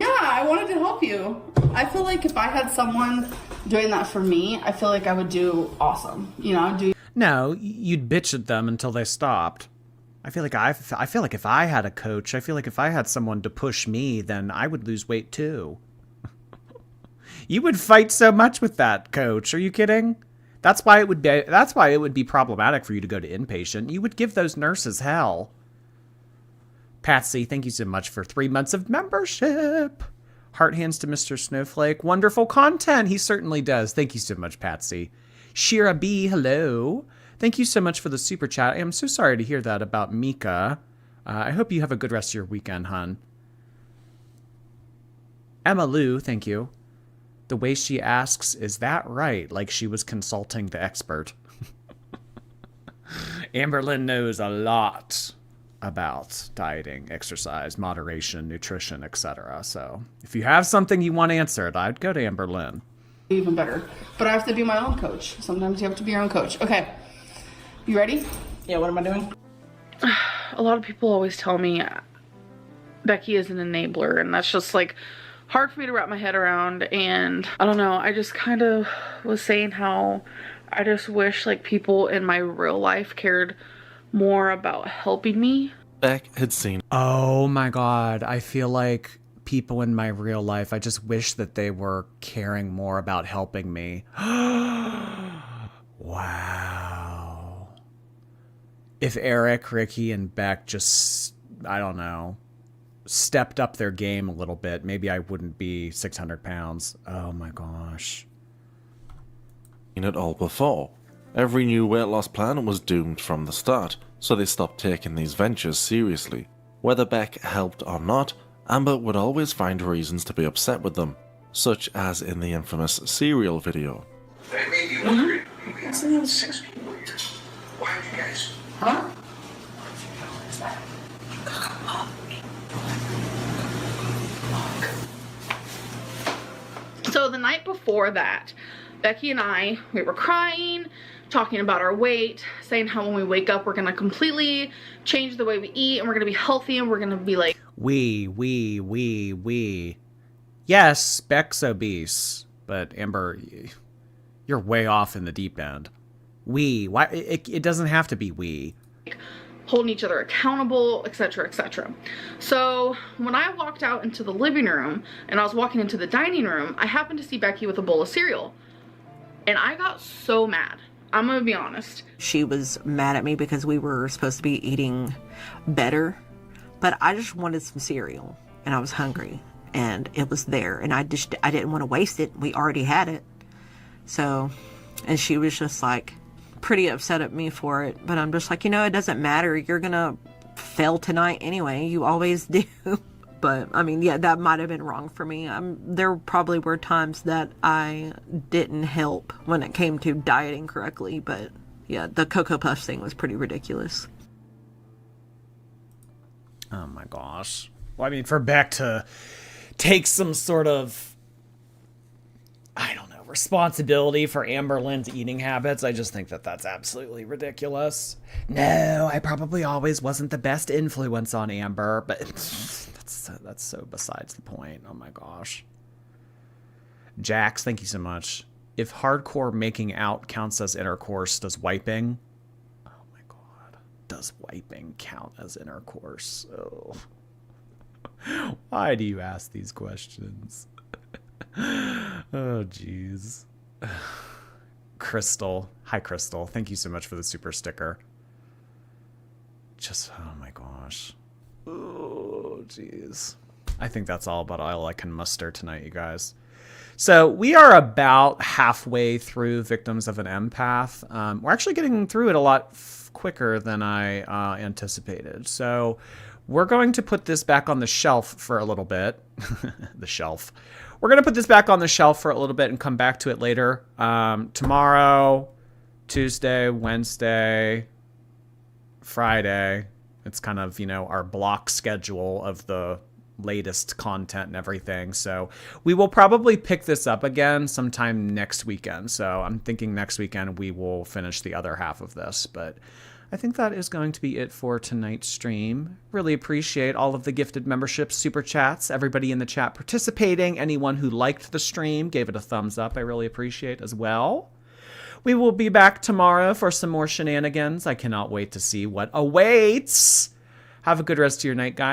Yeah, I wanted to help you. I feel like if I had someone doing that for me, I feel like I would do awesome. You know, No, you'd bitch at them until they stopped. I feel like if I had a coach, I feel like if I had someone to push me, then I would lose weight too. You would fight so much with that coach. Are you kidding? That's why it would be problematic for you to go to inpatient. You would give those nurses hell. Patsy, thank you so much for 3 months of membership. Heart hands to Mr. Snowflake. Wonderful content. He certainly does. Thank you so much, Patsy. Shira B, hello. Thank you so much for the super chat. I am so sorry to hear that about Mika. I hope you have a good rest of your weekend, hun. Emma Lou, thank you. The way she asks, is that right? Like she was consulting the expert. Amberlynn knows a lot about dieting, exercise, moderation, nutrition, etc. So if you have something you want answered, I'd go to Amberlynn. even better. But I have to be my own coach. Sometimes you have to be your own coach. Okay. You ready? Yeah, what am I doing? A lot of people always tell me Becky is an enabler, and that's just like hard for me to wrap my head around. And I don't know, I just kind of was saying how I just wish like people in my real life cared more about helping me. Beck had seen. Oh my god, I feel like people in my real life, I just wish that they were caring more about helping me. Wow. If Eric, Ricky, and Beck just, I don't know, stepped up their game a little bit, maybe I wouldn't be 600 pounds. Oh my gosh. Seen it all before. Every new weight loss plan was doomed from the start, so they stopped taking these ventures seriously. Whether Beck helped or not, Amber would always find reasons to be upset with them, such as in the infamous cereal video. They may be wondering, what's the other 6 people here? Why are you guys? Huh? So the night before that, Becky and I, we were crying, talking about our weight, saying how when we wake up, we're going to completely change the way we eat, and we're going to be healthy, and we're going to be like... We. Yes, Beck's obese, but Amber, you're way off in the deep end. Why? It doesn't have to be we. Holding each other accountable, etc., etc. So when I walked out into the living room and I was walking into the dining room, I happened to see Becky with a bowl of cereal. And I got so mad. I'm gonna be honest. She was mad at me because we were supposed to be eating better, but I just wanted some cereal and I was hungry and it was there and I didn't want to waste it. We already had it. So, and she was just like pretty upset at me for it, but I'm just like, you know, it doesn't matter. You're gonna fail tonight anyway. You always do. But I mean, yeah, that might have been wrong for me. There probably were times that I didn't help when it came to dieting correctly, but yeah, the Cocoa Puffs thing was pretty ridiculous. Oh my gosh. Well, I mean, for Beck to take some sort of, I don't know, responsibility for Amberlynn's eating habits, I just think that that's absolutely ridiculous. No, I probably always wasn't the best influence on Amber, but that's so besides the point. Oh my gosh. Jax, thank you so much. If hardcore making out counts as intercourse, does wiping? Oh my god. Does wiping count as intercourse? Oh. Why do you ask these questions? Oh, jeez. Crystal. Hi, Crystal. Thank you so much for the super sticker. Just, oh my gosh. Oh, jeez. I think that's all I can muster tonight, you guys. So we are about halfway through Victims of an Empath. We're actually getting through it a lot quicker than I anticipated. So we're going to put this back on the shelf for a little bit. The shelf. We're going to put this back on the shelf for a little bit and come back to it later. Tomorrow, Tuesday, Wednesday, Friday. It's kind of, you know, our block schedule of the latest content and everything. So we will probably pick this up again sometime next weekend. So I'm thinking next weekend we will finish the other half of this. But I think that is going to be it for tonight's stream. Really appreciate all of the gifted memberships, super chats, everybody in the chat participating, anyone who liked the stream, gave it a thumbs up. I really appreciate as well. We will be back tomorrow for some more shenanigans. I cannot wait to see what awaits. Have a good rest of your night, guys.